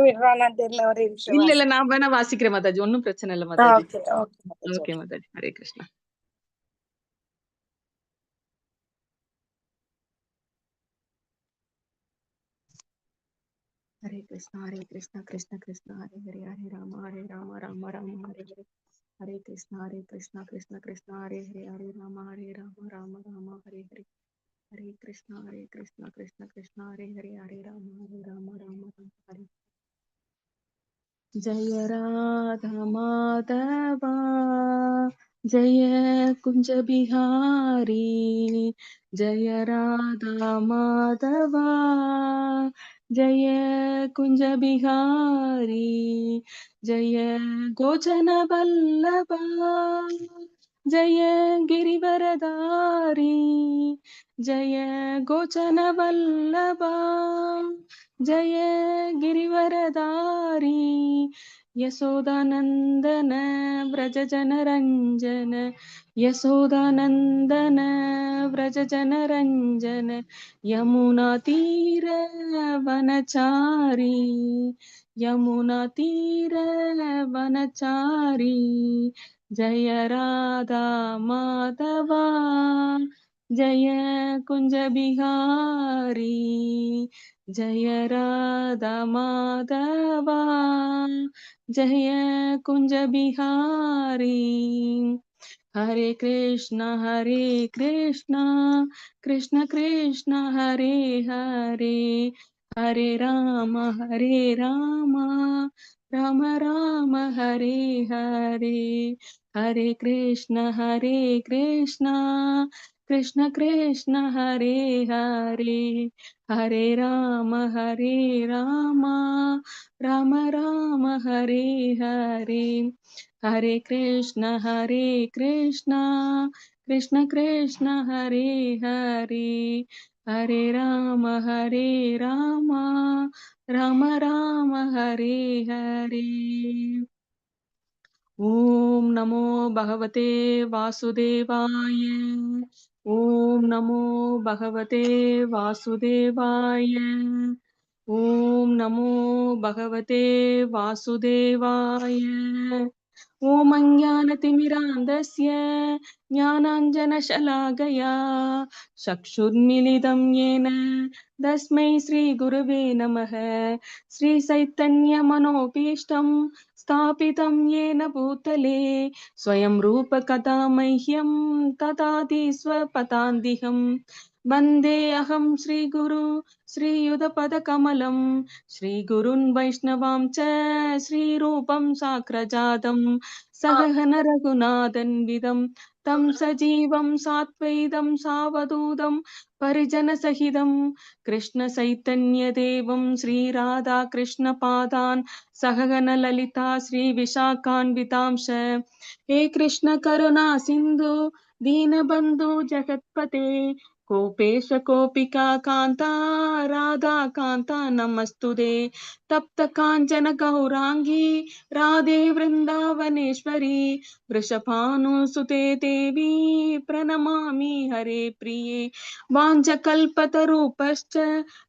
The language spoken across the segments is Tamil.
விடுறானான்னு தெரியல, ஒரே நிமிஷம் இல்ல இல்ல நான் வேணா வாசிக்கிறேன் மாதாஜி, ஒன்னும் பிரச்சனை இல்ல ஆ, மாதாஜி. ஓகே ஓகே மாதாஜி, ஓகே ஓகே. மாதாஜி. ஹரே கிருஷ்ணா. ஹரே கிருஷ்ணா ஹரே கிருஷ்ணா கிருஷ்ண கிருஷ்ணா ஹரே ஹரே, ஹரே ராம ராம ராம ஹரே ஹரே. ஹரே கிருஷ்ணா கிருஷ்ண கிருஷ்ணா ஹரே ஹரே, ஹரே ராம ராம ராம ஹரே ஹரே. ஹரே கிருஷ்ணா கிருஷ்ண கிருஷ்ணா ஹரே ஹரே, ஹரே ராம ராம ஹரே. जय राधा माधवा जय कुंज बिहारी, जय राधा माधवा जय कुंज बिहारी, जय गोचन वल्लभा जय गिरिवरधारी, जय गोचन वल्लभा जय गिरिवरधारी, यशोदानंदन व्रज जनरंजन, यशोदानंदन व्रज जनरंजन, यमुना तीर वनचारी, यमुना तीर वनचारी, जय राधा माधवा जय कुंज बिहारी, जय राधा माधवा जय कुंज बिहारी. हरे कृष्ण कृष्ण कृष्ण हरे हरे, हरे राम राम राम हरे हरे. हरे कृष्ण कृष्ण कृष्ण हरे हरे, हरे राम राम हरे हरे. हरे कृष्ण कृष्ण कृष्ण हरे हरे, हरे राम राम हरे हरे. ओम नमो भगवते वासुदेवाय, ओम नमो भगवते वासुदेवाय, ओम नमो भगवते वासुदेवाय. ओम अज्ञानतिमिरान्धस्य ज्ञानाञ्जनशलाकया चक्षुर्मिलितं येन तस्मै श्रीगुरुवे नमः. श्रीचैतन्यमनोभीष्टं स्थापितं येन भूतले स्वयं रूपकथा मह्यं ददाति स्वपदान्तिकं. वन्दे अहं श्रीगुरु श्रीयुतपदकमलं, श्रीगुरुन् वैष्णवां च श्रीरूपं साग्रजातं सहगण रघुनाथन्वितं तं सजीवं सात्वैतं सावधूतं परिजनसहितं कृष्ण चैतन्यदेवं श्रीराधा कृष्णपादान् सहगण ललिता श्रीविशाखान्वितांश. हे कृष्ण करुणा सिन्धु दीनबन्धु जगत्पते, गोपेश गोपिका कान्ता राधा कान्ता नमस्तुते. तप्त काञ्चन गौरांगी राधे वृन्दावनेश्वरी, वृषभानुसुते देवी प्रणमामि हरे प्रिये. वाञ्छकल्पतरूपश्च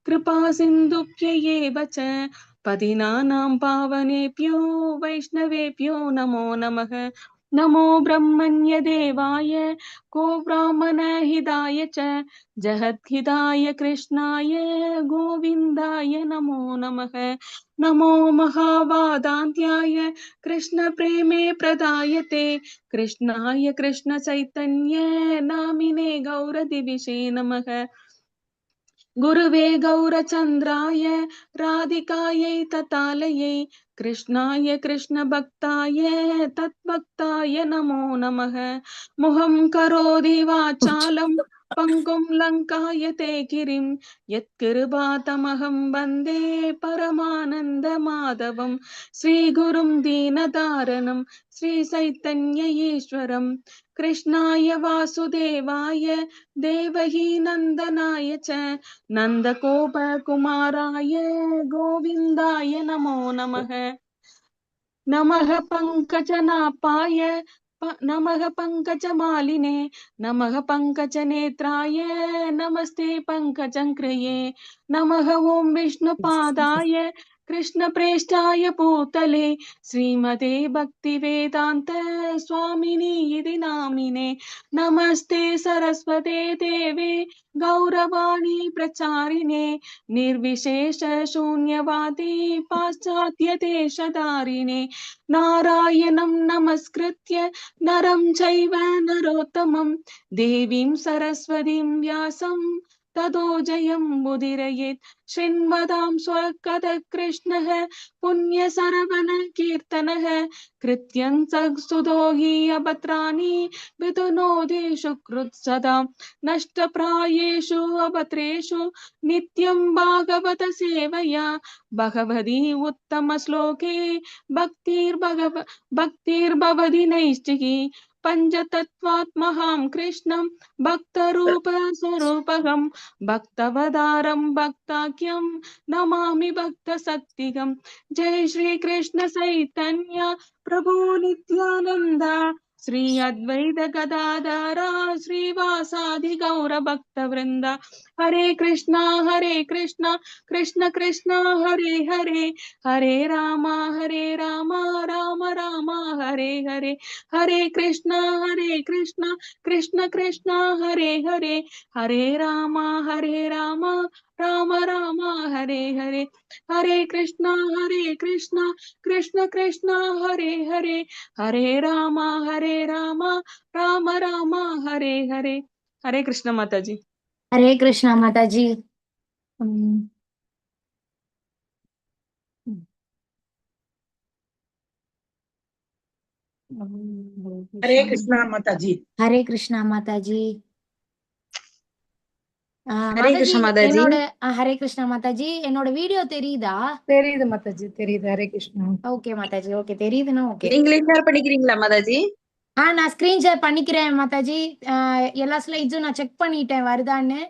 कृपा सिन्धुभ्य एव च, पतितानां पावनेभ्यो वैष्णवेभ्यो नमो नमः. नमो ब्रह्मण्य देवाय गो ब्राह्मण हिताय च, जगद्हिताय कृष्णाय गोविन्दाय नमो नमः. नमो महावादान्त्याय कृष्ण प्रेमे प्रदायते, कृष्णाय कृष्ण चैतन्य नामिने गौरदिविषे नमः. गुरुवे गौरचन्द्राय राधिकायै ततालयै, कृष्णाय कृष्ण भक्ताय तद्भक्ताय नमो नमः. मुहं करोति वाचालं पङ्गुं लङ्कायते गिरिं, यत्कृपातमहं वन्दे परमानन्दमाधवं. श्रीगुरुं दीनतारणं श्रीचैतन्य ईश्वरं, कृष्णाय वासुदेवाय देवकी नन्दनाय च, नन्दगोपकुमाराय गोविन्दाय नमो नमः. नमः पङ्कजनाभाय नमः पङ्कजमालिने, नमः पङ्कजनेत्राय नमस्ते पङ्कजङ्कृये. नमः ॐ विष्णुपादाय कृष्ण प्रेष्ठाय भूतले श्रीमते भक्तिवेदान्त स्वामिनि इति नामिने नमस्ते सरस्वते देवे गौरवाणी प्रचारिणे निर्विशेष शून्यवादी पाश्चात्य देशधारिणे नारायणं नमस्कृत्य नरं चैव नरोत्तमं देवीं सरस्वतीं व्यासं ततो जयं मुदीरयेत् शृण्वतां स्वकथः कृष्णः पुण्यसरवण कीर्तनः कृत्यं सुदो हि अभद्राणि विदुनोदेषु कृत्सदां नष्टप्रायेषु अभद्रेषु नित्यं भागवत सेवया भगवती उत्तमश्लोके भक्तिर्भवति नैष्टिकी पञ्चतत्त्वात्महां कृष्णं भक्तरूपस्वरूपकं भक्तवदारं भक्ताख्यं नमामि भक्तशक्तिकं जय श्री कृष्ण चैतन्य प्रभु नित्यानंद श्री अद्वैत गदाधरा श्रीवासादि गौर भक्त वृंद हरे कृष्णा कृष्ण कृष्ण हरे हरे हरे राम राम राम हरे हरे हरे कृष्णा कृष्ण कृष्ण हरे हरे हरे राम राम राम हरे हरे हरे कृष्णा कृष्ण कृष्ण हरे हरे हरे राम राम हरे हरे हरे कृष्ण माता जी। हरे कृष्णा माता जी। हरे कृष्णा माता जी। हरे कृष्णा माता जी। हरे कृष्ण माता जी। என்னோட ஹரே கிருஷ்ணா மாதாஜி, என்னோட வீடியோ தெரியுதா? தெரியுது மாதாஜி, தெரியுது. ஹரே கிருஷ்ணா. ஓகே மாதாஜி, ஓகே, தெரியுதுன்னா ஓகே. நீங்களே ஷேர் பண்ணிக்கிறீங்களா மாதாஜி? நான் ஸ்கிரீன் ஷேர் பண்ணிக்கிறேன் மாதாஜி. எல்லா ஸ்லைட்ஸும் நான் செக் பண்ணிட்டேன் வருதான்னு.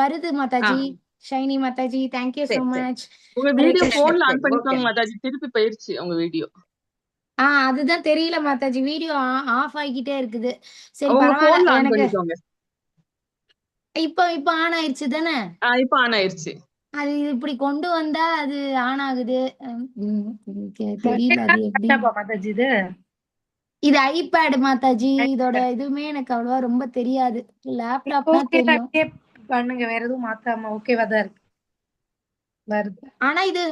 வருது மாதாஜி. ஷைனி மாதாஜி, தேங்க் யூ so மச். உங்க வீடியோ போன்ல ஆன் பண்ணிக்கோங்க மாதாஜி, திருப்பி போயிருச்சு உங்க வீடியோ. அதுதான் தெரியல மாதாஜி, வீடியோ ஆஃப் ஆகிக்கிட்டே இருக்குது. சரி உங்க போன்ல பரவாயில்ல, ஆன் எனக்கு பண்ணிக்கோங்க. இப்ப ஆன் ஆயிடுச்சுதானே? இப்ப ஆன் ஆயிருச்சு. அது இப்படி கொண்டு வந்தா அது ஆன் ஆகுது. தெரியல அது எப்படி. மாதாஜி இது ஐபேட் மாதாஜி. இதோட இதுவுமே எனக்கு அவ்வளவா ரொம்ப தெரியாது. லேப்டாப்னா தெரியும். பண்ணுங்க, வேற எதுவும் மாத்தாம ஓகேவா தான் இருக்கு. வருது. ஆனா இது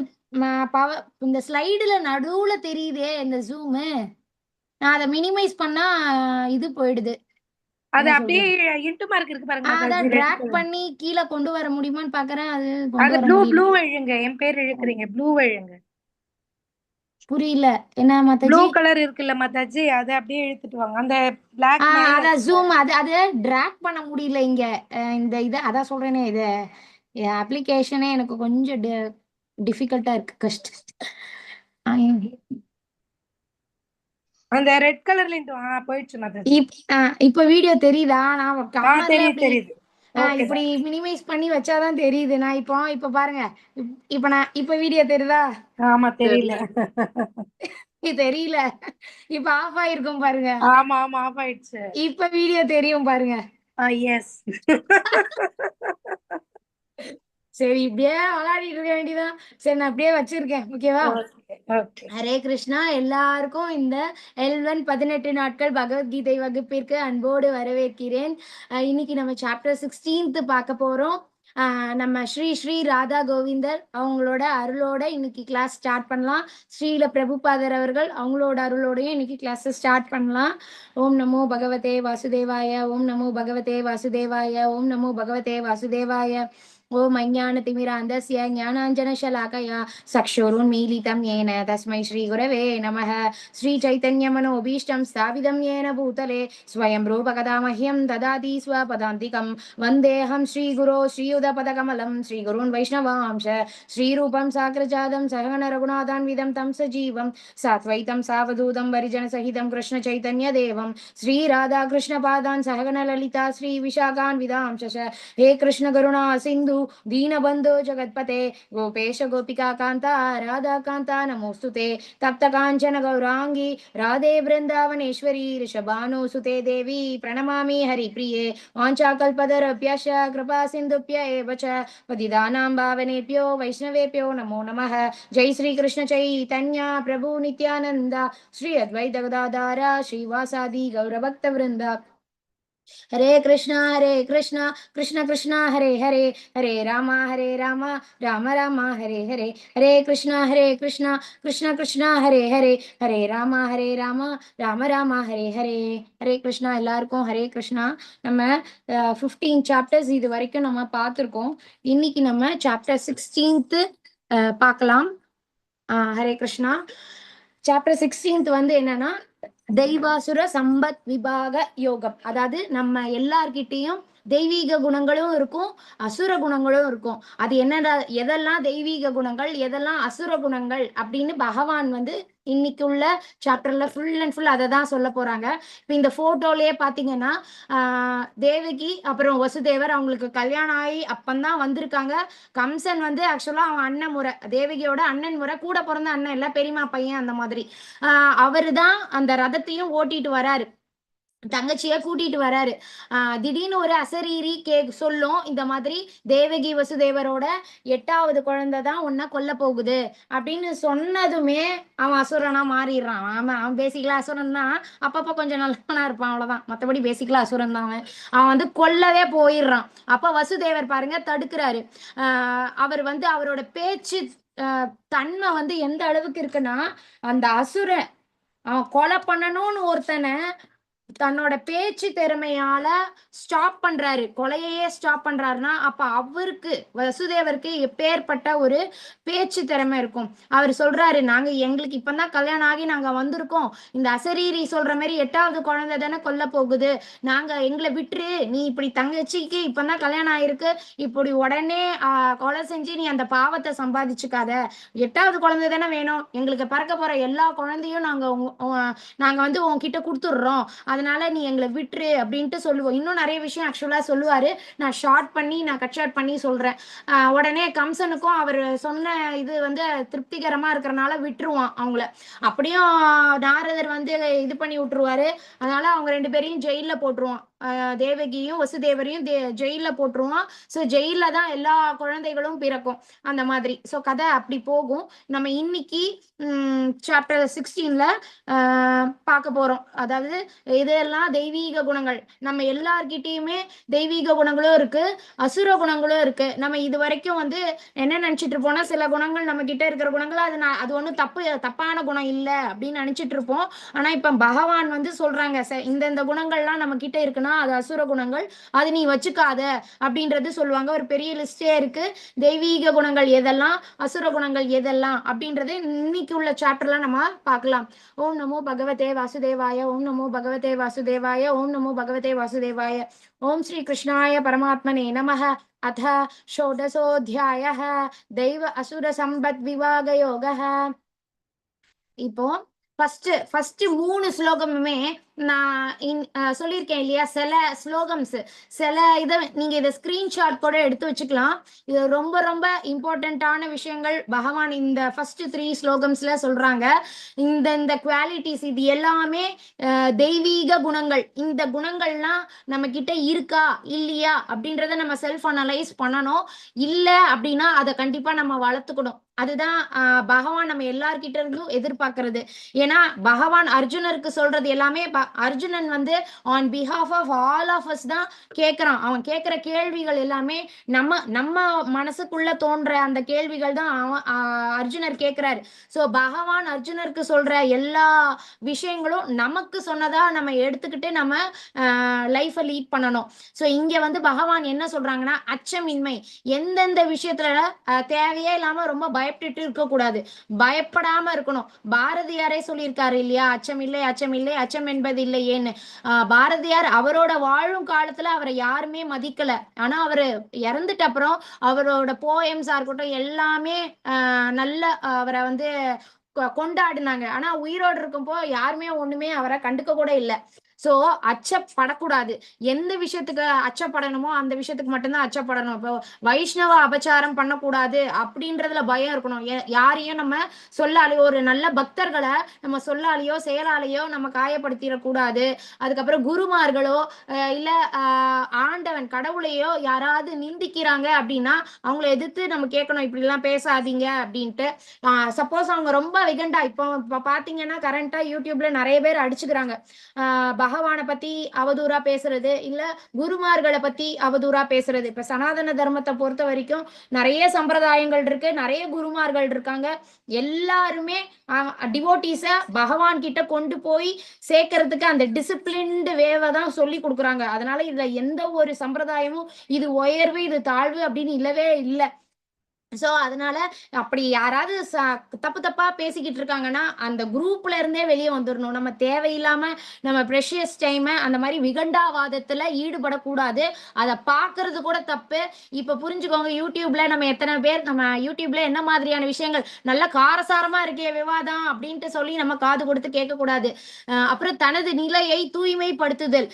இந்த ஸ்லைடுல நடுவுல தெரியுதே இந்த ஜூமு. நான் அதை மினிமைஸ் பண்ணா இது போயிடுது. அது அப்படியே இன்டு மார்க் இருக்கு பாருங்க மாதாஜி. அத டிராக் பண்ணி கீழ கொண்டு வர முடியுமான்னு பார்க்கறேன். அது கொண்டு அது வர ப்ளூ முடியல. எழுங்க. என் பேர் இழுக்குறீங்க. ப்ளூ எழுங்க. புரியல என்ன மாதாஜி? ப்ளூ கலர் இருக்குல்ல மாதாஜி, அதை அப்படியே இழுத்துட்டு வாங்க. அந்த பிளாக் அத ஜூம் அது டிராக் பண்ண முடியல இங்க. இந்த அதான் சொல்றேனே, இது அப்ளிகேஷனே எனக்கு கொஞ்சம் டிஃபிகல்ட்டா இருக்கு, கஷ்டம். அந்த ரெட் கலர்ல போயிடுச்சு மாதாஜி. இப்ப வீடியோ தெரியுதா? நான் காணல. தெரியுது. இப்படி மினிமைஸ் பண்ணி வச்சாதான் தெரியுது. நான் இப்ப பாருங்க. இப்ப வீடியோ தெரியுதா? ஆமா, தெரியல. தெரியல. இப்ப ஆஃப் ஆயிருக்கும் பாருங்க. ஆமா ஆஃப் ஆயிடுச்சு. இப்ப வீடியோ தெரியும் பாருங்க. எஸ். சரி, இப்படியே விளையாடிட்டு இருக்க வேண்டியதான். சரி, நான் அப்படியே வச்சிருக்கேன். ஓகேவா? ஹரே கிருஷ்ணா. எல்லாருக்கும் இந்த L1 18 நாட்கள் பகவத்கீதை வகுப்பிற்கு அன்போடு வரவேற்கிறேன். இன்னைக்கு நம்ம சாப்டர் 16 பார்க்க போறோம். நம்ம ஸ்ரீ ராதா கோவிந்தர் அவங்களோட அருளோட இன்னைக்கு கிளாஸ் ஸ்டார்ட் பண்ணலாம். ஸ்ரீல பிரபுபாதர் அவர்கள் அவங்களோட அருளோடையும் இன்னைக்கு கிளாஸ் ஸ்டார்ட் பண்ணலாம். ஓம் நமோ பகவதே வாசுதேவாய, ஓம் நமோ பகவதே வாசுதேவாய, ஓம் நமோ பகவதே வாசுதேவாய. ஓம் அஞ்ஞானதிமிராந்தஸ்ய ஞானாஞ்சனशलाकया चक्षुरुन्मीलितं येन तस्मै श्रीगुरवे नमः. श्रीचैतन्यमनोभीष्टं स्थापितं येन भूतले स्वयं रूपकदा मह्यं ददाति स्वपदान्तिकं। वन्देऽहं श्रीगुरो श्रीयुतपदकमलं श्रीगुरून् वैष्णवांश श्रीरूपं साग्रजातं सहगण रघुनाथान्वितं तं सजीवं सात्वैतं सावधूतं परिजनसहितं कृष्णचैतन्यदेवं श्रीराधाकृष्णपादान् सहगण ललिता श्रीविशाखान्वितांश। हे कृष्ण करुणा सिन्धु दीनबन्धो जगत्पते गोपेश गोपिका कान्ता राधा कान्ता नमोस्तुते तप्त काञ्चन गौरांगी राधे वृन्दावनेश्वरी ऋषभानुसुते देवी प्रणमामि हरिप्रिये वाञ्छाकल्पतरुभ्यश्च कृपा सिन्धुभ्य एव च पतितानां पावनेभ्यो वैष्णवेभ्यो नमो नमः। जय श्री कृष्ण चैतन्य प्रभु नित्यानंद श्री अद्वैत गदाधर श्रीवासादि गौरभक्त वृंद। हरे कृष्णा कृष्ण कृष्ण हरे हरे हरे राम राम राम हरे हरे हरे कृष्णा कृष्ण कृष्ण हरे हरे हरे राम राम राम हरे हरे हरे कृष्णा। எல்லாருக்கும் ஹரே கிருஷ்ணா. நம்ம 15 சாப்டர்ஸ் இது வரைக்கும் நம்ம பார்த்துருக்கோம். இன்னைக்கு நம்ம சாப்டர் 16th பார்க்கலாம். ஹரே கிருஷ்ணா. சாப்டர் 16th வந்து என்னன்னா தெய்வாசுர சம்பத் விபாக யோகம். அதாவது நம்ம எல்லார்கிட்டையும் தெய்வீக குணங்களும் இருக்கும், அசுர குணங்களும் இருக்கும். அது என்னடா, எதெல்லாம் தெய்வீக குணங்கள், எதெல்லாம் அசுர குணங்கள் அப்படின்னு பகவான் வந்து இன்னைக்கு உள்ள சாப்டர்ல ஃபுல் அண்ட் ஃபுல் அதை தான் சொல்ல போறாங்க. இப்போ இந்த போட்டோலயே பாத்தீங்கன்னா தேவகி அப்புறம் வசுதேவர் அவங்களுக்கு கல்யாணம் ஆகி அப்பந்தான் வந்திருக்காங்க. கம்சன் வந்து ஆக்சுவலா அவன் அண்ணன் முறை, தேவகியோட அண்ணன் முறை, கூட பிறந்த அண்ணன் இல்ல, பெரியமா பையன் அந்த மாதிரி. அவரு தான் அந்த ரதத்தையும் ஓட்டிட்டு வராரு, தங்கச்சிய கூட்டிட்டு வராரு. திடீர்னு ஒரு அசரீரி சொல்லும், இந்த மாதிரி தேவகி வசுதேவரோட 8வது குழந்தை தான் உன்னை கொல்ல போகுது அப்படின்னு சொன்னதுமே அவன் அசுரனா மாறிடுறான். அவன் பேசிக்கலா அசுரன் தான், அப்பப்ப கொஞ்சம் நல்லவனா இருப்பான், அவ்வளவுதான். மற்றபடி பேசிக்கலா அசுரன் தான். அவன் வந்து கொல்லவே போயிடுறான். அப்ப வசுதேவர் பாருங்க தடுக்கிறாரு. அவர் வந்து அவரோட பேச்சு தன்மை வந்து எந்த அளவுக்கு இருக்குன்னா, அந்த அசுரன் அவன் கொலை பண்ணணும்னு ஒருத்தனை தன்னோட பேச்சு திறமையால ஸ்டாப் பண்றாரு, கொலையையே ஸ்டாப் பண்றாருன்னா அப்ப அவருக்கு வசுதேவருக்கு எப்பேற்பட்ட ஒரு பேச்சு திறமை இருக்கும். அவர் சொல்றாரு, நாங்க எங்களுக்கு இப்பதான் கல்யாணம் ஆகி நாங்க வந்திருக்கோம், இந்த அசரீரி சொல்ற மாதிரி 8வது குழந்தை தானே கொல்ல போகுது, நாங்க எங்களை விட்டுரு, நீ இப்படி தங்கச்சிக்கு இப்பதான் கல்யாணம் ஆயிருக்கு, இப்படி உடனே கொலை செஞ்சு நீ அந்த பாவத்தை சம்பாதிச்சுக்காத, 8வது குழந்தை தானே வேணும், எங்களுக்கு பறக்க போற எல்லா குழந்தையும் நாங்க வந்து உன்கிட்ட கொடுத்துடுறோம், அதனால நீ எங்களை விட்டுரு அப்படின்ட்டு சொல்லுவோம். இன்னும் நிறைய விஷயம் ஆக்சுவலா சொல்லுவாரு, நான் கட் ஷார்ட் பண்ணி சொல்றேன். உடனே கம்சனுக்கும் அவர் சொன்ன இது வந்து திருப்திகரமா இருக்கிறனால விட்டுருவான் அவங்கள. அப்படியும் நாரதர் வந்து இது பண்ணி விட்டுருவாரு. அதனால அவங்க 2 பேரையும் ஜெயில போட்டுருவான், தேவகியும் வசுதேவரையும் ஜெயில போட்டுருவான். ஸோ ஜெயில தான் எல்லா குழந்தைகளும் பிறக்கும் அந்த மாதிரி. ஸோ கதை அப்படி போகும். நம்ம இன்னைக்கு சாப்டர் 16ல பார்க்க போறோம். அதாவது இதெல்லாம் தெய்வீக குணங்கள். நம்ம எல்லார்கிட்டயுமே தெய்வீக குணங்களும் இருக்கு, அசுர குணங்களும் இருக்கு. நம்ம இது வரைக்கும் வந்து என்ன நினைச்சிட்டு இருப்போம்னா, சில குணங்கள் நம்ம கிட்ட இருக்கிற குணங்கள் அது ஒன்றும் தப்பான குணம் இல்லை அப்படின்னு நினைச்சிட்டு இருப்போம். ஆனா இப்ப பகவான் வந்து சொல்றாங்க, இந்த குணங்கள்லாம் நம்ம கிட்ட இருக்குன்னா அது அசுர குணங்கள், அது நீ வச்சுக்காத அப்படின்றது சொல்லுவாங்க. ஒரு பெரிய லிஸ்டே இருக்கு, தெய்வீக குணங்கள் எதெல்லாம், அசுர குணங்கள் எதெல்லாம் அப்படின்றது இன்னைக்கு உள்ள சாப்டர்ல நம்ம பார்க்கலாம். ஓம் நமோ பகவதே வாசுதேவாய, ஓம் நமோ பகவதே வாசுதேவாய, ஓம் நமோ பகவதே வாசுதேவாய. ஓம் ஸ்ரீ கிருஷ்ணாய பரமாத்மனே நமः. அத ஷோடசோऽध्यायः தெய்வ அசுர சம்பத் விவாக யோகः. இப்போ ஃபர்ஸ்ட் 3 ஸ்லோகமுமே நான் சொல்லியிருக்கேன் இல்லையா, சில ஸ்லோகம்ஸ், சில இதை நீங்க இதை ஸ்கிரீன்ஷாட் கூட எடுத்து வச்சுக்கலாம். இது ரொம்ப ரொம்ப இம்பார்ட்டன்டான விஷயங்கள் பகவான் இந்த ஃபர்ஸ்ட் 3 ஸ்லோகம்ஸ்ல சொல்றாங்க. இந்த குவாலிட்டிஸ் இது எல்லாமே தெய்வீக குணங்கள். இந்த குணங்கள்லாம் நம்ம கிட்ட இருக்கா இல்லையா அப்படின்றத நம்ம செல்ஃப் அனலைஸ் பண்ணணும். இல்லை அப்படின்னா அதை கண்டிப்பா நம்ம வளர்த்துக்கணும். அதுதான் பகவான் நம்ம எல்லார்கிட்ட இருந்தும் எதிர்பார்க்கறது. ஏன்னா பகவான் அர்ஜுனருக்கு சொல்றது எல்லாமே, அர்ஜுனன் வந்து on behalf of all of us தான் கேட்கறான். அவன் கேட்கிற கேள்விகள் எல்லாமே நம்ம மனசுக்குள்ள தோன்ற அந்த கேள்விகள் தான் அர்ஜுனர் கேட்கிறாரு. ஸோ பகவான் அர்ஜுனருக்கு சொல்ற எல்லா விஷயங்களும் நமக்கு சொன்னதா நம்ம எடுத்துக்கிட்டு நம்ம லைஃபை லீட் பண்ணணும். ஸோ இங்க வந்து பகவான் என்ன சொல்றாங்கன்னா, அச்சமின்மை, எந்தெந்த விஷயத்துல தேவையே இல்லாம ரொம்ப பயப்பட்டுட்டு இருக்கக்கூடாது, பயப்படாம இருக்கணும். பாரதியாரே சொல்லியிருக்காரு இல்லையா, அச்சம் இல்லை அச்சம் இல்லை அச்சம் என்பது இல்லை ஏன்னு. பாரதியார் அவரோட வாழும் காலத்துல அவரை யாருமே மதிக்கல. ஆனா அவரு இறந்துட்ட அப்புறம் அவரோட போயம்ஸா இருக்கட்டும் எல்லாமே நல்ல அவரை வந்து கொண்டாடினாங்க. ஆனா உயிரோடு இருக்கும்போ யாருமே ஒண்ணுமே அவரை கண்டுக்க கூட இல்லை. சோ அச்சப்படக்கூடாது. எந்த விஷயத்துக்கு அச்சப்படணுமோ அந்த விஷயத்துக்கு மட்டும்தான் அச்சப்படணும். இப்போ வைஷ்ணவ அபச்சாரம் பண்ணக்கூடாது அப்படின்றதுல பயம் இருக்கணும். யாரையும் நம்ம சொல்லாலேயோ ஒரு நல்ல பக்தர்களை நம்ம சொல்லாலேயோ செயலாலேயோ நம்ம காயப்படுத்திடக்கூடாது. அதுக்கப்புறம் குருமார்களோ இல்ல ஆண்டவன் கடவுளையோ யாராவது நிந்திக்கிறாங்க அப்படின்னா அவங்கள எதிர்த்து நம்ம கேட்கணும், இப்படி எல்லாம் பேசாதீங்க அப்படின்ட்டு. சப்போஸ் அவங்க ரொம்ப விகண்டா இப்போ பாத்தீங்கன்னா கரண்டா யூடியூப்ல நிறைய பேர் அடிச்சுக்கிறாங்க, பகவானை பத்தி அவதூறா பேசுறது இல்ல குருமார்களை பத்தி அவதூறா பேசுறது. இப்ப சனாதன தர்மத்தை பொறுத்த வரைக்கும் நிறைய சம்பிரதாயங்கள் இருக்கு, நிறைய குருமார்கள் இருக்காங்க. எல்லாருமே டிவோட்டீஸ பகவான் கிட்ட கொண்டு போய் சேர்க்கறதுக்கு அந்த டிசிப்ளின்டு வேவை தான் சொல்லி கொடுக்குறாங்க. அதனால இதுல எந்த ஒரு சம்பிரதாயமும் இது உயர்வு இது தாழ்வு அப்படின்னு இல்லவே இல்லை. சோ அதனால அப்படி யாராவது தப்பு தப்பா பேசிக்கிட்டு இருக்காங்கன்னா அந்த குரூப்ல இருந்தே வெளியே வந்துடணும். நம்ம தேவையில்லாம நம்ம ப்ரெஷியஸ் டைம் அந்த மாதிரி விகண்டாவாதத்துல ஈடுபடக்கூடாது. அதை பாக்குறது கூட தப்பு. இப்ப புரிஞ்சுக்கோங்க, யூடியூப்ல நம்ம எத்தனை பேர் நம்ம யூடியூப்ல என்ன மாதிரியான விஷயங்கள் நல்ல காரசாரமா இருக்கே விவாதம் அப்படின்ட்டு சொல்லி நம்ம காது கொடுத்து கேட்க கூடாது. அப்புறம் தனது நிலையை தூய்மைப்படுத்துதல்,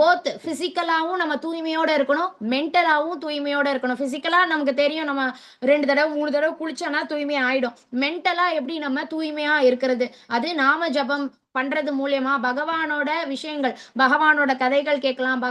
போத் பிசிக்கலாவும் நம்ம தூய்மையோட இருக்கணும், மென்டலாவும் தூய்மையோட இருக்கணும். பிசிக்கலா நமக்கு தெரியும், நம்ம 2 தடவை 3 தடவை குளிச்சோன்னா தூய்மை ஆயிடும். மென்டலா எப்படி நம்ம தூய்மையா இருக்கிறது, அது நாம ஜபம் பண்றது மூலியமா பகவானோட விஷயங்கள், பகவானோட கதைகள் கேட்கலாம்,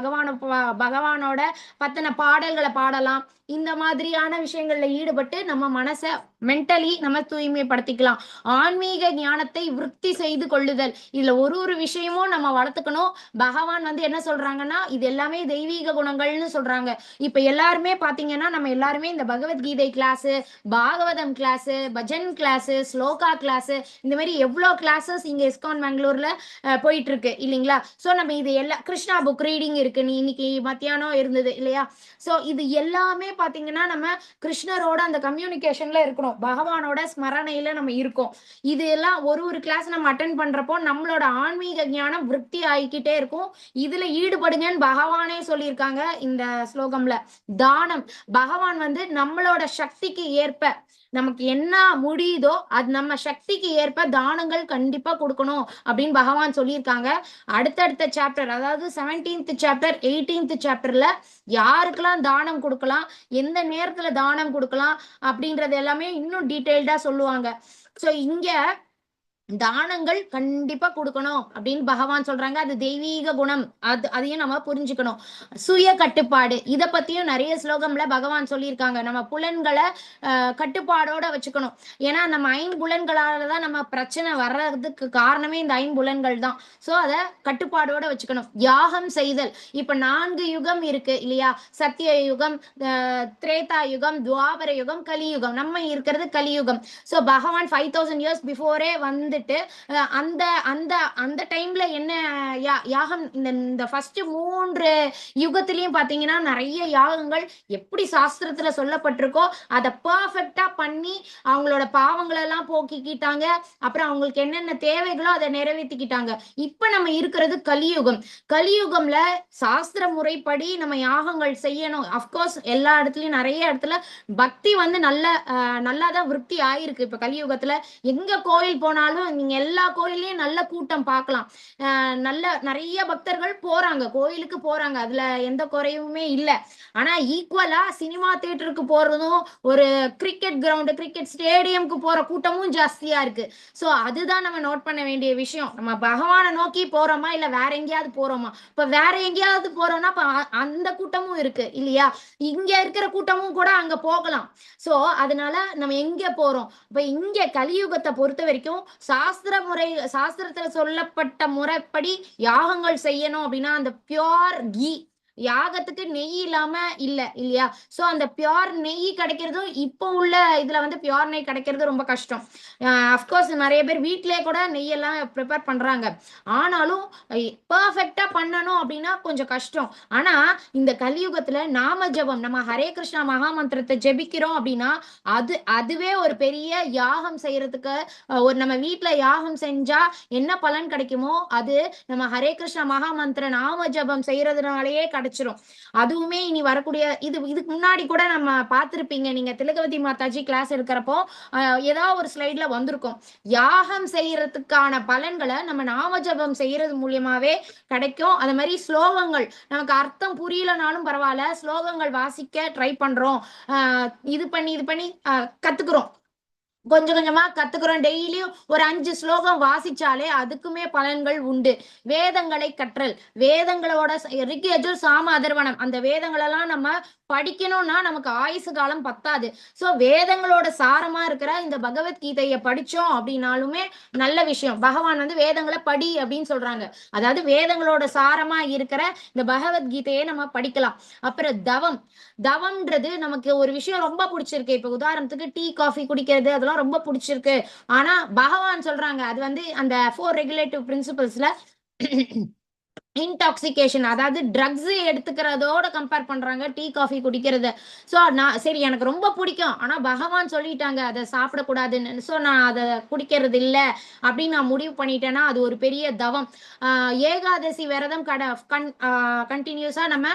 பகவானோட பத்தின பாடல்களை பாடலாம். இந்த மாதிரியான விஷயங்கள்ல ஈடுபட்டு நம்ம மனசை மென்டலி நம்ம தூய்மைப்படுத்திக்கலாம். ஆன்மீக ஞானத்தை விருத்தி செய்து கொள்ளுதல், இதுல ஒரு விஷயமும் நம்ம வளர்த்துக்கணும். பகவான் என்ன சொல்றாங்கன்னா இது எல்லாமே தெய்வீக குணங்கள்னு சொல்றாங்க. இப்ப எல்லாருமே பாத்தீங்கன்னா நம்ம எல்லாருமே இந்த பகவத்கீதை கிளாஸ், பாகவதம் class, bhajan class, shloka class, இந்த மாதிரி எவ்வளவு கிளாஸஸ் இங்க இஸ்கான் பெங்களூர்ல போயிட்டு இருக்கு இல்லைங்களா. சோ நம்ம இது எல்லாம் கிருஷ்ணா புக் ரீடிங் இருக்கு, நீ இன்னைக்கு மத்தியானம் இருந்தது இல்லையா. சோ இது எல்லாமே பாத்தீங்கன்னா நம்ம கிருஷ்ணரோட அந்த கம்யூனிகேஷன்ல இருக்கணும், பகவானோட ஸ்மரணையில நம்ம இருக்கோம். இது எல்லாம் ஒரு கிளாஸ் நம்ம அட்டென்ட் பண்றப்போ நம்மளோட ஆன்மீக ஞானம் விருத்தி ஆகிக்கிட்டே இருக்கும். இதுல ஈடுபடுங்கன்னு பகவானே சொல்லியிருக்காங்க இந்த ஸ்லோகம்ல. தானம், பகவான் நம்மளோட சக்திக்கு ஏற்ப நமக்கு என்ன முடியுதோ அது நம்ம சக்திக்கு ஏற்ப தானங்கள் கண்டிப்பா கொடுக்கணும் அப்படின்னு பகவான் சொல்லியிருக்காங்க. அடுத்தடுத்த சாப்டர், அதாவது 17th சாப்டர் 18th சாப்டர்ல யாருக்கெல்லாம் தானம் கொடுக்கலாம், எந்த நேரத்துல தானம் கொடுக்கலாம் அப்படின்றது எல்லாமே இன்னும் டீட்டெயில்டா சொல்லுவாங்க. சோ இங்க தானங்கள் கண்டிப்பா கொடுக்கணும் அப்படின்னு பகவான் சொல்றாங்க. அது தெய்வீக குணம், அதையும் நம்ம புரிஞ்சுக்கணும். சுய கட்டுப்பாடு, இத பத்தியும் நிறைய ஸ்லோகம்ல பகவான் சொல்லியிருக்காங்க. நம்ம புலன்களை கட்டுப்பாடோட வச்சுக்கணும். ஏன்னா நம்ம ஐம்புலன்களாலதான் நம்ம பிரச்சனை வர்றதுக்கு காரணமே இந்த ஐம்புலன்கள் தான். சோ அத கட்டுப்பாடோட வச்சுக்கணும். யாகம் செய்தல், இப்ப 4 யுகம் இருக்கு இல்லையா, சத்திய யுகம், திரேதா யுகம், துவாபர யுகம், கலியுகம். நம்ம இருக்கிறது கலியுகம். சோ பகவான் 5000 இயர்ஸ் பிஃபோரே அந்த அந்த அந்த டைம்ல என்ன யாகம், இந்த ஃபர்ஸ்ட் 3 யுகத்திலயும் பாத்தீங்கன்னா நிறைய யாகங்கள் எப்படி சாஸ்திரத்துல சொல்லப்பட்டிருக்கோ அதை பர்ஃபெக்டா பண்ணி அவங்களோட பாவங்களை எல்லாம் போக்கிக்கிட்டாங்க. அப்புறம் அவங்களுக்கு என்னென்ன தேவைகளோ அதை நிறைவேற்றிக்கிட்டாங்க. இப்ப நம்ம இருக்கிறது கலியுகம். கலியுகம்ல சாஸ்திர முறைப்படி நம்ம யாகங்கள் செய்யணும். அப்கோர்ஸ் எல்லா இடத்துலயும் நிறைய இடத்துல பக்தி நல்லாதான் விருத்தி ஆயிருக்கு. இப்ப கலியுகத்துல எங்க கோயில் போனாலும் நீங்க எல்லா கோயிலையும் நல்ல கூட்டம் பார்க்கலாம். நிறைய பக்தர்கள் போறாங்க, கோயிலுக்கு போறாங்க, அதுல எந்த குறையுமே இல்லை. ஆனா ஈக்குவலா சினிமா தியேட்டருக்கு போறதும் ஒரு கிரிக்கெட் கிரவுண்டு கிரிக்கெட் ஸ்டேடியம்க்கு போற கூட்டமும் ஜாஸ்தியா இருக்கு. சோ அதுதான் நம்ம நோட் பண்ண வேண்டிய விஷயம். நம்ம பகவானை நோக்கி போறோமா இல்ல வேற எங்கேயாவது போறோமா. இப்ப வேற எங்கேயாவது போறோம்னா அந்த கூட்டமும் இருக்கு இல்லையா, இங்க இருக்கிற கூட்டமும் கூட அங்க போகலாம். சோ அதனால நம்ம எங்க போறோம். இப்ப இங்க கலியுகத்தை பொறுத்த வரைக்கும் சாஸ்திரத்துல சொல்லப்பட்ட முறைப்படி யாகங்கள் செய்யணும் அப்படின்னா அந்த பியோர் கீ, யாகத்துக்கு நெய் இல்லாம இல்லையா. சோ அந்த பியோர் நெய் கிடைக்கிறதும் இப்போ உள்ள இதுல பியோர் நெய் கிடைக்கிறது ரொம்ப கஷ்டம். அப்கோர்ஸ் நிறைய பேர் வீட்டிலேயே கூட நெய்யெல்லாம் ப்ரிப்பேர் பண்றாங்க. ஆனாலும் பர்ஃபெக்டா பண்ணணும் அப்படின்னா கொஞ்சம் கஷ்டம். ஆனா இந்த கலியுகத்துல நாம ஜபம், நம்ம ஹரே கிருஷ்ணா மகாமந்திரத்தை ஜபிக்கிறோம் அப்படின்னா அதுவே ஒரு பெரிய யாகம் செய்யறதுக்கு, நம்ம வீட்டுல யாகம் செஞ்சா என்ன பலன் கிடைக்குமோ அது நம்ம ஹரே கிருஷ்ணா மகாமந்திர நாம ஜபம் செய்யறதுனாலேயே கிடைச்சிரும். அதுவுமே இனி வரக்கூடிய இதுக்கு முன்னாடி கூட நம்ம பார்த்திருப்பீங்க, நீங்க திலகவதி மாதாஜி கிளாஸ் எடுக்கிறப்போ ஏதாவது ஒரு ஸ்லைட்ல வந்திருக்கும். யாகம் செய்யறதுக்கான பலன்களை நம்ம நாம ஜபம் செய்யறது மூலியமாவே கிடைக்கும். அது மாதிரி ஸ்லோகங்கள் நமக்கு அர்த்தம் புரியலனாலும் பரவாயில்ல, ஸ்லோகங்கள் வாசிக்க ட்ரை பண்றோம், இது பண்ணி கத்துக்கிறோம், கொஞ்சம் கொஞ்சமா கத்துக்கிறோம். டெய்லியும் ஒரு 5 ஸ்லோகம் வாசிச்சாலே அதுக்குமே பலன்கள் உண்டு. வேதங்களை கற்றல், வேதங்களோட ரிக் யஜுர் சாம அதர்வனம், அந்த வேதங்களெல்லாம் நம்ம படிக்கணும்னா நமக்கு ஆயுசு காலம் பத்தாது. சோ வேதங்களோட சாரமா இருக்கிற இந்த பகவத்கீதையை படிச்சோம் அப்படின்னாலுமே நல்ல விஷயம். பகவான் வந்து வேதங்களை படி அப்படின்னு சொல்றாங்க. அதாவது வேதங்களோட சாரமா இருக்கிற இந்த பகவத்கீதையை நம்ம படிக்கலாம். அப்புறம் தவம்ன்றது நமக்கு ஒரு விஷயம் ரொம்ப பிடிச்சிருக்கு. இப்ப உதாரணத்துக்கு டீ காஃபி குடிக்கிறது அதெல்லாம் ரொம்ப பிடிச்சிருக்கு. ஆனா பகவான் சொல்றாங்க அது வந்து அந்த 4 ரெகுலேட்டிவ் பிரின்சிபல்ஸ்ல இன்டாக்சிகேஷன், அதாவது ட்ரக்ஸ் எடுத்துக்கிறதோட கம்பேர் பண்றாங்க டீ காஃபி குடிக்கிறத. ஸோ நான் சரி எனக்கு ரொம்ப பிடிக்கும், ஆனா பகவான் சொல்லிட்டாங்க அதை சாப்பிடக்கூடாதுன்னு, ஸோ நான் அதை குடிக்கிறது இல்லை அப்படின்னு நான் முடிவு பண்ணிட்டேன்னா அது ஒரு பெரிய தவம். ஏகாதசி விரதம் கண்டினியூஸா நம்ம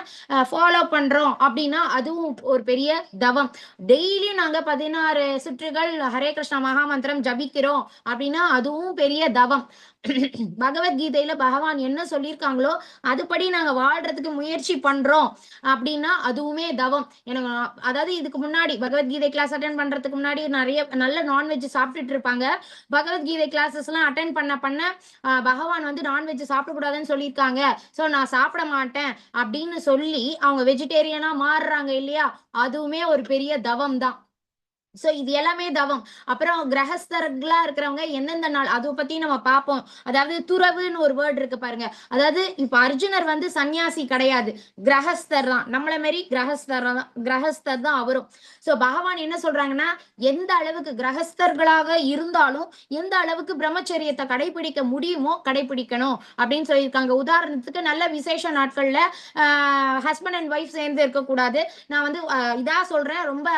ஃபாலோ பண்றோம் அப்படின்னா அதுவும் ஒரு பெரிய தவம். டெய்லியும் நாங்க 16 சுற்றுகள் ஹரே கிருஷ்ணா மகாமந்திரம் ஜபிக்கிறோம் அப்படின்னா அதுவும் பெரிய தவம். பகவத்கீதையில பகவான் என்ன சொல்லியிருக்காங்களோ அதுபடி நாங்க வாழ்றதுக்கு முயற்சி பண்றோம் அப்படின்னா அதுவுமே தவம். எனக்கு அதாவது இதுக்கு முன்னாடி பகவத்கீதை கிளாஸ் அட்டென்ட் பண்றதுக்கு முன்னாடி நிறைய நல்ல நான்வெஜ் சாப்பிட்டுட்டு இருப்பாங்க. பகவத்கீதை கிளாஸஸ் எல்லாம் அட்டென்ட் பண்ண பகவான் வந்து நான்வெஜ் சாப்பிடக்கூடாதுன்னு சொல்லியிருக்காங்க, ஸோ நான் சாப்பிட மாட்டேன் அப்படின்னு சொல்லி அவங்க வெஜிடேரியனா மாறுறாங்க இல்லையா, அதுவுமே ஒரு பெரிய தவம் தான். சோ இது எல்லாமே தவம். அப்புறம் கிரகஸ்தர்களா இருக்கிறவங்க எந்தெந்த நாள் அதை பத்தி நம்ம பார்ப்போம். அதாவது துறவுன்னு ஒரு வேர்டு இருக்கு பாருங்க. அதாவது இப்ப அர்ஜுனர் வந்து சன்னியாசி கிடையாது, கிரகஸ்தர் தான். நம்மள மாரி கிரகஸ்தர் தான் அவரும். சோ பகவான் என்ன சொல்றாங்கன்னா எந்த அளவுக்கு கிரகஸ்தர்களாக இருந்தாலும் எந்த அளவுக்கு பிரம்மச்சரியத்தை கடைபிடிக்க முடியுமோ கடைபிடிக்கணும் அப்படின்னு சொல்லியிருக்காங்க. உதாரணத்துக்கு நல்ல விசேஷ நாட்கள்ல ஹஸ்பண்ட் அண்ட் ஒய்ஃப் சேர்ந்து இருக்கக்கூடாது. நான் வந்து இதா சொல்றேன், ரொம்ப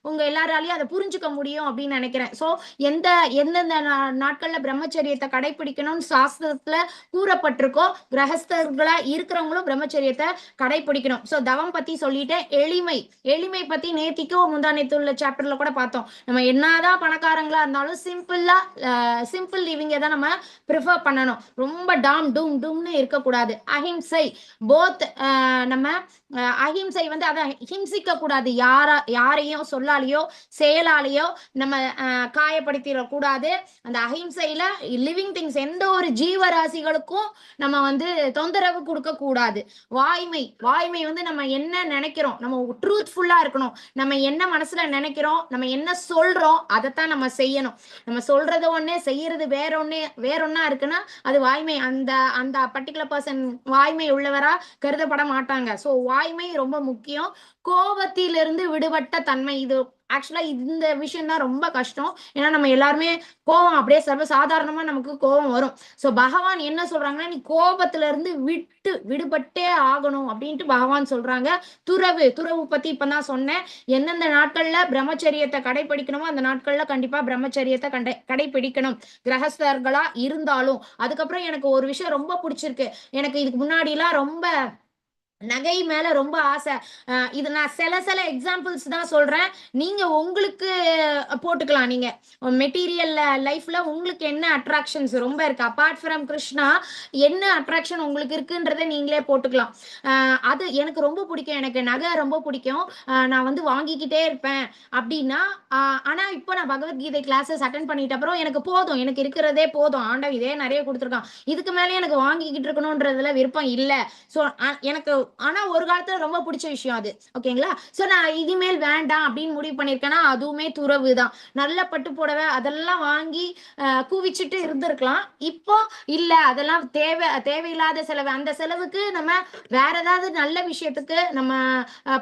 உங்க எல்லாராலையும் அதை புரிஞ்சுக்க முடியும் அப்படின்னு நினைக்கிறேன். சோ எந்தெந்த நாட்கள்ல பிரம்மச்சரியத்தை கடைபிடிக்கணும்னு சாஸ்திரத்துல கூறப்பட்டிருக்கோ கிரகஸ்தர்களா இருக்கிறவங்களும் பிரம்மச்சரியத்தை கடைபிடிக்கணும். சோ தவம் பத்தி சொல்லிட்டு எளிமை பத்தி நேத்திக்கோ முந்தானேத்து உள்ள சாப்டர்ல கூட பார்த்தோம். நம்ம என்னதான் பணக்காரங்களா இருந்தாலும் சிம்பிள் லிவிங்கை தான் நம்ம ப்ரிஃபர் பண்ணணும். ரொம்ப டூம்னு இருக்கக்கூடாது. அஹிம்சை போத் நம்ம அஹிம்சை வந்து அதை ஹிம்சிக்க கூடாது, யாரையும் சொல்லாலேயோ செயலாலேயோ நம்ம காயப்படுத்திட கூடாது. அந்த அஹிம்சையில லிவிங் திங்ஸ் எந்த ஒரு ஜீவராசிகளுக்கும் நம்ம வந்து தொந்தரவு கொடுக்க கூடாது. வாய்மை வந்து நம்ம என்ன நினைக்கிறோம், நம்ம ட்ரூத்ஃபுல்லா இருக்கணும். நம்ம என்ன மனசுல நினைக்கிறோம், நம்ம என்ன சொல்றோம் அதைத்தான் நம்ம செய்யணும். நம்ம சொல்றது ஒண்ணு செய்யறது வேறொன்னா இருக்குன்னா அது வாய்மை. அந்த பர்டிகுலர் பர்சன் வாய்மை உள்ளவரா கருதப்பட மாட்டாங்க. சோ வாய்மை ரொம்ப முக்கியம். கோபத்திலிருந்து விடுபட்ட தன்மை, இது ஆக்சுவலா இந்த விஷயம் தான் ரொம்ப கஷ்டம். ஏன்னா நம்ம எல்லாருமே கோபம் அப்படியே சர்வசாதாரணமா நமக்கு கோபம் வரும். சோ பகவான் என்ன சொல்றாங்கன்னா நீ கோபத்துல இருந்து விடுபட்டே ஆகணும் அப்படின்ட்டு பகவான் சொல்றாங்க. துறவு பத்தி இப்பதான் சொன்னேன். எந்தெந்த நாட்கள்ல பிரம்மச்சரியத்தை கடைபிடிக்கணுமோ அந்த நாட்கள்ல கண்டிப்பா பிரம்மச்சரியத்தை கடைபிடிக்கணும் கிரகஸ்தர்களா இருந்தாலும். அதுக்கப்புறம் எனக்கு ஒரு விஷயம் ரொம்ப பிடிச்சிருக்கு. எனக்கு இதுக்கு முன்னாடி எல்லாம் ரொம்ப நகை மேல ரொம்ப ஆசை. இது நான் சில எக்ஸாம்பிள்ஸ் தான் சொல்றேன், நீங்க உங்களுக்கு போட்டுக்கலாம். நீங்க மெட்டீரியல் லைஃப்ல உங்களுக்கு என்ன அட்ராக்ஷன்ஸ் ரொம்ப இருக்கு, அபார்ட் ஃப்ரம் கிருஷ்ணா என்ன அட்ராக்ஷன் உங்களுக்கு இருக்குன்றதை நீங்களே போட்டுக்கலாம். அது எனக்கு ரொம்ப பிடிக்கும். எனக்கு நகை ரொம்ப பிடிக்கும். நான் வந்து வாங்கிக்கிட்டே இருப்பேன் அப்படின்னா, ஆனா இப்போ நான் பகவத்கீதை கிளாஸஸ் அட்டென்ட் பண்ணிட்ட அப்புறம் எனக்கு போதும், எனக்கு இருக்கிறதே போதும், ஆண்டவன் இதே நிறைய கொடுத்துருக்கான், இதுக்கு மேலே எனக்கு வாங்கிக்கிட்டு இருக்கணும்ன்றதுல விருப்பம் இல்லை. ஸோ எனக்கு ஆனா ஒரு காலத்துல ரொம்ப பிடிச்ச விஷயம் அது. ஓகேங்களா? சோ நான் இனிமேல் வேண்டாம் அப்படின்னு முடிவு பண்ணிருக்கேன்னா அதுவுமே துறவு தான். நல்ல பட்டு புடவை அதெல்லாம் வாங்கி குவிச்சுட்டு இருந்திருக்கலாம். இப்போ இல்ல, அதெல்லாம் தேவையில்லாத செலவு, அந்த செலவுக்கு நம்ம வேற ஏதாவது நல்ல விஷயத்துக்கு நம்ம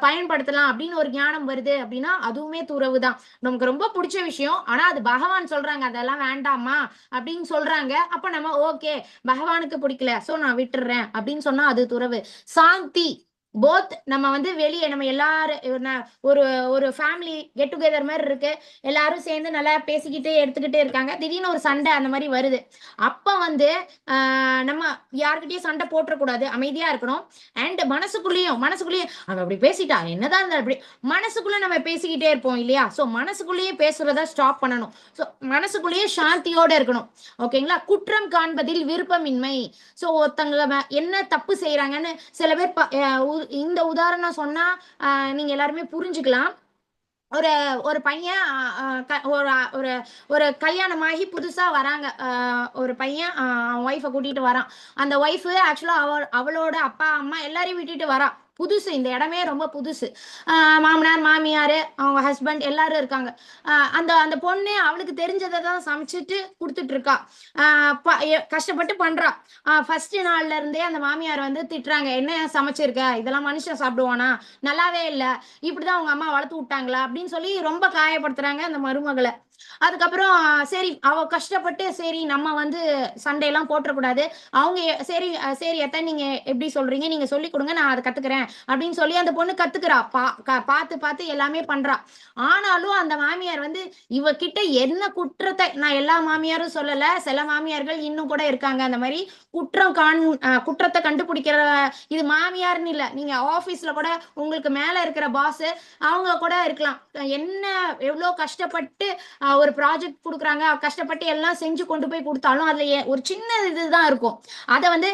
பயன்படுத்தலாம் அப்படின்னு ஒரு ஞானம் வருது அப்படின்னா அதுவுமே துறவு தான். நமக்கு ரொம்ப பிடிச்ச விஷயம், ஆனா அது பகவான் சொல்றாங்க அதெல்லாம் வேண்டாமா அப்படின்னு சொல்றாங்க. அப்ப நம்ம ஓகே பகவானுக்கு பிடிக்கல சோ நான் விட்டுறேன் அப்படின்னு சொன்னா அது துறவு. சாந்தி போத் நம்ம வந்து வெளியே நம்ம எல்லாரும் ஒரு ஒரு ஃபேமிலி கெட் டுகெதர் மாதிரி இருக்கு, எல்லாரும் சேர்ந்து நல்லா பேசிக்கிட்டு எடுத்துக்கிட்டே இருக்காங்க, திடீர்னு ஒரு சண்டை அந்த மாதிரி வருது. அப்ப வந்து நம்ம யாருக்கிட்டயும் சண்டை போட்டுறக்கூடாது, அமைதியா இருக்கணும். அண்ட் மனசுக்குள்ளேயும் அவ அப்படி பேசிட்டா என்னதான் இருந்தா அப்படி மனசுக்குள்ள நம்ம பேசிக்கிட்டே இருப்போம் இல்லையா? ஸோ மனசுக்குள்ளேயே பேசுறத ஸ்டாப் பண்ணணும். ஸோ மனசுக்குள்ளேயே சாந்தியோட இருக்கணும். ஓகேங்களா? குற்றம் காண்பதில் விருப்பமின்மை. ஸோ ஒருத்தங்க என்ன தப்பு செய்யறாங்கன்னு சில பேர் இந்த உதாரணம் சொன்னா நீங்க எல்லாருமே புரிஞ்சுக்கலாம். ஒரு ஒரு பையன் ஒரு ஒரு ஒரு கல்யாணமாகி புதுசா வராங்க, ஒரு பையன் ஒய்ஃபை கூட்டிட்டு வரான். அந்த ஒய்ஃப் ஆக்சுவலா அவளோட அப்பா அம்மா எல்லாரையும் விட்டுட்டு வரா, புதுசு, இந்த இடமே ரொம்ப புதுசு. மாமனார் மாமியார் அவங்க ஹஸ்பண்ட் எல்லாரும் இருக்காங்க. அந்த அந்த பொண்ணு அவளுக்கு தெரிஞ்சதை தான் சமைச்சிட்டு கொடுத்துட்டு இருக்கா, கஷ்டப்பட்டு பண்றா. ஃபர்ஸ்ட் நாள்ல இருந்தே அந்த மாமியார் வந்து திட்டுறாங்க, என்ன சமைச்சிருக்க, இதெல்லாம் மனுஷன் சாப்பிடுவானா, நல்லாவே இல்லை, இப்படிதான் அவங்க அம்மா வளர்த்து விட்டாங்களா அப்படின்னு சொல்லி ரொம்ப காயப்படுத்துறாங்க அந்த மருமகளை. அதுக்கப்புறம் சரி அவ கஷ்டப்பட்டு சரி நம்ம வந்து சண்டையெல்லாம் போட்டுறக்கூடாது, அவங்க சரி சரி எத்தனை நீங்க எப்படி சொல்றீங்க, நீங்க சொல்லி கொடுங்க நான் அதை கத்துக்கிறேன் அப்படின்னு சொல்லி அந்த பொண்ணு கத்துக்கிறா, பார்த்து பார்த்து எல்லாமே பண்றா. ஆனாலும் அந்த மாமியார் வந்து இவகிட்ட என்ன குற்றத்தை, நான் எல்லா மாமியாரும் சொல்லல, சில மாமியார்கள் இன்னும் கூட இருக்காங்க அந்த மாதிரி குற்றத்தை கண்டுபிடிக்கிற. இது மாமியார்னு இல்லை, நீங்க ஆபீஸ்ல கூட உங்களுக்கு மேல இருக்கிற பாஸ் அவங்க கூட இருக்கலாம். என்ன எவ்வளவு கஷ்டப்பட்டு ஒரு ப்ராஜெக்ட் கொடுக்குறாங்க, கஷ்டப்பட்டு எல்லாம் செஞ்சு கொண்டு போய் கொடுத்தாலும் அதுல ஒரு சின்ன இதுதான் இருக்கும். அதை வந்து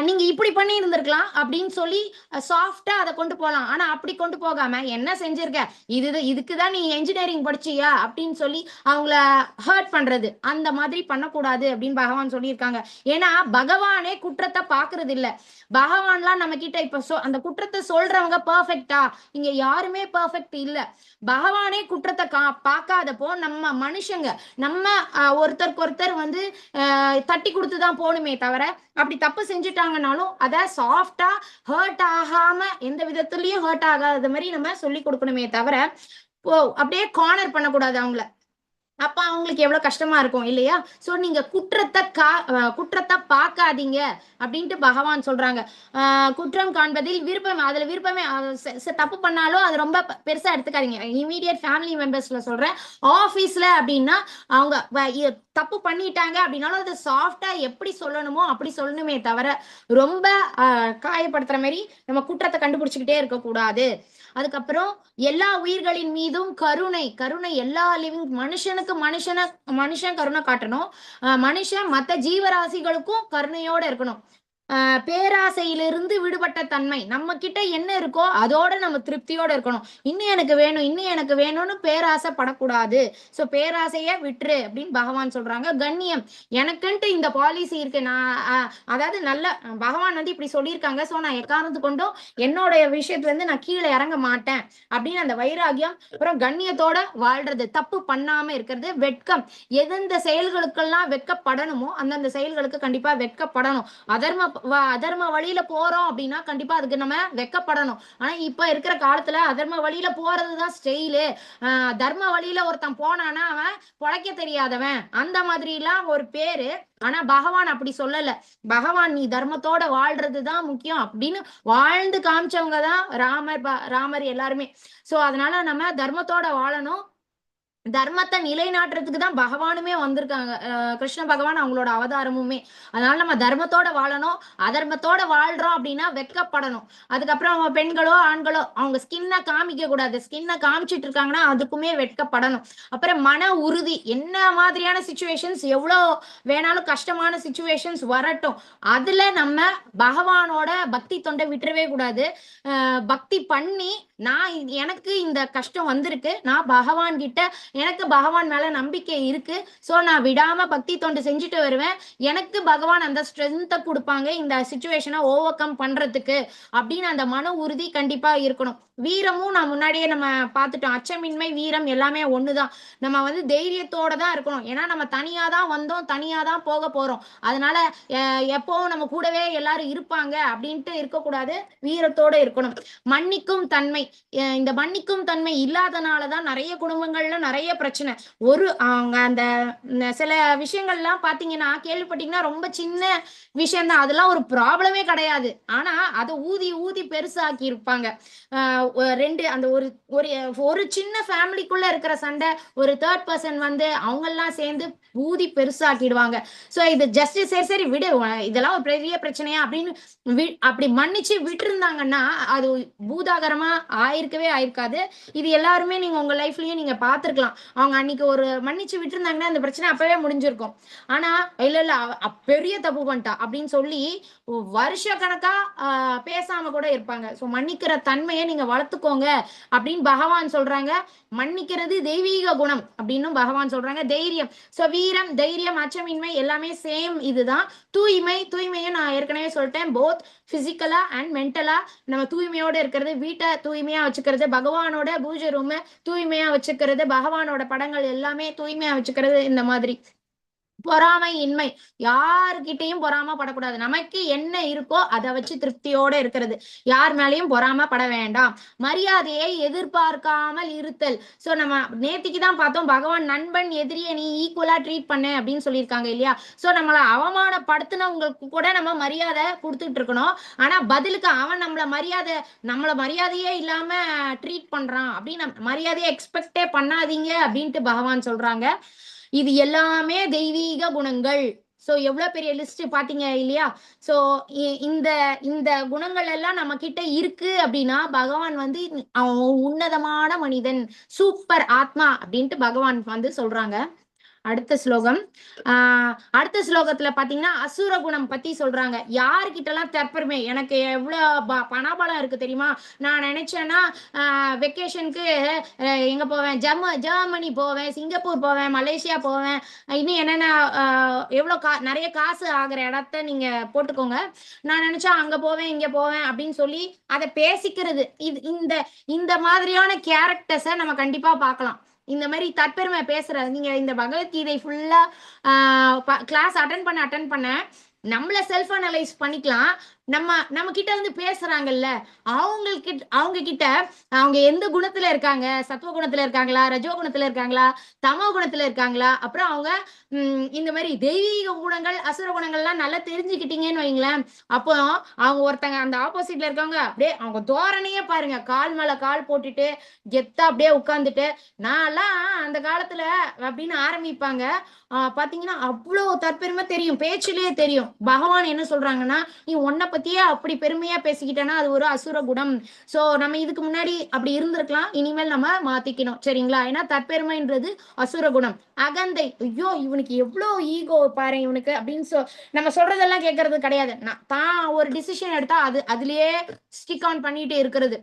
நீங்க இப்படி பண்ணி இருந்திருக்கலாம் அப்படின்னு சொல்லி சாஃப்டா அதை கொண்டு போகலாம். ஆனா அப்படி கொண்டு போகாம என்ன செஞ்சிருக்க, இதுக்குதான் நீ என்ஜினியரிங் படிச்சியா அப்படின்னு சொல்லி அவங்கள ஹர்ட் பண்றது, அந்த மாதிரி பண்ணக்கூடாது அப்படின்னு பகவான் சொல்லியிருக்காங்க. ஏன்னா பகவானே குற்றத்தை பாக்குறது இல்ல. பகவான்லாம் நம்ம கிட்ட இப்ப அந்த குற்றத்தை சொல்றவங்க பெர்ஃபெக்டா, இங்க யாருமே பெர்ஃபெக்ட் இல்ல. பகவானே குற்றத்தை பார்க்காதப்போ நம்ம மனுஷங்க நம்ம ஒருத்தருக்கு ஒருத்தர் வந்து தட்டி கொடுத்துதான் போகணுமே தவிர, அப்படி தப்பு செஞ்சுட்டாங்கனாலும் அதை சாஃப்டா ஹர்ட் ஆகாம எந்த விதத்துலயும் ஹர்ட் ஆகாத மாதிரி நம்ம சொல்லி கொடுக்கணுமே தவிர அப்படியே கார்னர் பண்ணக்கூடாது அவங்கள. அப்ப அவங்களுக்கு எவ்வளவு கஷ்டமா இருக்கும் இல்லையா? சோ நீங்க குற்றத்தை பார்க்காதீங்க அப்படின்ட்டு பகவான் சொல்றாங்க. குற்றம் காண்பதில் விருப்பம், அதுல விருப்பமே, தப்பு பண்ணாலும் அது ரொம்ப பெருசா எடுத்துக்காதீங்க. இமீடியட் ஃபேமிலி மெம்பர்ஸ்ல சொல்றேன். ஆபீஸ்ல அப்படின்னா அவங்க தப்பு பண்ணிட்டாங்க அப்படின்னாலும் அது சாஃப்டா எப்படி சொல்லணுமோ அப்படி சொல்லணுமே தவிர ரொம்ப காயப்படுத்துற மாதிரி நம்ம குற்றத்தை கண்டுபிடிச்சுக்கிட்டே இருக்க கூடாது. அதுக்கப்புறம் எல்லா உயிர்களின் மீதும் கருணை எல்லா லிவிங் மனுஷன் கருணை காட்டணும். மனுஷன் மற்ற ஜீவராசிகளுக்கும் கருணையோட இருக்கணும். பேராசையிலிருந்து விடுபட்ட தன்மை, நம்ம கிட்ட என்ன இருக்கோ அதோட நம்ம திருப்தியோட இருக்கணும். இன்னும் எனக்கு வேணும்னு பேராசைப்படக்கூடாது. சோ பேராசைய விட்டுரு அப்படின்னு பகவான் சொல்றாங்க. கண்ணியம், எனக்குன்ட்டு இந்த பாலிசி இருக்கு, நான் அதாவது நல்ல பகவான் வந்து இப்படி சொல்லியிருக்காங்க, சோ நான் எக்காரணத்து கொண்டும் என்னோட விஷயத்துல இருந்து நான் கீழே இறங்க மாட்டேன் அப்படின்னு அந்த வைராகியம். அப்புறம் கண்ணியத்தோட வாழ்றது, தப்பு பண்ணாம இருக்கிறது, வெட்கம், எந்தெந்த செயல்களுக்கெல்லாம் வெட்கப்படணுமோ அந்தந்த செயல்களுக்கு கண்டிப்பா வெட்கப்படணும். அதர்ம வழியில போறோம் அப்படின்னா கண்டிப்பா அதுக்கு நம்ம வெட்கப்படணும். ஆனா இப்ப இருக்கிற காலத்துல அதர்ம வழியில போறதுதான் ஸ்டைலு. தர்ம வழியில ஒருத்தன் போனானா அவன் பொழைக்க தெரியாதவன், அந்த மாதிரி எல்லாம் ஒரு பேரு. ஆனா பகவான் அப்படி சொல்லல. பகவான் நீ தர்மத்தோட வாழ்றதுதான் முக்கியம் அப்படின்னு வாழ்ந்து காமிச்சவங்கதான் ராமர் எல்லாருமே. சோ அதனால நம்ம தர்மத்தோட வாழணும். தர்மத்தை நிலைநாட்டுறதுக்கு தான் பகவானுமே வந்திருக்காங்க, கிருஷ்ண பகவான் அவங்களோட அவதாரமுமே. அதனால நம்ம தர்மத்தோட வாழணும். அதர்மத்தோட வாழ்றோம் அப்படின்னா வெட்கப்படணும். அதுக்கப்புறம் அவங்க பெண்களோ ஆண்களோ அவங்க ஸ்கின்னை காமிக்க கூடாது, ஸ்கின்னை காமிச்சிட்டு இருக்காங்கன்னா அதுக்குமே வெட்கப்படணும். அப்புறம் மன உறுதி, என்ன மாதிரியான சிச்சுவேஷன்ஸ் எவ்வளோ வேணாலும் கஷ்டமான சிச்சுவேஷன்ஸ் வரட்டும், அதுல நம்ம பகவானோட பக்தி தொண்டை விட்டுறவே கூடாது. பக்தி பண்ணி எனக்கு இந்த கஷ்டம் வந்திருக்கு, நான் பகவான் கிட்ட எனக்கு பகவான் மேல நம்பிக்கை இருக்கு, சோ நான் விடாம பக்தி தொண்டு செஞ்சுட்டு வருவேன், எனக்கு பகவான் அந்த ஸ்ட்ரென்த்தை கொடுப்பாங்க இந்த சிச்சுவேஷனை ஓவர் கம் பண்றதுக்கு அப்படின்னு அந்த மன உறுதி கண்டிப்பா இருக்கணும். வீரமும் நான் முன்னாடியே நம்ம பார்த்துட்டோம். அச்சமின்மை வீரம் எல்லாமே ஒண்ணுதான். நம்ம வந்து தைரியத்தோட தான் இருக்கணும். ஏன்னா நம்ம தனியா தான் வந்தோம், தனியா தான் போக போறோம். அதனால எப்பவும் நம்ம கூடவே எல்லாரும் இருப்பாங்க அப்படின்ட்டு இருக்கக்கூடாது. வீரத்தோட இருக்கணும். மன்னிக்கும் தன்மை. இந்த மன்னிக்கும் தன்மை இல்லாதனாலதான் நிறைய குடும்பங்கள்ல நிறைய பிரச்சனை. அவங்க அந்த சில விஷயங்கள்லாம் பாத்தீங்கன்னா கேள்விப்பட்டீங்கன்னா ரொம்ப சின்ன விஷயம் தான், அதெல்லாம் ஒரு ப்ராப்ளமே கிடையாது. ஆனா அதை ஊதி ஊதி பெருசாக்கி இருப்பாங்க. ரெண்டு அந்த ஒரு சின்ன ஃபேமிலிக்குள்ள இருக்கிற சண்டை ஒரு தேர்ட் பர்சன் வந்து அவங்க எல்லாம் சேர்ந்து ஊதி பெருசாக்கிடுவாங்க. சோ இது ஜஸ்ட் சரி சரி விடு, இதெல்லாம் ஒரு பெரிய பிரச்சனையா அப்படின்னு அப்படி மன்னிச்சு விட்டு இருந்தாங்கன்னா அது பூதாகரமா ஆயிருக்கவே ஆயிருக்காது. இது எல்லாருமே நீங்க உங்க லைஃப்லயும் நீங்க பாத்துருக்கலாம். அவங்க அன்னைக்கு ஒரு மன்னிச்சு விட்டு இருந்தாங்கன்னா அந்த பிரச்சனை அப்பவே முடிஞ்சிருக்கும். ஆனா இல்ல பெரிய தப்பு பண்ணிட்டா அப்படின்னு சொல்லி வருஷ கணக்கா பேசாம கூட இருப்பாங்க. சோ மன்னிக்கிற தன்மையை நீங்க வளர்த்துக்கோங்க அப்படின்னு பகவான் சொல்றாங்க. மன்னிக்கிறது தெய்வீக குணம் அப்படின்னு பகவான் சொல்றாங்க. தைரியம், சோ வீரம், தைரியம், அச்சமின்மை எல்லாமே சேம் இதுதான். தூய்மையை நான் ஏற்கனவே சொல்லிட்டேன். போத் பிசிக்கலா அண்ட் மென்டலா நம்ம தூய்மையோட இருக்கிறது, வீட்டை தூய்மையா வச்சுக்கிறது, பகவானோட பூஜை ரூம் தூய்மையா வச்சுக்கிறது, பகவானோட படங்கள் எல்லாமே தூய்மையா வச்சுக்கிறது. இந்த மாதிரி பொறாமை இன்மை, யாருக்கிட்டையும் பொறாம படக்கூடாது. நமக்கு என்ன இருக்கோ அதை வச்சு திருப்தியோட இருக்கிறது. யார் மேலையும் பொறாம பட வேண்டாம். மரியாதையை எதிர்பார்க்காமல் இருத்தல். சோ நம்ம நேத்திக்கு தான் பார்த்தோம், பகவான் நண்பன் எதிரியை நீ ஈக்குவலா ட்ரீட் பண்ணு அப்படின்னு சொல்லியிருக்காங்க இல்லையா. சோ நம்மளை அவமானப்படுத்தினவங்களுக்கு கூட நம்ம மரியாதை கொடுத்துட்டு இருக்கணும். ஆனா பதிலுக்கு அவன் நம்மள மரியாதையே இல்லாம ட்ரீட் பண்றான் அப்படின்னு மரியாதையை எக்ஸ்பெக்டே பண்ணாதீங்க அப்படின்ட்டு பகவான் சொல்றாங்க. இது எல்லாமே தெய்வீக குணங்கள். சோ எவ்வளவு பெரிய லிஸ்ட் பாத்தீங்க இல்லையா. சோ இந்த இந்த குணங்கள் எல்லாம் நம்ம கிட்ட இருக்கு அப்படின்னா பகவான் வந்து அவன் உன்னதமான மனிதன், சூப்பர் ஆத்மா அப்படின்ட்டு பகவான் வந்து சொல்றாங்க. அடுத்த ஸ்லோகம். அடுத்த ஸ்லோகத்துல பாத்தீங்கன்னா அசுர குணம் பத்தி சொல்றாங்க. யாருக்கிட்ட எல்லாம் தற்பெருமை, எனக்கு எவ்வளவு பணபலம் இருக்கு தெரியுமா, நான் நினைச்சேன்னா வெக்கேஷனுக்கு எங்க போவேன், ஜெர்மனி போவேன், சிங்கப்பூர் போவேன், மலேசியா போவேன், இன்னும் என்னென்ன எவ்வளவு நிறைய காசு ஆகிற இடத்த நீங்க போட்டுக்கோங்க. நான் நினைச்சா அங்க போவேன் இங்க போவேன் அப்படின்னு சொல்லி அதை பேசிக்கிறது. இந்த இந்த மாதிரியான கேரக்டர்ஸை நம்ம கண்டிப்பா பார்க்கலாம். இந்த மாதிரி தற்பெருமை பேசுறது. நீங்க இந்த பகவத்கீதை ஃபுல்லா கிளாஸ் அட்டன் பண்ண நம்மள செல்ஃப் அனலைஸ் பண்ணிக்கலாம். நம்ம கிட்ட வந்து பேசுறாங்கல்ல, அவங்க கிட்ட அவங்க எந்த குணத்துல இருக்காங்க, சத்துவ குணத்துல இருக்காங்களா, ரஜோ குணத்துல இருக்காங்களா, தமோ குணத்துல இருக்காங்களா, அப்புறம் அவங்க இந்த மாதிரி தெய்வீக குணங்கள் அசுர குணங்கள்லாம் நல்லா தெரிஞ்சுக்கிட்டீங்கன்னு வைங்களேன். அப்போ அவங்க ஒருத்தங்க அந்த ஆப்போசிட்ல இருக்கவங்க அப்படியே அவங்க தோரணையே பாருங்க, கால் மேல கால் போட்டுட்டு கெத்தா அப்படியே உட்கார்ந்துட்டு நான்லாம் அந்த காலத்துல அப்படின்னு ஆரம்பிப்பாங்க. பாத்தீங்கன்னா அவ்வளவு தற்பெருமை தெரியும், பேச்சிலேயே தெரியும். பகவான் என்ன சொல்றாங்கன்னா, நீ உன்னை பத்தியே அப்படி பெருமையா பேசிக்கிட்டேன்னா அது ஒரு அசுர குணம். சோ நம்ம இதுக்கு முன்னாடி அப்படி இருந்திருக்கலாம், இனிமேல் நம்ம மாத்திக்கணும் சரிங்களா. ஏன்னா தற்பெருமைன்றது அசுர குணம். அகந்தை, ஐயோ இவனுக்கு எவ்வளவு ஈகோ பாரு இவனுக்கு அப்படின்னு நம்ம சொல்றதெல்லாம் கேட்கறது கிடையாது. தான் ஒரு டிசிஷன் எடுத்தா அதுலயே ஸ்டிக் ஆன் பண்ணிட்டு இருக்கிறது.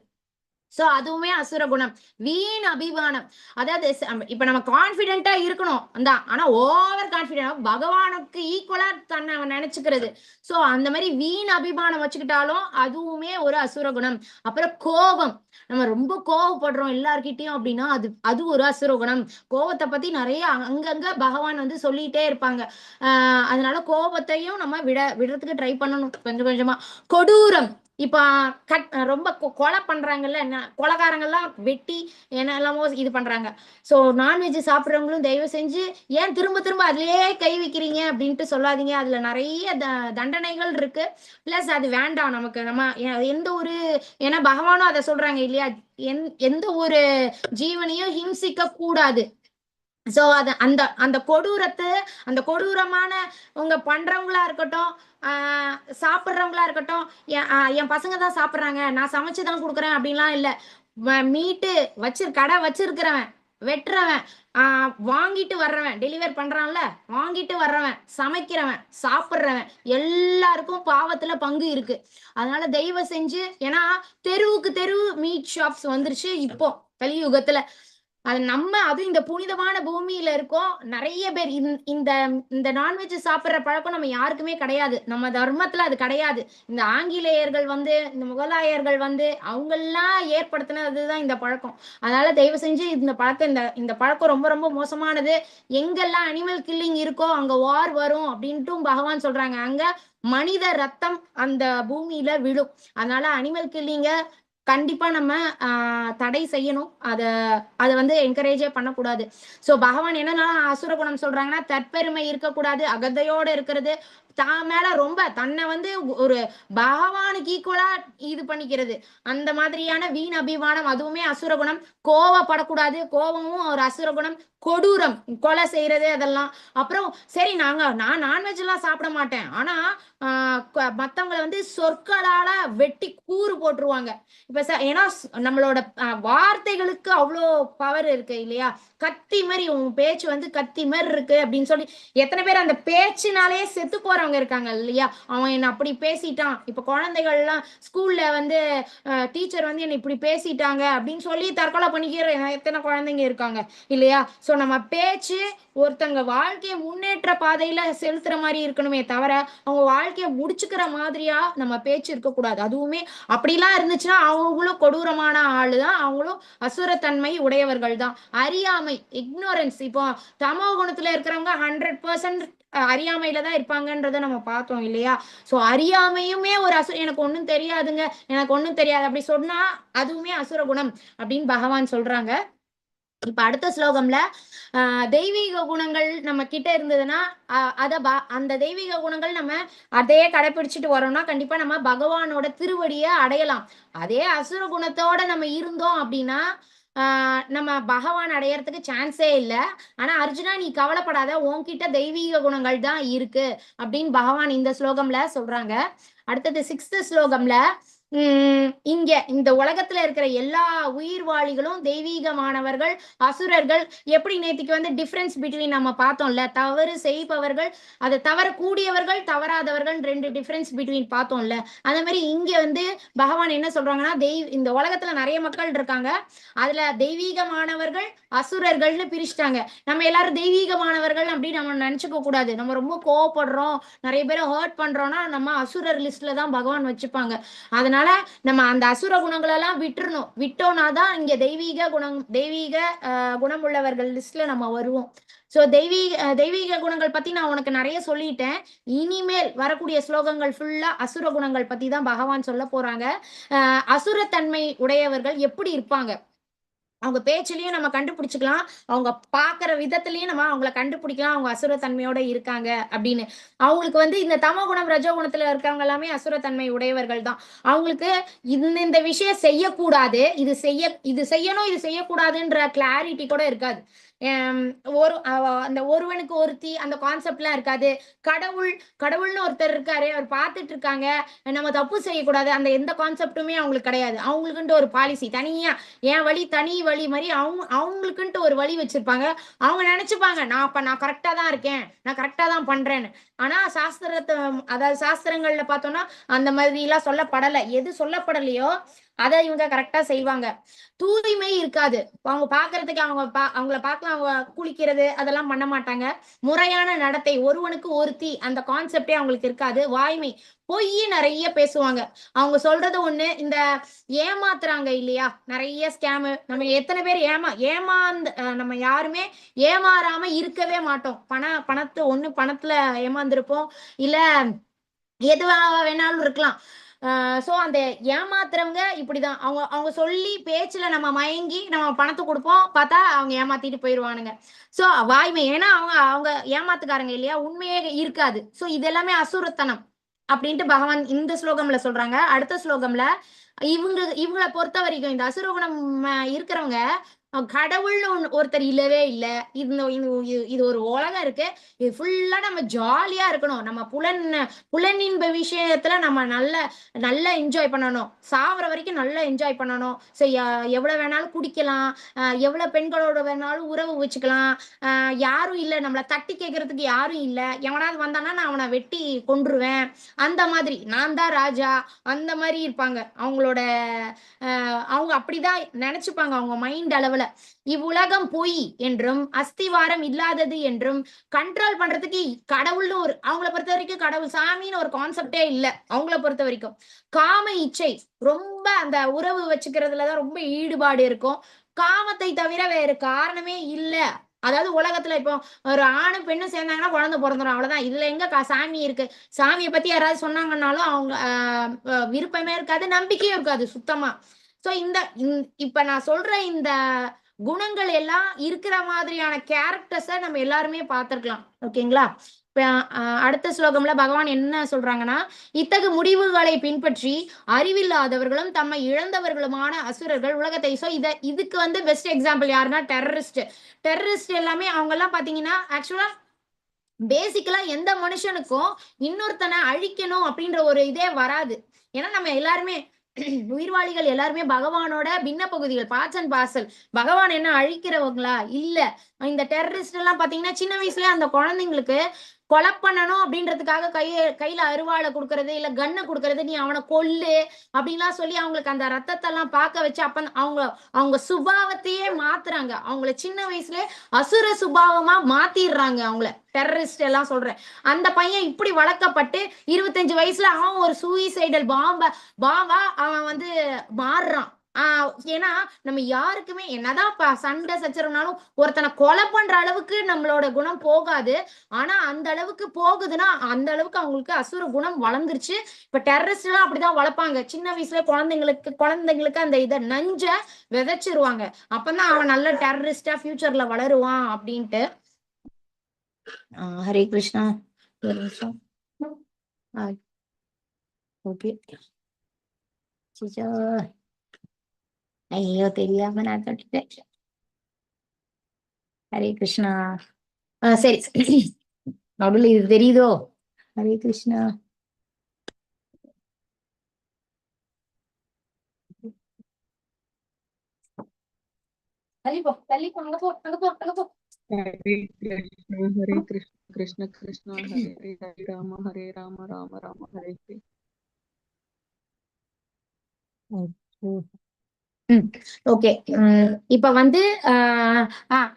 சோ அதுவுமே அசுர குணம். வீண் அபிமானம், அதாவது இப்ப நம்ம கான்பிடென்டா இருக்கணும் தான், ஆனா ஓவர் கான்பிடென்ட் பகவானுக்கு ஈக்குவலா தன்னை நினைச்சுக்கிறது. சோ அந்த மாதிரி வீண் அபிமானம் வச்சுக்கிட்டாலும் அதுவுமே ஒரு அசுர குணம். அப்புறம் கோபம், நம்ம ரொம்ப கோவப்படுறோம் எல்லார்கிட்டயும் அப்படின்னா அது ஒரு அசுர குணம். கோபத்தை பத்தி நிறைய அங்கங்க பகவான் வந்து சொல்லிட்டே இருப்பாங்க. அதனால கோபத்தையும் நம்ம விடுறதுக்கு ட்ரை பண்ணணும் கொஞ்சம் கொஞ்சமா. கொடூரம், இப்ப ரொம்ப கொலை பண்றாங்கல்ல, கொலைகாரங்கெல்லாம் வெட்டி என்னெல்லாமோ இது பண்றாங்க. சோ நான்வெஜ் சாப்பிட்றவங்களும் தயவு செஞ்சு ஏன் திரும்ப திரும்ப அதுலயே கை வைக்கிறீங்க அப்படின்ட்டு சொல்லாதீங்க. அதுல நிறைய தண்டனைகள் இருக்கு. பிளஸ் அது வேண்டாம் நமக்கு. நம்ம எந்த ஒரு, ஏன்னா பகவானும் அதை சொல்றாங்க இல்லையா, எந்த ஒரு ஜீவனையும் ஹிம்சிக்க கூடாது. சோ அது அந்த கொடூரத்தை, அந்த கொடூரமான உங்க பண்றவங்களா இருக்கட்டும், சாப்பிட்றவங்களா இருக்கட்டும், என் பசங்க தான் சாப்பிட்றாங்க நான் சமைச்சுதான் கொடுக்குறேன் அப்படின்லாம் இல்ல. மீட்டு கடை வச்சிருக்கிறவன், வெட்டுறவன், வாங்கிட்டு வர்றவன், டெலிவர் பண்றான்ல, வாங்கிட்டு வர்றவன், சமைக்கிறவன், சாப்பிட்றவன், எல்லாருக்கும் பாவத்துல பங்கு இருக்கு. அதனால தயவு செஞ்சு, ஏன்னா தெருவுக்கு தெரு மீட் ஷாப்ஸ் வந்துருச்சு இப்போ கலியுகத்துல. அது நம்ம அதுவும் இந்த புனிதமான பூமியில இருக்கோம். நிறைய பேர் இந்த இந்த நான்வெஜ் சாப்பிடுற பழக்கம் நம்ம யாருக்குமே கிடையாது. நம்ம தர்மத்துல அது கிடையாது. இந்த ஆங்கிலேயர்கள் வந்து, இந்த முகலாயர்கள் வந்து அவங்கெல்லாம் ஏற்படுத்தினதுதான் இந்த பழக்கம். அதனால தயவு செஞ்சு இந்த பழக்கம் இந்த பழக்கம் ரொம்ப ரொம்ப மோசமானது. எங்கெல்லாம் அனிமல் கில்லிங் இருக்கோ அங்க வார் வரும் அப்படின்ட்டும் பகவான் சொல்றாங்க. அங்க மனித ரத்தம் அந்த பூமியில விழும். அதனால அனிமல் கில்லிங்க கண்டிப்பா நம்ம தடை செய்யணும். அதை வந்து என்கரேஜே பண்ணக்கூடாது. சோ பகவான் என்னன்னா அசுர குணம் சொல்றாங்கன்னா, தற்பெருமை இருக்கக்கூடாது, அகந்தையோட இருக்கிறது, தான் மேல ரொம்ப தன்னை வந்து ஒரு பகவானுக்கு ஈக்குவலா இது பண்ணிக்கிறது, அந்த மாதிரியான வீண் அபிமானம், அதுவுமே அசுர குணம். கோவப்படக்கூடாது, கோபமும் ஒரு அசுர குணம். கொடூரம், கொலை செய்யறது, அதெல்லாம். அப்புறம் சரி நான் நான்வெஜ் எல்லாம் சாப்பிட மாட்டேன், ஆனா மத்தவங்களை வந்து சொற்களால வெட்டி கூறு போட்டுருவாங்க. இப்ப ஏன்னா நம்மளோட வார்த்தைகளுக்கு அவ்வளோ பவர் இருக்கு இல்லையா? கத்தி மாதிரி உன் பேச்சு வந்து கத்தி மாதிரி இருக்கு அப்படின்னு சொல்லி எத்தனை பேர் அந்த பேச்சுனாலேயே செத்து போறவங்க இருக்காங்க இல்லையா? அவன் என்ன அப்படி பேசிட்டான். இப்ப குழந்தைகள்லாம் ஸ்கூல்ல வந்து டீச்சர் வந்து என்ன இப்படி பேசிட்டாங்க அப்படின்னு சொல்லி தற்கொலை பண்ணிக்கிற எத்தனை குழந்தைங்க இருக்காங்க இல்லையா? சோ நம்ம பேச்சு ஒருத்தங்க வாழ்க்கையை முன்னேற்ற பாதையில செலுத்துற மாதிரி இருக்கணுமே தவிர அவங்க வாழ்க்கையை முடிச்சுக்கிற மாதிரியா நம்ம பேச்சு இருக்கக்கூடாது. அதுவுமே அப்படிலாம் இருந்துச்சுன்னா அவங்களும் கொடூரமான ஆளுதான், அவங்களும் அசுரத்தன்மை உடையவர்கள் தான். அறியாமை, இக்னோரன்ஸ். இப்போ தமோ குணத்துல இருக்கிறவங்க 100% அறியாமையில தான் இருப்பாங்கன்றத நம்ம பார்த்தோம் இல்லையா? சோ அறியாமையுமே ஒரு எனக்கு ஒண்ணும் தெரியாதுங்க, எனக்கு ஒண்ணும் தெரியாது அப்படி சொன்னா அதுவுமே அசுர குணம் அப்படின்னு பகவான் சொல்றாங்க. இப்ப அடுத்த ஸ்லோகம்ல தெய்வீக குணங்கள் நம்ம கிட்ட இருந்ததுன்னா அந்த தெய்வீக குணங்கள் நம்ம அதையே கடைபிடிச்சிட்டு வரோம்னா கண்டிப்பா நம்ம பகவானோட திருவடியை அடையலாம். அதே அசுர குணத்தோட நம்ம இருந்தோம் அப்படின்னா நம்ம பகவான் அடையறதுக்கு சான்ஸே இல்லை. ஆனா அர்ஜுனா நீ கவலைப்படாத, உன்கிட்ட தெய்வீக குணங்கள் தான் இருக்கு அப்படின்னு பகவான் இந்த ஸ்லோகம்ல சொல்றாங்க. அடுத்தது 6th ஸ்லோகம்ல இங்க இந்த உலகத்துல இருக்கிற எல்லா உயிர்வாளிகளும் தெய்வீகமானவர்கள், அசுரர்கள். எப்படி நேத்திக்கு வந்து டிஃபரன்ஸ் பிட்வீன் நம்ம பார்த்தோம்ல, தவறு செய்பவர்கள், அதை தவறக்கூடியவர்கள், தவறாதவர்கள், 2 டிஃபரன்ஸ் பிட்வீன் பார்த்தோம்ல. அந்த மாதிரி இங்க வந்து பகவான் என்ன சொல்றாங்கன்னா, இந்த உலகத்துல நிறைய மக்கள் இருக்காங்க, அதுல தெய்வீகமானவர்கள் அசுரர்கள்னு பிரிச்சுட்டாங்க. நம்ம எல்லாரும் தெய்வீகமானவர்கள் அப்படின்னு நம்ம நினைச்சுக்க கூடாது. நம்ம ரொம்ப கோவப்படுறோம், நிறைய பேரை ஹர்ட் பண்றோம்னா நம்ம அசுரர் லிஸ்ட்ல தான் பகவான் வச்சுப்பாங்க. அதனால நம்ம அந்த அசுர குணங்கள் எல்லாம் விட்டுறணும். விட்டோம்னாதான் இங்க தெய்வீக குணம் உள்ளவர்கள் லிஸ்ட்ல நம்ம வருவோம். சோ தெய்வீக குணங்கள் பத்தி நான் உனக்கு நிறைய சொல்லிட்டேன். இனிமேல் வரக்கூடிய ஸ்லோகங்கள் ஃபுல்லா அசுர குணங்கள் பத்தி தான் பகவான் சொல்ல போறாங்க. அசுரத்தன்மை உடையவர்கள் எப்படி இருப்பாங்க, அவங்க பேச்சுலயும் நம்ம கண்டுபிடிச்சுக்கலாம், அவங்க பாக்குற விதத்திலயும் நம்ம அவங்கள கண்டுபிடிக்கலாம் அவங்க அசுரத்தன்மையோட இருக்காங்க அப்படின்னு. அவங்களுக்கு வந்து இந்த தமோ குணம் ரஜோ குணத்துல இருக்கவங்க எல்லாமே அசுரத்தன்மை உடையவர்கள் தான். அவங்களுக்கு இந்த விஷயம் செய்யக்கூடாது, இது செய்யணும், இது செய்யக்கூடாதுன்ற கிளாரிட்டி கூட இருக்காது. அந்த ஒருவனுக்கு ஒருத்தி அந்த கான்செப்ட்லாம் இருக்காது. கடவுள்னு ஒருத்தர் இருக்காரு, அவர் பார்த்துட்டு இருக்காங்க, நம்ம தப்பு செய்யக்கூடாது, அந்த எந்த கான்செப்டுமே அவங்களுக்கு கிடையாது. அவங்களுக்குன்ட்டு ஒரு பாலிசி தனியா, என் வழி தனி வழி மாதிரி அவங்களுக்குன்ட்டு ஒரு வழி வச்சிருப்பாங்க. அவங்க நினைச்சுப்பாங்க நான் கரெக்டா தான் இருக்கேன், நான் கரெக்டா தான் பண்றேன்னு. ஆனா அதாவது சாஸ்திரங்கள்ல பார்த்தோம்னா அந்த மாதிரி எல்லாம் சொல்லப்படலை. எது சொல்லப்படலையோ அதை இவங்க கரெக்டா செய்வாங்க. தூய்மை இருக்காது. அவங்க பாக்குறதுக்கு அவங்கள பார்க்கலாம், அவங்க குளிக்கிறது அதெல்லாம் பண்ண மாட்டாங்க. முறையான நடத்தை, ஒருவனுக்கு ஒருத்தி அந்த கான்செப்டே அவங்களுக்கு இருக்காது. வாய்மை, பொய் நிறைய பேசுவாங்க. அவங்க சொல்றது ஒண்ணு, இந்த ஏமாத்துறாங்க இல்லையா, நிறைய ஸ்கேமு. நம்ம எத்தனை பேர் ஏமாந்து நம்ம யாருமே ஏமாறாம இருக்கவே மாட்டோம். பணத்துல ஏமாந்துருப்போம், இல்ல எதுவா வேணாலும் இருக்கலாம். சோ அந்த ஏமாத்துறவங்க இப்படிதான். அவங்க சொல்லி பேச்சுல நம்ம மயங்கி நம்ம பணத்தை கொடுப்போம், பார்த்தா அவங்க ஏமாத்திட்டு போயிடுவானுங்க. சோ வாய்மை, ஏன்னா அவங்க ஏமாத்துக்காரங்க இல்லையா, உண்மையே இருக்காது. சோ இது எல்லாமே அசுரத்தனம் அப்படின்ட்டு பகவான் இந்த ஸ்லோகம்ல சொல்றாங்க. அடுத்த ஸ்லோகம்ல இவங்களை பொறுத்த வரைக்கும் இந்த அசுர குணம் இருக்கிறவங்க கடவுள்னு ஒருத்தர் இல்லவே இல்லை. இது ஒரு உலகம் இருக்கு, இது ஃபுல்லா நம்ம ஜாலியா இருக்கணும், நம்ம புலனின்ப விஷயத்துல நம்ம நல்ல என்ஜாய் பண்ணணும், சாவர வரைக்கும் நல்லா என்ஜாய் பண்ணணும். எவ்வளவு வேணாலும் குடிக்கலாம், எவ்வளவு பெண்களோட வேணாலும் உறவு வச்சுக்கலாம், யாரும் இல்லை, நம்மளை தட்டி கேட்கறதுக்கு யாரும் இல்லை, எவனாவது வந்தானா நான் அவனை வெட்டி கொன்றுவேன், அந்த மாதிரி நான் தான் ராஜா, அந்த மாதிரி இருப்பாங்க. அவங்க அப்படிதான் நினைச்சுப்பாங்க அவங்க மைண்ட் அளவுல. இவ்வுலகம் பொய் என்றும் அஸ்திவாரம் இல்லாதது என்றும் கண்ட்ரோல் பண்றதுக்கு கடவுள்னு ஒரு அவங்கள பொறுத்த வரைக்கும் கடவுள் சாமின்னு ஒரு கான்செப்டே இல்லை. அவங்கள பொறுத்த வரைக்கும் காம இச்சை ரொம்ப அந்த உறவு வச்சுக்கிறதுலதான் ரொம்ப ஈடுபாடு இருக்கும். காமத்தை தவிர வேறு காரணமே இல்ல. அதாவது உலகத்துல இப்போ ஒரு ஆணும் பெண்ணும் சேர்ந்தாங்கன்னா குழந்தை பிறந்துடும், அவ்வளவுதான். இதுல எங்க சாமி இருக்கு? சாமியை பத்தி யாராவது சொன்னாங்கன்னாலும் அவங்க விருப்பமே இருக்காது, நம்பிக்கையும் இருக்காது சுத்தமா. சோ இப்ப நான் சொல்ற இந்த குணங்கள் எல்லாம் இருக்கிற மாதிரியான கேரக்டர்ஸை நம்ம எல்லாருமே பார்த்திருக்கலாம். ஓகேங்களா? அடுத்த ஸ்லோகம்ல பகவான் என்ன சொல்றாங்கன்னா, இத்தகு முடிவுகளை பின்பற்றி அறிவில்லாதவர்களும் தம்மை இழந்தவர்களுமான அசுரர்கள் உலகத்தை. சோ இதுக்கு பெஸ்ட் எக்ஸாம்பிள் யாருன்னா டெரரிஸ்ட் எல்லாமே அவங்க எல்லாம் பாத்தீங்கன்னா ஆக்சுவலா பேசிக்கலா எந்த மனுஷனுக்கும் இன்னொருத்தனை அழிக்கணும் அப்படின்ற ஒரு இதே வராது. ஏன்னா நம்ம எல்லாருமே உயிர்வாளிகள் எல்லாருமே பகவானோட பின்ன பகுதிகள், பார்ட்ஸ் அண்ட் பார்சல். பகவான் என்ன அழிக்கிறவங்களா? இல்ல. இந்த டெரரிஸ்ட் எல்லாம் பாத்தீங்கன்னா சின்ன வயசுலயே அந்த குழந்தைங்களுக்கு கொலை பண்ணணும் அப்படின்றதுக்காக கையில அருவாளை கொடுக்கறது, இல்ல கண்ணை கொடுக்கறது, நீ அவனை கொல்லு அப்படின்லாம் சொல்லி அவங்களுக்கு அந்த ரத்தத்தை எல்லாம் பார்க்க வச்சு அப்ப அவங்க சுபாவத்தையே மாத்துறாங்க. அவங்கள சின்ன வயசுலயே அசுர சுபாவமா மாத்திடுறாங்க அவங்கள. டெரரிஸ்ட் எல்லாம் சொல்றேன். அந்த பையன் இப்படி வளர்க்கப்பட்டு 25 வயசுல அவன் ஒரு சூயிசைடல் பாம்பா அவன் மாறுறான். ஏன்னா நம்ம யாருக்குமே என்னதான் சண்டை சச்சரவுனாலும் ஒருத்தனை கொலை பண்ற அளவுக்கு நம்மளோட குணம் போகாது. ஆனா அந்த அளவுக்கு போகுதுன்னா அந்த அளவுக்கு அவங்களுக்கு அசுர குணம் வளர்ந்துருச்சு. இப்ப டெரரிஸ்ட் எல்லாம் அப்படிதான் வளர்ப்பாங்க. சின்ன வயசுல குழந்தைங்களுக்கு அந்த இதை நஞ்ச விதைச்சிருவாங்க. அப்பதான் அவன் நல்ல டெரரிஸ்டா ஃபியூச்சர்ல வளருவான் அப்படின்ட்டு. ஹரே கிருஷ்ணா. ஓகே, ஐயோ தெரியாம நான் கட்டுட்டேன். ஹரே கிருஷ்ணா. சரி, நடுவில் இது தெரியுதோ? ஹரே கிருஷ்ணா. தள்ளிப்போ அங்க போ. ஹரே கிருஷ்ணா கிருஷ்ண கிருஷ்ணா ஹரே ஹரே ராம ராம ராம ஹரே ஹரே. ஓகே, இப்ப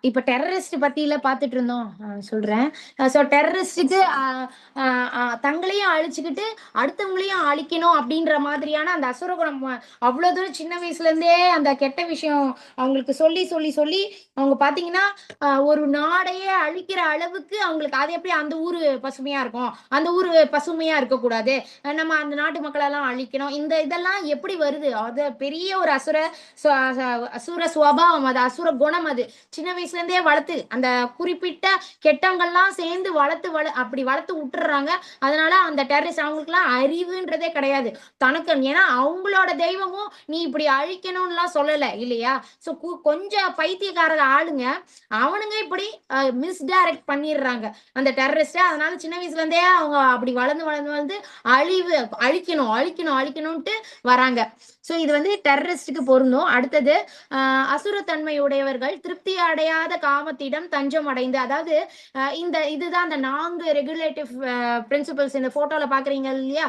இப்ப டெரரிஸ்ட் பத்தியில பாத்துட்டு இருந்தோம். சொல்றேன். சோ டெரரிஸ்டுக்கு தங்களையும் அழிச்சுக்கிட்டு அடுத்தவங்களையும் அழிக்கணும் அப்படின்ற மாதிரியான அந்த அசுரகுணம் அவ்வளவு தூரம் சின்ன வயசுல இருந்தே அந்த கெட்ட விஷயம் அவங்களுக்கு சொல்லி சொல்லி சொல்லி அவங்க பாத்தீங்கன்னா ஒரு நாடையே அழிக்கிற அளவுக்கு அவங்களுக்கு. அது எப்படி அந்த ஊரு பசுமையா இருக்கும்? அந்த ஊரு பசுமையா இருக்கக்கூடாது, நம்ம அந்த நாட்டு மக்களெல்லாம் அழிக்கணும். இதெல்லாம் எப்படி வருது? அது பெரிய ஒரு அசுர சுவாவம், அது அசுர குணம். அது சின்ன வயசுல இருந்தே வளர்த்து அந்த குறிப்பிட்ட கெட்டவங்கள்லாம் சேர்ந்து அப்படி வளர்த்து விட்டுறாங்க. அதனால அந்த டெரரிஸ்ட் அவங்களுக்கு எல்லாம் அறிவுன்றதே கிடையாது தனக்கு. ஏன்னா அவங்களோட தெய்வமும் நீ இப்படி அழிக்கணும்னு எல்லாம் சொல்லல இல்லையா? சோ கொஞ்சம் பைத்தியக்கார ஆளுங்க அவனுங்க இப்படி மிஸ்டைரக்ட் பண்ணிடுறாங்க அந்த டெரரிஸ்ட. அதனால சின்ன வயசுல இருந்தே அவங்க அப்படி வளர்ந்து அழிக்கணும்ட்டு வராங்க. சோ இது டெரரிஸ்டுக்கு பொருந்தும். அடுத்தது அசுரத்தன்மையுடையவர்கள் திருப்தி அடையாத காமத்திடம் தஞ்சம் அடைந்து. அதாவது இதுதான் அந்த 4 ரெகுலேட்டிவ் பிரின்சிபல்ஸ் இந்த போட்டோல பாக்குறீங்க இல்லையா?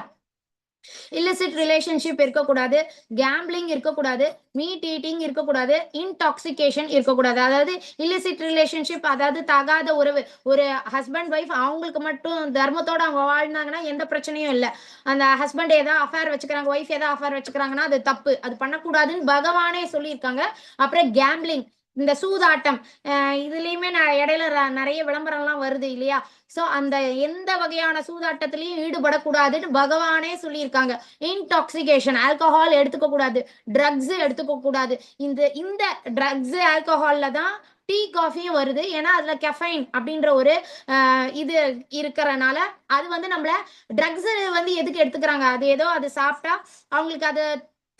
இல்லிசிட் ரிலேஷன்ஷிப் இருக்கக்கூடாது, கேம்பிளிங் இருக்கக்கூடாது, மீட் ஈட்டிங் இருக்கக்கூடாது, இன்டாக்சிகேஷன் இருக்கக்கூடாது. அதாவது இல்லிசிட் ரிலேஷன்ஷிப், அதாவது தகாத உறவு. ஒரு ஹஸ்பண்ட் ஒய்ஃப் அவங்களுக்கு மட்டும் தர்மத்தோட அவங்க வாழ்ந்தாங்கன்னா எந்த பிரச்சனையும் இல்லை. அந்த ஹஸ்பண்ட் ஏதாவது அஃபேர் வச்சுக்கிறாங்க, ஒய்ஃப் ஏதாவது அஃபேர் வச்சுக்கிறாங்கன்னா அது தப்பு, அது பண்ணக்கூடாதுன்னு பகவானே சொல்லியிருக்காங்க. அப்புறம் கேம்பிளிங், இந்த சூதாட்டம், இதுலயுமே இடையில நிறைய விளம்பரம்லாம் வருது இல்லையா? சோ அந்த எந்த வகையான சூதாட்டத்திலையும் ஈடுபடக்கூடாதுன்னு பகவானே சொல்லியிருக்காங்க. இன்டாக்சிகேஷன், ஆல்கஹால் எடுத்துக்க கூடாது, ட்ரக்ஸ் எடுத்துக்க கூடாது. இந்த ட்ரக்ஸ் ஆல்கஹால்ல தான் டீ காஃபியும் வருது. ஏன்னா அதுல கெஃபைன் அப்படின்ற ஒரு இது இருக்கிறனால அது நம்மள ட்ரக்ஸ் எதுக்கு எடுத்துக்கிறாங்க? அது ஏதோ அது சாப்பிட்டா அவங்களுக்கு அது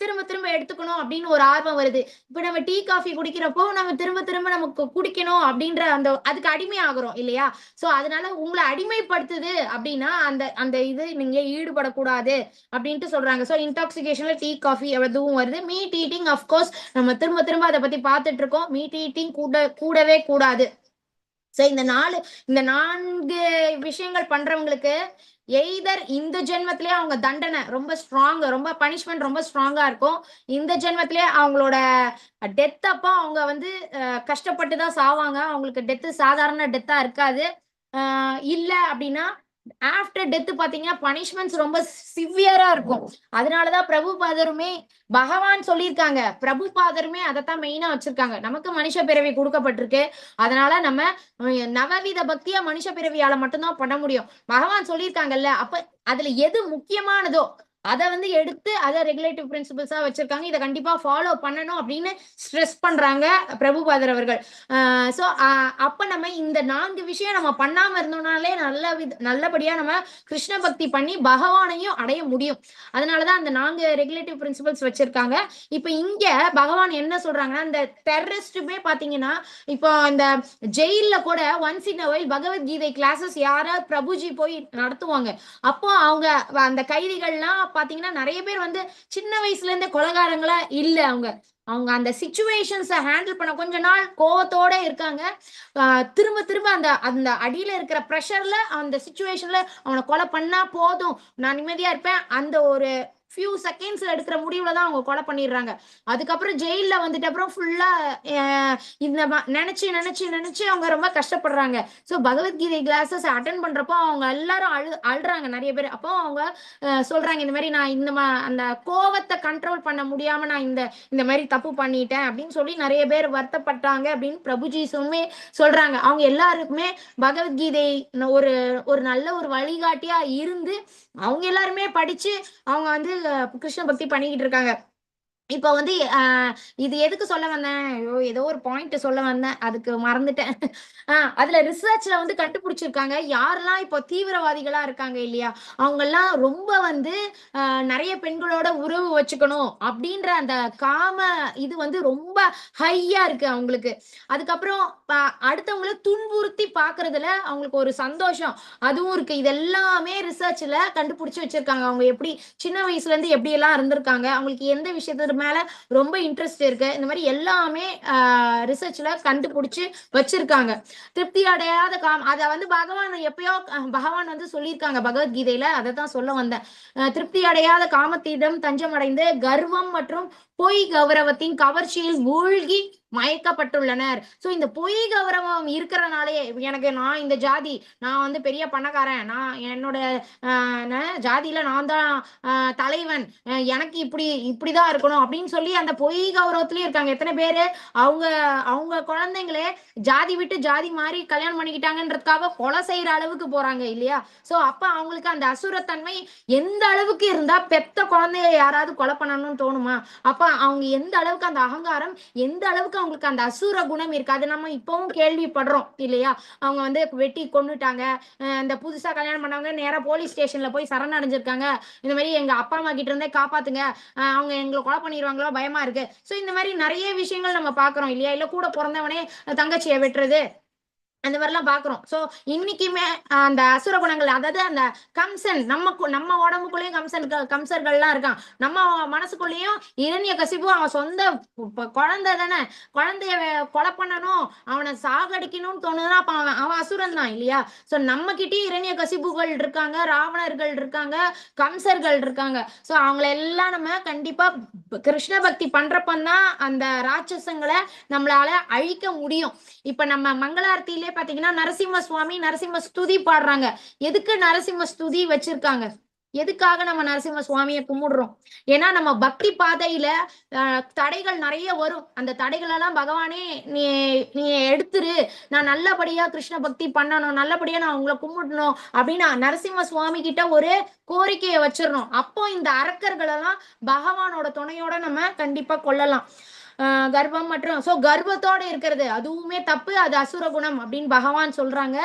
திரும்ப எடுத்துக்கணும் அப்படின்னு ஒரு ஆர்வம் வருது. இப்ப நம்ம டீ காஃபி குடிக்கிறப்போ நம்ம திரும்ப நமக்கு குடிக்கணும் அப்படின்ற அதுக்கு அடிமை ஆகுறோம் இல்லையா? சோ அதனால உங்களை அடிமைப்படுத்துது அப்படின்னா அந்த இது நீங்க ஈடுபடக்கூடாது அப்படின்ட்டு சொல்றாங்க. சோ இன்டாக்சிகேஷன்ல டீ காஃபி எதுவும் வருது. மீட் ஈட்டிங் அப்கோர்ஸ் நம்ம திரும்ப அதை பத்தி பார்த்துட்டு இருக்கோம். மீட் ஈட்டிங் கூடவே கூடாது. சோ இந்த 4 விஷயங்கள் பண்றவங்களுக்கு எய்தர் இந்த ஜென்மத்திலே அவங்க தண்டனை ரொம்ப ஸ்ட்ராங், ரொம்ப பனிஷ்மெண்ட் ரொம்ப ஸ்ட்ராங்கா இருக்கும். இந்த ஜென்மத்திலே அவங்களோட டெத் அப்போ அவங்க வந்து கஷ்டப்பட்டு தான் சாவாங்க. அவங்களுக்கு டெத்து சாதாரண டெத்தா இருக்காது. இல்ல அப்படின்னா ஆஃப்டர் டெத் பாத்தீங்கன்னா பனிஷ்மெண்ட்ஸ் ரொம்ப சிவியரா இருக்கும். அதனாலதான் பிரபுபாதருமே பகவான் சொல்லியிருக்காங்க, பிரபுபாதருமே அதைத்தான் மெயினா வச்சிருக்காங்க. நமக்கு மனுஷ பிறவி கொடுக்கப்பட்டிருக்கு. அதனால நம்ம நவவித பக்தியா மனுஷ பிறவியால மட்டும்தான் பண்ண முடியும். பகவான் சொல்லியிருக்காங்கல்ல, அப்ப அதுல எது முக்கியமானதோ அதை வந்து எடுத்து அதை ரெகுலேட்டிவ் பிரின்சிபிள்ஸா வச்சிருக்காங்க. இதை கண்டிப்பா ஃபாலோ பண்ணணும் அப்படின்னு ஸ்ட்ரெஸ் பண்றாங்க பிரபுபாதர் அவர்கள். சோ அப்ப நம்ம இந்த 4 விஷயம் நம்ம பண்ணாம இருந்தோம்னாலே நல்லபடியா நம்ம கிருஷ்ண பக்தி பண்ணி பகவானையும் அடைய முடியும். அதனாலதான் அந்த 4 ரெகுலேட்டிவ் பிரின்சிபிள்ஸ் வச்சிருக்காங்க. இப்ப இங்க பகவான் என்ன சொல்றாங்கன்னா, இந்த டெரரிஸ்டுமே பாத்தீங்கன்னா இப்போ இந்த ஜெயில கூட once in a while Bhagavad Gita classes யாராவது பிரபுஜி போய் நடத்துவாங்க. அப்போ அவங்க அந்த கைதிகள்லாம் பாத்தீங்கன்னா நிறைய பேர் வந்து சின்ன வயசுல இருந்தே கொலைகாரங்களா இல்ல. அவங்க அந்த சிச்சுவேஷன்ஸை ஹேண்டில் பண்ண கொஞ்ச நாள் கோவத்தோட இருக்காங்க. திரும்ப திரும்ப அந்த அடியில இருக்கிற ப்ரெஷர்ல அந்த சிச்சுவேஷன்ல அவனை கொலை பண்ணா போதும், நான் நிம்மதியா இருப்பேன், அந்த ஒரு ஃபியூ செகண்ட்ஸ்ல எடுக்கிற முடிவுல தான் அவங்க கொலை பண்ணிடுறாங்க. அதுக்கப்புறம் ஜெயில வந்துட்டு அப்புறம் ஃபுல்லா இந்த நினைச்சு நினைச்சு நினைச்சு அவங்க ரொம்ப கஷ்டப்படுறாங்க. ஸோ பகவத்கீதை கிளாஸஸ் அட்டன் பண்றப்போ அவங்க எல்லாரும் அழுறாங்க நிறைய பேர். அப்போ அவங்க சொல்றாங்க, இந்த மாதிரி நான் அந்த கோவத்தை கண்ட்ரோல் பண்ண முடியாம நான் இந்த மாதிரி தப்பு பண்ணிட்டேன் அப்படின்னு சொல்லி நிறைய பேர் வருத்தப்பட்டாங்க அப்படின்னு பிரபுஜி சொல்றாங்க. அவங்க எல்லாருக்குமே பகவத்கீதை ஒரு நல்ல ஒரு வழிகாட்டியா இருந்து அவங்க எல்லாருமே படிச்சு அவங்க வந்து கிருஷ்ண பக்தி பண்ணிக்கிட்டு இருக்காங்க. இப்ப வந்து இது எதுக்கு சொல்ல வந்தேன், ஏதோ ஒரு பாயிண்ட் சொல்ல வந்தேன், அதுக்கு மறந்துட்டேன். அதுல ரிசர்ச்ல வந்து கண்டுபிடிச்சிருக்காங்க யாரெல்லாம் இப்போ தீவிரவாதிகளா இருக்காங்க இல்லையா, அவங்க எல்லாம் ரொம்ப வந்து நிறைய பெண்களோட உறவு வச்சுக்கணும் அப்படின்ற அந்த காம இது வந்து ரொம்ப ஹையா இருக்கு அவங்களுக்கு. அதுக்கப்புறம் அடுத்தவங்களை துன்புறுத்தி பாக்குறதுல அவங்களுக்கு ஒரு சந்தோஷம் அதுவும் இருக்கு. இது எல்லாமே ரிசர்ச்ல கண்டுபிடிச்சு வச்சிருக்காங்க. அவங்க எப்படி சின்ன வயசுல இருந்து எப்படி எல்லாம் இருந்திருக்காங்க, அவங்களுக்கு எந்த விஷயத்து மேல ரொம்ப இன்ட்ரெஸ்ட் இருக்கு, இந்த மாதிரி எல்லாமே ரிசர்ச்ல கண்டுபிடிச்சு வச்சிருக்காங்க. திருப்தி அடையாத அத வந்து பகவான் வந்து சொல்லியிருக்காங்க பகவத்கீதையில. அதை தான் சொல்ல வந்தேன். திருப்தி அடையாத காமத்திடம் தஞ்சம் அடைந்து கர்வம் மற்றும் பொய் கௌரவத்தின் கவர்ச்சியில் மூழ்கி மயக்கப்பட்டுள்ளனர். சோ இந்த பொய் கௌரவம் இருக்கிறனாலே நான் இந்த ஜாதி, நான் வந்து பெரிய பணக்காரன், நான் என்னோட ஜாதியில நான் தான் தலைவன், எனக்கு இப்படிதான் இருக்கணும் அப்படின்னு சொல்லி அந்த பொய் கௌரவத்திலயும் இருக்காங்க. எத்தனை பேரு அவங்க குழந்தைங்களே ஜாதி விட்டு ஜாதி மாறி கல்யாணம் பண்ணிக்கிட்டாங்கன்றதுக்காக கொலை செய்யற அளவுக்கு போறாங்க இல்லையா. சோ அப்ப அவங்களுக்கு அந்த அசுரத்தன்மை எந்த அளவுக்கு இருந்தா பெத்த குழந்தைய யாராவது கொலை பண்ணணும்னு தோணுமா? அப்ப அவங்க எந்த அளவுக்கு அந்த அகங்காரம், எந்த அளவுக்கு அவங்களுக்கு அந்த அசுர குணம் இருக்கு, அது நம்ம இப்பவும் கேள்விப்படுறோம் இல்லையா. அவங்க வந்து வெட்டி கொன்னுட்டாங்க, இந்த புதுசா கல்யாணம் பண்ணவங்க நேரா போலீஸ் ஸ்டேஷன்ல போய் சரணடைஞ்சிருக்காங்க, இந்த மாதிரி எங்க அப்பா அம்மா கிட்ட இருந்தே காப்பாத்துங்க, அவங்க எங்களை கொலை பண்ணிடுவாங்களோ பயமா இருக்கு. சோ இந்த மாதிரி நிறைய விஷயங்கள் நம்ம பாக்குறோம் இல்லையா. இல்ல கூட பிறந்தவனே தங்கச்சியை வெட்டுறது, அந்த மாதிரிலாம் பாக்குறோம். சோ இன்னைக்குமே அந்த அசுர குணங்கள், அதாவது அந்த கம்சன் நம்ம உடம்புக்குள்ளேயும் கம்சர்கள்லாம் இருக்கான், நம்ம மனசுக்குள்ளேயும் இரண்யகசிபு அவன் சொந்த குழந்தை தானே, குழந்தைய கொலை பண்ணணும், அவனை சாகடிக்கணும்னு தோணுதுன்னா அப்ப அவன் அசுரன் தான் இல்லையா. சோ நம்ம கிட்டயும் இரண்யகசிபுகள் இருக்காங்க, ராவணர்கள் இருக்காங்க, கம்சர்கள் இருக்காங்க. சோ அவங்கள எல்லாம் நம்ம கண்டிப்பா கிருஷ்ண பக்தி பண்றப்பந்தான் அந்த ராட்சசங்களை நம்மளால அழிக்க முடியும். இப்ப நம்ம மங்களாரத்திலே பாத்தீங்கன்னா நரசிம்ம சுவாமி நரசிம்ம ஸ்துதி பாடுறாங்க. எதுக்கு நரசிம்ம ஸ்துதி வச்சிருக்காங்க, எதுக்காக நம்ம நரசிம்ம சுவாமியை கும்பிடுறோம்? ஏன்னா நம்ம பக்தி பாதையில தடைகள் நிறைய வரும். அந்த தடைகள் எல்லாம் பகவானே நீ எடுத்துரு, நான் நல்லபடியா கிருஷ்ண பக்தி பண்ணணும், நல்லபடியா நான் உங்களை கும்பிடணும் அப்படின்னு நரசிம்ம சுவாமி கிட்ட ஒரு கோரிக்கையை வச்சிடணும். அப்போ இந்த அரக்கர்கள் எல்லாம் பகவானோட துணையோட நம்ம கண்டிப்பா கொள்ளலாம். கர்வம் மற்றும் கர்வத்தோட இருக்கிறது அதுவுமே தப்பு, அது அசுர குணம் அப்படின்னு பகவான் சொல்றாங்க.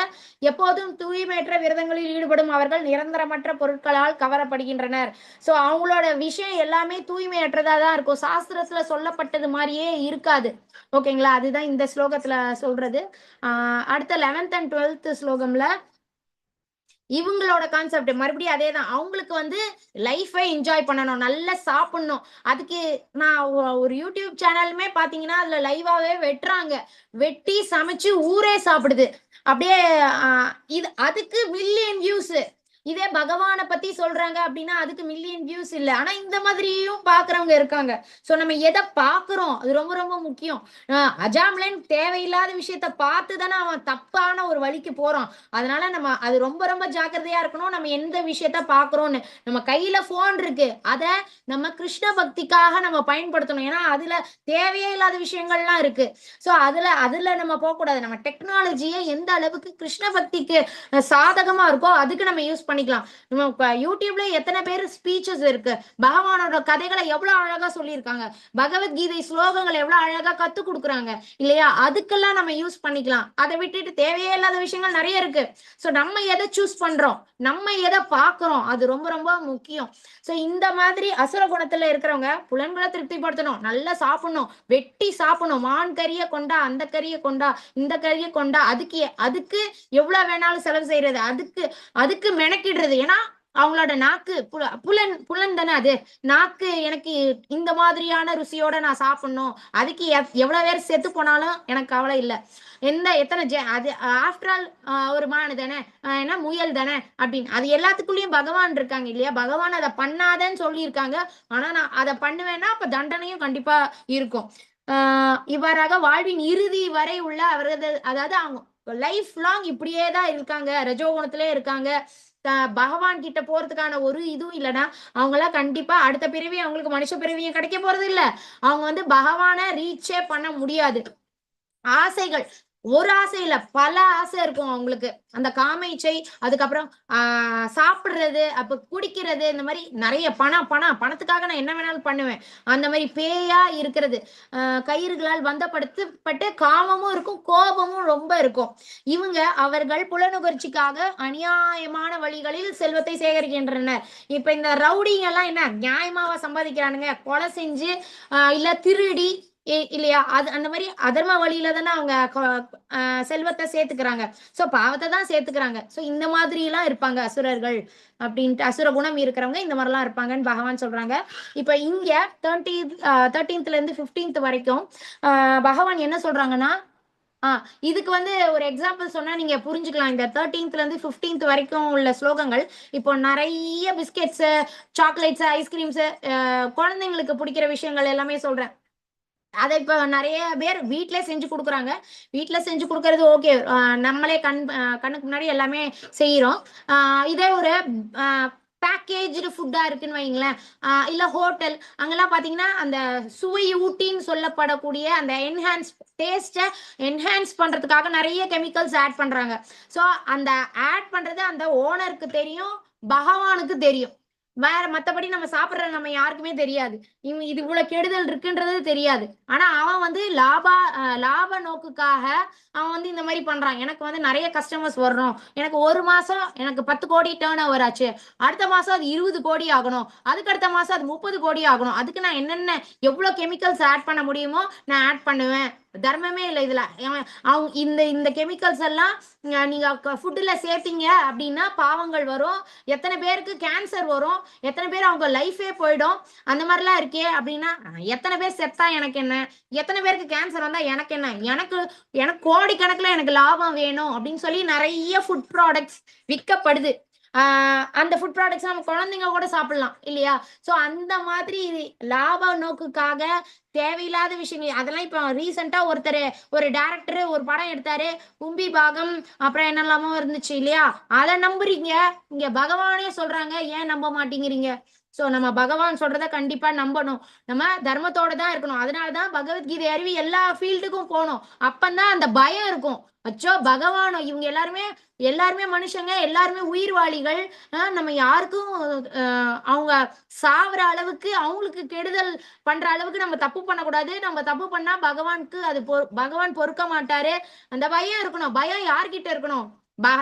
எப்போதும் தூய்மையற்ற விரதங்களில் ஈடுபடும் அவர்கள் நிரந்தரமற்ற பொருட்களால் கவரப்படுகின்றனர். சோ அவங்களோட விஷயம் எல்லாமே தூய்மையற்றதா தான் இருக்கும், சாஸ்திரத்துல சொல்லப்பட்டது மாதிரியே இருக்காது. ஓகேங்களா, அதுதான் இந்த ஸ்லோகத்துல சொல்றது. அடுத்த 11th and 12th ஸ்லோகம்ல இவங்களோட கான்செப்ட் மறுபடியும் அதேதான். அவங்களுக்கு வந்து லைஃபை என்ஜாய் பண்ணணும், நல்லா சாப்பிடணும். அதுக்கு நான் ஒரு யூடியூப் சேனலுமே பாத்தீங்கன்னா அதுல லைவாவே வெட்டுறாங்க, வெட்டி சமைச்சு ஊரே சாப்பிடுது. அப்படியே இது அதுக்கு மில்லியன் வியூஸ். இதே பகவானை பத்தி சொல்றாங்க அப்படின்னா அதுக்கு மில்லியன் வியூஸ் இல்லை. ஆனா இந்த மாதிரியும் பாக்குறவங்க இருக்காங்க. சோ நம்ம எதை பாக்குறோம் அது ரொம்ப ரொம்ப முக்கியம். அஜாம்லன் தேவையில்லாத விஷயத்த பார்த்து தானே அவன் தப்பான ஒரு வழிக்கு போறான். அதனால நம்ம அது ரொம்ப ரொம்ப ஜாக்கிரதையா இருக்கணும். நம்ம எந்த விஷயத்த பாக்குறோம்னு. நம்ம கையில போன் இருக்கு, அத நம்ம கிருஷ்ண பக்திக்காக நம்ம பயன்படுத்தணும். ஏன்னா அதுல தேவையே இல்லாத விஷயங்கள்லாம் இருக்கு. சோ அதுல நம்ம போக கூடாது. நம்ம டெக்னாலஜியை எந்த அளவுக்கு கிருஷ்ண பக்திக்கு சாதகமா இருக்கோ அதுக்கு நம்ம யூஸ் பண்ணிக்கலாம். நம்ம யூடியூப்ல எத்தனை பேர் ஸ்பீச்சஸ் இருக்கு, பகவானோட கதைகளை எவ்வளவு அழகா சொல்லியிருக்காங்க, பகவத்கீதை ஸ்லோகங்களை எவ்வளவு அழகா கத்து கொடுக்குறாங்க இல்லையா? அதுக்கெல்லாம் நம்ம யூஸ் பண்ணிக்கலாம். அதை விட்டுட்டு தேவையே இல்லாத விஷயங்கள் நிறைய இருக்கு. சோ நம்ம எதை சூஸ் பண்றோம், நம்ம எதை பாக்குறோம், அது ரொம்ப ரொம்ப முக்கியம். சோ இந்த மாதிரி அசுர குணத்துல இருக்கிறவங்க புலன்களை திருப்திப்படுத்தணும், நல்லா சாப்பிடணும், வெட்டி சாப்பிடணும். மான் கறியை கொண்டா, அந்த கறியை கொண்டா, இந்த கறியை கொண்டா, அதுக்கு எவ்வளவு வேணாலும் செலவு செய்யறது, அதுக்கு மெனக்கிடுறது. ஏன்னா அவங்களோட நாக்கு புலன் தானே அது. நாக்கு எனக்கு இந்த மாதிரியான ருசியோட நான் சாப்பிடணும், அதுக்கு எவ்வளவு பேர் செத்து போனாலும் எனக்கு கவலை இல்லை. எத்தனை அது ஆஃப்டர் ஆல் ஒரு மானு தானே, என்ன முயல் தானே அப்படின்னு. அது எல்லாத்துக்குள்ளயும் பகவான் இருக்காங்க இல்லையா? பகவான் அதை பண்ணாதன்னு சொல்லியிருக்காங்க. ஆனா நான் அதை பண்ணுவேன்னா அப்ப தண்டனையும் கண்டிப்பா இருக்கும். இவ்வாறாக வாழ்வின் இறுதி வரை உள்ள அவரது, அதாவது அவங்க லைஃப் லாங் இப்படியே தான் இருக்காங்க, ரஜோகுணத்திலே இருக்காங்க. பகவான் கிட்ட போறதுக்கான ஒரு இதுவும் இல்லைன்னா அவங்களாம் கண்டிப்பா அடுத்த பிறவி அவங்களுக்கு மனுஷ பிறவியும் கிடைக்க போறது இல்ல. அவங்க பகவானை ரீச்சே பண்ண முடியாது. ஆசைகள் ஒரு ஆசை இல்ல, பல ஆசை இருக்கும் அவங்களுக்கு. அந்த காமைச்சை, அதுக்கப்புறம் சாப்பிடுறது, அப்ப குடிக்கிறது, இந்த மாதிரி நிறைய பணத்துக்காக நான் என்ன வேணாலும் பண்ணுவேன். அந்த மாதிரி பேயா இருக்கிறது, கயிறுகளால் பந்தப்படுத்தப்பட்டு காமமும் இருக்கும், கோபமும் ரொம்ப இருக்கும். இவங்க அவர்கள் புலனுகர்ச்சிக்காக அநியாயமான வழிகளில் செல்வத்தை சேகரிக்கின்றனர். இப்ப இந்த ரவுடிங்க எல்லாம் என்ன நியாயமாவா சம்பாதிக்கிறானுங்க? கொலை செஞ்சு இல்ல திருடி இல்லையா? அது அந்த மாதிரி அதர்ம வழியில தானே அவங்க செல்வத்தை சேர்த்துக்கிறாங்க. சோ பாவத்தை தான் சேர்த்துக்கிறாங்க. சோ இந்த மாதிரி எல்லாம் இருப்பாங்க அசுரர்கள் அப்படின்ட்டு. அசுர குணம் இருக்கிறவங்க இந்த மாதிரி எல்லாம் இருப்பாங்கன்னு பகவான் சொல்றாங்க. இப்ப இங்க 13th இருந்து 15th வரைக்கும் பகவான் என்ன சொல்றாங்கன்னா, இதுக்கு ஒரு எக்ஸாம்பிள் சொன்னா நீங்க புரிஞ்சுக்கலாம். இந்த 13th இருந்து 15th வரைக்கும் உள்ள ஸ்லோகங்கள். இப்போ நிறைய பிஸ்கெட்ஸ், சாக்லேட்ஸ், ஐஸ்கிரீம்ஸ், குழந்தைங்களுக்கு பிடிக்கிற விஷயங்கள் எல்லாமே சொல்றேன். அதை இப்ப நிறைய பேர் வீட்டிலே செஞ்சு கொடுக்குறாங்க. வீட்டுல செஞ்சு கொடுக்கறது ஓகே, நம்மளே கண்ணுக்கு முன்னாடி எல்லாமே செய்யறோம். இதே ஒரு பேக்கேஜ்டு ஃபுட்டா இருக்குன்னு வைங்களேன், இல்ல ஹோட்டல், அங்கெல்லாம் பாத்தீங்கன்னா அந்த சுவையூட்டின்னு சொல்லப்படக்கூடிய அந்த டேஸ்ட்டை என்ஹான்ஸ் பண்றதுக்காக நிறைய கெமிக்கல்ஸ் ஆட் பண்றாங்க. ஸோ அந்த ஆட் பண்றது அந்த ஓனருக்கு தெரியும், பகவானுக்கு தெரியும். வேற மத்தபடி நம்ம சாப்பிடுற நம்ம யாருக்குமே தெரியாது. இது இவ்வளவு கெடுதல் இருக்குன்றது தெரியாது. ஆனா அவன் லாப நோக்குக்காக அவன் இந்த மாதிரி பண்றான். எனக்கு நிறைய கஸ்டமர்ஸ் வரணும், எனக்கு ஒரு மாசம் எனக்கு 10 கோடி டேர்ன் ஓவர் ஆச்சு, அடுத்த மாசம் அது 20 கோடி ஆகணும், அதுக்கு அடுத்த மாசம் அது 30 கோடி ஆகணும். அதுக்கு நான் என்னென்ன எவ்வளவு கெமிக்கல்ஸ் ஆட் பண்ண முடியுமோ நான் ஆட் பண்ணுவேன். தர்மமே இல்லை இதுல. அவங்க இந்த கெமிக்கல்ஸ் எல்லாம் நீங்க ஃபுட்டுல சேர்த்தீங்க அப்படின்னா பாவங்கள் வரும், எத்தனை பேருக்கு கேன்சர் வரும், எத்தனை பேர் அவங்க லைஃபே போயிடும். அந்த மாதிரிலாம் இருக்கே அப்படின்னா எத்தனை பேர் செத்தா எனக்கு என்ன, எத்தனை பேருக்கு கேன்சர் வந்தா எனக்கு என்ன, எனக்கு கோடிக்கணக்கில் எனக்கு லாபம் வேணும் அப்படின்னு சொல்லி நிறைய ஃபுட் ப்ராடக்ட்ஸ் விற்கப்படுது. அந்த ஃபுட் ப்ராடக்ட்ஸ் நம்ம குழந்தைங்க கூட சாப்பிடலாம் இல்லையா? சோ அந்த மாதிரி லாப நோக்குக்காக தேவையில்லாத விஷயங்கள் அதெல்லாம். இப்ப ரீசெண்டா ஒரு டைரக்டர் ஒரு படம் எடுத்தாரு, கும்பி பாகம், அப்புறம் என்னெல்லாமோ இருந்துச்சு இல்லையா? அதை நம்புறீங்க, இங்க பகவானே சொல்றாங்க, ஏன் நம்ப மாட்டேங்கிறீங்க? சோ நம்ம பகவான் சொல்றத கண்டிப்பா நம்பணும், நம்ம தர்மத்தோட தான் இருக்கணும். அதனாலதான் பகவத்கீதை அறிவி எல்லா ஃபீல்டுக்கும் போகணும். அப்பந்தான் அந்த பயம் இருக்கும். அச்சோ பகவானோ, இவங்க எல்லாருமே மனுஷங்க, எல்லாருமே உயிர்வாளிகள், நம்ம யாருக்கும் அவங்க சாவர அளவுக்கு அவங்களுக்கு கெடுதல் பண்ற அளவுக்கு நம்ம தப்பு பண்ணக்கூடாது. நம்ம தப்பு பண்ணா பகவானுக்கு அது பகவான் பொறுக்க மாட்டாரு. அந்த பயம் இருக்கணும். பயம் யார்கிட்ட இருக்கணும்?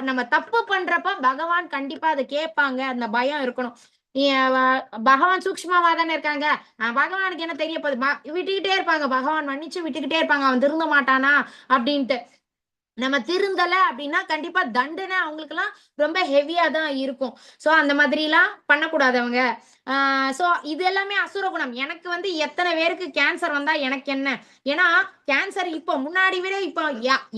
நம்ம தப்பு பண்றப்ப பகவான் கண்டிப்பா அதை கேட்பாங்க. அந்த பயம் இருக்கணும். பகவான் சூக்ஷ்மமா தானே இருக்காங்க, பகவானுக்கு என்ன தெரிய போகுது? விட்டுக்கிட்டே இருப்பாங்க, பகவான் மன்னிச்சு விட்டுக்கிட்டே இருப்பாங்க, அவன் திருந்த மாட்டானா அப்படின்ட்டு. நம்ம திருந்தல அப்படின்னா கண்டிப்பா தண்டனை அவங்களுக்கு எல்லாம் ரொம்ப ஹெவியா தான் இருக்கும். சோ அந்த மாதிரி எல்லாம் பண்ணக்கூடாது அவங்க. சோ இது எல்லாமே அசுர குணம். எனக்கு வந்து எத்தனை பேருக்கு கேன்சர் வந்தா எனக்கு என்ன? ஏன்னா கேன்சர் இப்போ முன்னாடி விட இப்போ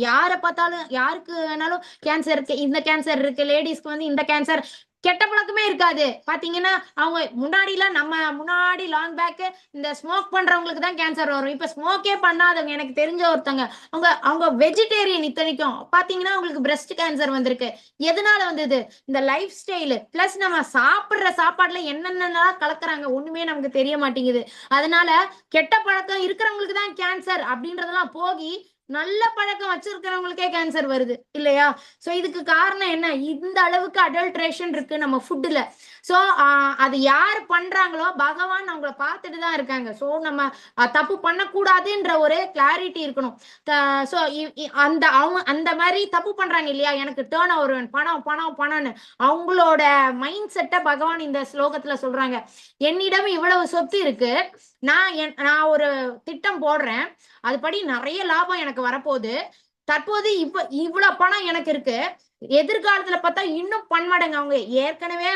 யாரை பார்த்தாலும் யாருக்கு வேணாலும் கேன்சர் இருக்கு, இந்த கேன்சர் இருக்கு, லேடிஸ்க்கு வந்து இந்த கேன்சர், கெட்ட பழக்கமே இருக்காது. பாத்தீங்கன்னா அவங்க நம்ம முன்னாடி லாங் பேக் இந்த ஸ்மோக் பண்றவங்களுக்கு தான் கேன்சர் வரும். இப்ப ஸ்மோக்கே பண்ணாதவங்க எனக்கு தெரிஞ்ச ஒருத்தங்க அவங்க அவங்க வெஜிடேரியன் இத்தனைக்கும் பாத்தீங்கன்னா அவங்களுக்கு பிரஸ்ட் கேன்சர் வந்திருக்கு. எதனால வந்தது? இந்த லைஃப் ஸ்டைலு பிளஸ் நம்ம சாப்பிடுற சாப்பாடுல என்னென்னலாம் கலக்குறாங்க ஒண்ணுமே நமக்கு தெரிய மாட்டேங்குது. அதனால கெட்ட பழக்கம் இருக்கிறவங்களுக்கு தான் கேன்சர் அப்படின்றதெல்லாம் போகி நல்ல பழக்கம் வச்சிருக்கிறவங்களுக்கே கேன்சர் வருது இல்லையா? சோ இதுக்கு காரணம் என்ன? இந்த அளவுக்கு அடல்ட்ரேஷன் இருக்கு நம்ம ஃபுட்ல. சோ அது யார் பண்றாங்களோ பகவான் அவங்கள பார்த்துட்டு தான் இருக்காங்க. சோ நம்ம தப்பு பண்ணக்கூடாதுன்ற ஒரு கிளாரிட்டி இருக்கணும். சோ அவங்க அந்த மாதிரி தப்பு பண்றாங்க இல்லையா, எனக்கு டேர்ன் ஓவர் பணம் பணம் பணம்னு, அவங்களோட மைண்ட் செட்டை பகவான் இந்த ஸ்லோகத்துல சொல்றாங்க. என்னிடம் இவ்வளவு சொத்து இருக்கு, நான் ஒரு திட்டம் போடுறேன், அதுபடி நிறைய லாபம் எனக்கு வரப்போகுது, தற்போது இவ்வளவு பணம் எனக்கு இருக்கு, எதிர்காலத்துல பார்த்தா இன்னும் பன்மடங்கு. அவங்க ஏற்கனவே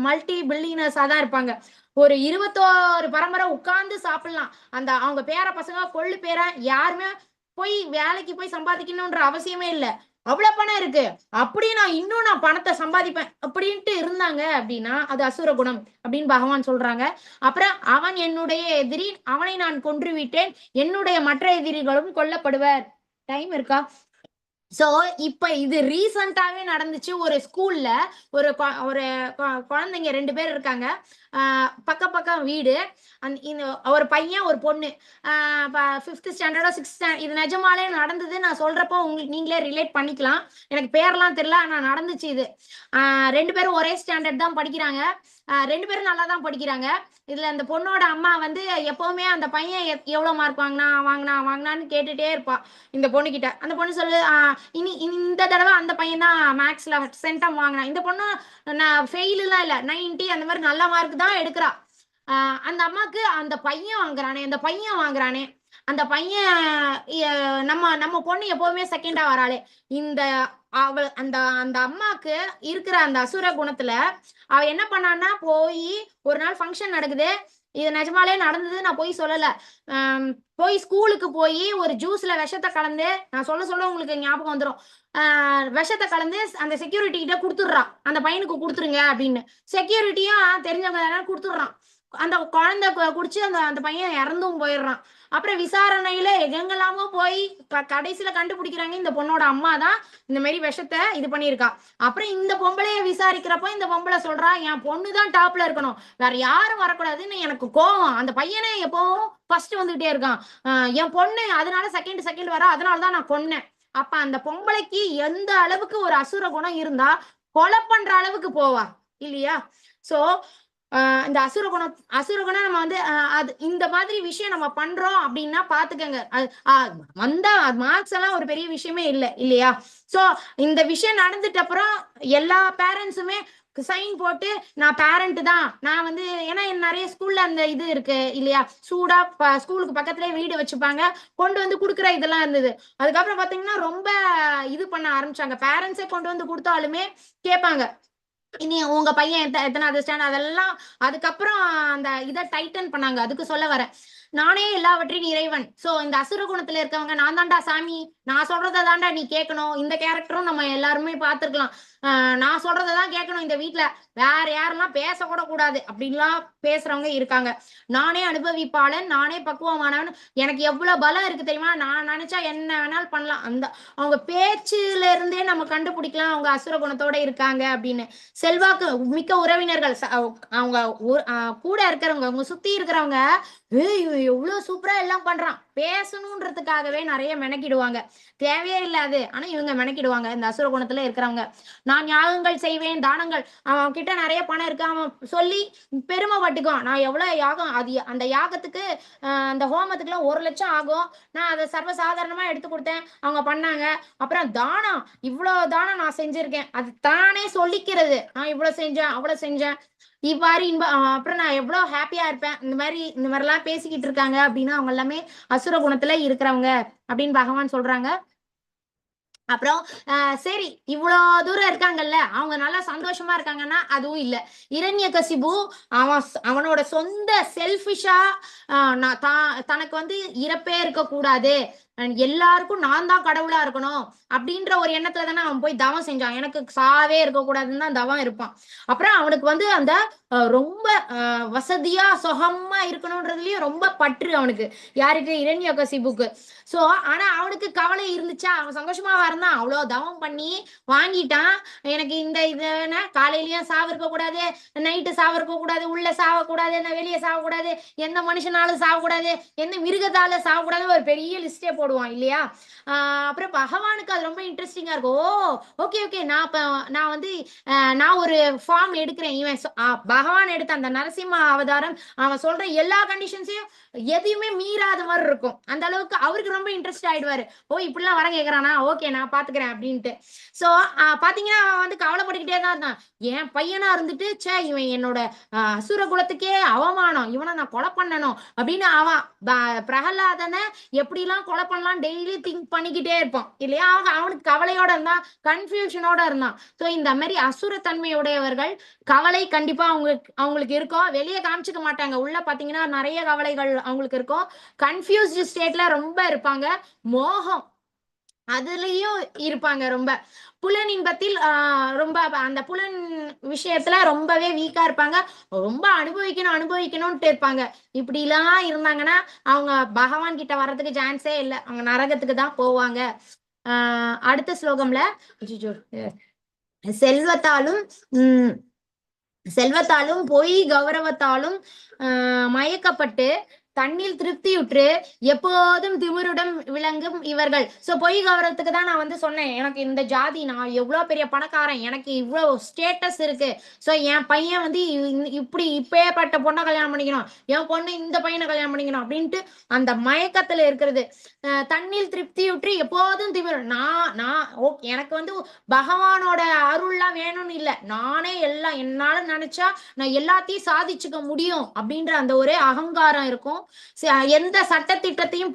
மல்டி பில்லியனர்ஸா தான் இருப்பாங்க. ஒரு 21 பரம்பரை உட்கார்ந்து சாப்பிடலாம். அந்த அவங்க பேர பசங்க கொள்ளு பேர யாருமே போய் வேலைக்கு போய் சம்பாதிக்கணும்ன்ற அவசியமே இல்லை. அவ்வளவு பணம் இருக்கு, அப்படி நான் பணத்தை சம்பாதிப்பேன் அப்படின்ட்டு இருந்தாங்க அப்படின்னா அது அசுர குணம் அப்படின்னு பகவான் சொல்றாங்க. அப்புறம் அவன் என்னுடைய எதிரி, அவனை நான் கொன்று விட்டேன், என்னுடைய மற்ற எதிரிகளும் கொல்லப்படுவர். டைம் இருக்கா? சோ இப்ப இது ரீசெண்டாவே நடந்துச்சு. ஒரு ஸ்கூல்ல ஒரு குழந்தைங்க 2 பேர் இருக்காங்க, பக்கம் வீடு. ஒரு பையன் ஒரு பொண்ணு, 5th ஸ்டாண்டர்டோ 6th ஸ்டாண்டர்ட். இது நிஜமாலே நடந்தது. நான் சொல்றப்போ உங்களுக்கு நீங்களே ரிலேட் பண்ணிக்கலாம். எனக்கு பேர்லாம் தெரியல, ஆனா நடந்துச்சு இது. 2 பேரும் ஒரே ஸ்டாண்டர்ட் தான் படிக்கிறாங்க. 2 பேரும் நல்லா தான் படிக்கிறாங்க. இதுல அந்த பொண்ணோட அம்மா வந்து எப்பவுமே அந்த பையன் எவ்வளவு மார்க் வாங்கினான்னு கேட்டுட்டே இருப்பா இந்த பொண்ணு கிட்ட. அந்த பொண்ணு சொல்லு, இந்த தடவை அந்த பையன் தான் மேக்ஸ்ல சென்டம் வாங்கினான், இந்த பொண்ணு நான் ஃபெயில் எல்லாம் இல்ல, 90 அந்த மாதிரி நல்ல மார்க் தான் எடுக்கிறா. அந்த அம்மாக்கு அந்த பையன் வாங்குறானே அந்த பையன் நம்ம பொண்ணு எப்பவுமே செகண்டா வராளே, இந்த அந்த அந்த அம்மாக்கு இருக்கிற அந்த அசுர குணத்துல அவ என்ன பண்ணான்னா, போய் ஒரு நாள் ஃபங்க்ஷன் நடக்குது, இது நிஜமாலே நடந்தது, நான் போய் சொல்லல. போய் ஸ்கூலுக்கு போய் ஒரு ஜூஸ்ல விஷத்தை கலந்து, நான் சொல்ல உங்களுக்கு ஞாபகம் வந்துடும், விஷத்தை கலந்து அந்த செக்யூரிட்டி கிட்ட கொடுத்துடுறான், அந்த பையனுக்கு கொடுத்துருங்க அப்படின்னு. செக்யூரிட்டியும் தெரிஞ்சவங்க கொடுத்துடுறான். அந்த குழந்தை குடிச்சு அந்த பையன் இறந்தும் போயிடுறான். அப்புறம் விசாரணையில எங்கெல்லாமோ போய் கடைசியில கண்டுபிடிக்கிறாங்க இந்த பொண்ணோட அம்மா தான் இந்த மாதிரி விஷத்தை இது பண்ணியிருக்கா. அப்புறம் இந்த பொம்பளைய விசாரிக்கிறப்போ இந்த பொம்பளை சொல்றா, என் பொண்ணுதான் டாப்ல இருக்கணும், வேற யாரும் வரக்கூடாதுன்னு எனக்கு கோவம், அந்த பையனே எப்பவும் ஃபர்ஸ்ட் வந்துகிட்டே இருக்கான், என் பொண்ணு அதனால செகண்ட் வர, அதனாலதான் நான் கொன்னேன். அப்ப அந்த பொம்பளைக்கு எந்த அளவுக்கு ஒரு அசுர குணம் இருந்தா கொலை பண்ற அளவுக்கு போவா இல்லையா? சோ இந்த அசுர குணம் நம்ம வந்து அது இந்த மாதிரி விஷயம் நம்ம பண்றோம் அப்படின்னா பாத்துக்கங்க. வந்தா மார்க்ஸ் எல்லாம் ஒரு பெரிய விஷயமே இல்லை இல்லையா? சோ இந்த விஷயம் நடந்துட்டு அப்புறம் எல்லா பேரண்ட்ஸுமே சைன் போட்டு நான் பேரண்ட் தான், நான் வந்து ஏன்னா நிறைய ஸ்கூல்ல அந்த இது இருக்கு இல்லையா, சூடா ஸ்கூலுக்கு பக்கத்துலயே வீடு வச்சுப்பாங்க, கொண்டு வந்து குடுக்குற இதெல்லாம் இருந்தது. அதுக்கப்புறம் பாத்தீங்கன்னா ரொம்ப இது பண்ண ஆரம்பிச்சாங்க, பேரண்ட்ஸே கொண்டு வந்து கொடுத்தாலுமே கேட்பாங்க, இனி உங்க பையன் எத்தனாவது ஸ்டாண்ட், அதெல்லாம் அதுக்கப்புறம் அந்த இதை டைட்டன் பண்ணாங்க. அதுக்கு சொல்ல வரேன், நானே எல்லாவற்றையும் இறைவன். சோ இந்த அசுர குணத்துல இருக்கவங்க, நான் தாண்டா சாமி, நான் சொல்றதை தாண்டா நீ கேட்கணும். இந்த கேரக்டரும் நம்ம எல்லாருமே பார்த்திருக்கலாம். நான் சொல்றதான் கேட்கணும், இந்த வீட்டுல வேற யாரெல்லாம் பேசக்கூட கூடாது அப்படின்லாம் பேசுறவங்க இருக்காங்க. நானே அனுபவிப்பாளன், நானே பக்குவமானவன், எனக்கு எவ்வளவு பலம் இருக்கு தெரியுமா, நான் நினைச்சா என்ன வேணாலும் பண்ணலாம். அந்த அவங்க பேச்சுல இருந்தே நம்ம கண்டுபிடிக்கலாம் அவங்க அசுர குணத்தோட இருக்காங்க அப்படின்னு. செல்வாக்கு மிக்க உறவினர்கள், அவங்க கூட இருக்கிறவங்க, அவங்க சுத்தி இருக்கிறவங்க, எவ்வளவு சூப்பரா எல்லாம் பண்றான், பேசணும்ன்றதுக்காகவே நிறைய மெனக்கிடுவாங்க, தேவையே இல்லாது, ஆனா இவங்க மெனக்கிடுவாங்க இந்த அசுர குணத்துல இருக்கிறவங்க. நான் யாகங்கள் செய்வேன், தானங்கள், அவன் கிட்ட நிறைய பணம் இருக்கு, அவன் சொல்லி பெருமைப்பட்டுக்குவான், நான் எவ்வளவு யாகம், அது அந்த யாகத்துக்கு அந்த ஹோமத்துக்கு எல்லாம் 1 லட்சம் ஆகும், நான் அதை சர்வசாதாரணமா எடுத்து கொடுத்தேன், அவங்க பண்ணாங்க. அப்புறம் தானம், இவ்வளவு தானம் நான் செஞ்சிருக்கேன், அது தானே சொல்லிக்கிறது, நான் இவ்வளவு செஞ்சேன் அவ்வளவு செஞ்சேன், இவ்வாறு அப்புறம் நான் எவ்வளவு ஹாப்பியா இருப்பேன், இந்த மாதிரிலாம் பேசிக்கிட்டு இருக்காங்க அப்படின்னா அவங்க எல்லாமே அசுர குணத்துல இருக்கிறவங்க அப்படின்னு பகவான் சொல்றாங்க. அப்புறம் சரி இவ்வளோ தூரம் இருக்காங்கல்ல, அவங்க நல்லா சந்தோஷமா இருக்காங்கன்னா அதுவும் இல்ல. இரண்யகசிபு அவனோட சொந்த செல்ஃபிஷா நான் தனக்கு வந்து இறப்பே இருக்கக்கூடாது, எல்லாருக்கும் நான் தான் கடவுளா இருக்கணும் அப்படின்ற ஒரு எண்ணத்துல தானே அவன் போய் தவம் செஞ்சான். எனக்கு சாவே இருக்கக்கூடாதுன்னு தான் தவம் இருப்பான். அப்புறம் அவனுக்கு வந்து அந்த ரொம்ப வசதியா சுகமா இருக்கணும்ன்றதுலயும் ரொம்ப பற்று அவனுக்கு. யாருக்கு? இரண்யகசிபுக்கு. சோ ஆனா அவனுக்கு கவலை இருந்துச்சா? அவன் சந்தோஷமாவா இருந்தான்? அவ்வளோ தவம் பண்ணி வாங்கிட்டான். எனக்கு இந்த இதுனா காலையிலயும் சாவு இருக்கக்கூடாது, நைட்டு சாவு இருக்கக்கூடாது, உள்ள சாவக்கூடாது, வெளியே சாவக்கூடாது, எந்த மனுஷனாலும் சாவக்கூடாது, எந்த மிருகத்தால சாவக்கூடாது, ஒரு பெரிய லிஸ்டே போடுவான் இல்லையா? அப்புறம் பகவானுக்கு அது ரொம்ப இன்ட்ரெஸ்டிங்கா இருக்கும். ஓ ஓகே ஓகே, நான் வந்து நான் ஒரு ஃபார்ம் எடுக்கிறேன். இவன் பகவான் எடுத்த அந்த நரசிம்ம அவதாரம் அவன் சொல்ற எல்லா கண்டிஷன்ஸையும் எதையுமே மீறாத மாதிரி இருக்கும். அந்த அளவுக்கு அவருக்கு ரொம்ப இன்ட்ரெஸ்ட் ஆயிடுவாரு. ஓ இப்படிலாம் வர கேக்குறானா, ஓகே நான் பாத்துக்கிறேன் அப்படின்ட்டு. சோ பாத்தீங்கன்னா அவன் வந்து கவலைப்பட்டுக்கிட்டே தான் இருந்தான். என் பையனா இருந்துட்டு சே இவன் என்னோட அசுர குலத்துக்கே அவமானம், இவனை நான் கொலை பண்ணணும் அப்படின்னு அவன் பிரகலாதனை எப்படிலாம் கொலை பண்ணலாம் டெய்லி திங்க் பண்ணிக்கிட்டே இருப்பான் இல்லையா? அவனுக்கு கவலையோட இருந்தான், கன்ஃபியூஷனோட இருந்தான். சோ இந்த மாதிரி அசுரத்தன்மையுடையவர்கள் கவலை கண்டிப்பா அவங்களுக்கு இருக்கும். வெளியே காமிச்சுக்க மாட்டாங்க. உள்ள பாத்தீங்கன்னா நிறைய கவலைகள் அவங்களுக்கு இருக்கும். கன்ஃபியூஸ்டு ஸ்டேட்ல ரொம்ப இருப்பாங்க. மோகம் அதுலயும் இருப்பாங்க. ரொம்ப புலன் இன்பத்தில் ரொம்ப அந்த புலன் விஷயத்துல ரொம்பவே வீக்கா இருப்பாங்க. ரொம்ப அனுபவிக்கணும்ட்டு இருப்பாங்க. இப்படி எல்லாம் இருந்தாங்கன்னா அவங்க பகவான் கிட்ட வர்றதுக்கு சான்ஸே இல்லை. அவங்க நரகத்துக்கு தான் போவாங்க. அடுத்த ஸ்லோகம்ல செல்வத்தாலும் பொய் கௌரவத்தாலும் மயக்கப்பட்டு தண்ணில் திருப்தியுற்று எப்போதும் திமிருடன் விளங்கும் இவர்கள். சோ பொய் கௌரவத்துக்கு தான் நான் வந்து சொன்னேன், எனக்கு இந்த ஜாதி, நான் எவ்வளவு பெரிய பணக்காரன், எனக்கு இவ்வளவு ஸ்டேட்டஸ் இருக்கு, சோ என் பையன் வந்து இப்படி இப்பேற்பட்ட பொண்ணை கல்யாணம் பண்ணிக்கணும், என் பொண்ணு இந்த பையனை கல்யாணம் பண்ணிக்கணும் அப்படின்ட்டு அந்த மயக்கத்துல இருக்கிறது. தண்ணில் திருப்தியுற்று எப்போதும் திமிரு. எனக்கு வந்து பகவானோட அருள்லாம் வேணும்னு இல்லை, நானே எல்லாம் என்னால நினைச்சா நான் எல்லாத்தையும் சாதிச்சுக்க முடியும் அப்படின்ற அந்த ஒரே அகங்காரம் இருக்கும். எந்த சட்ட திட்டத்தையும்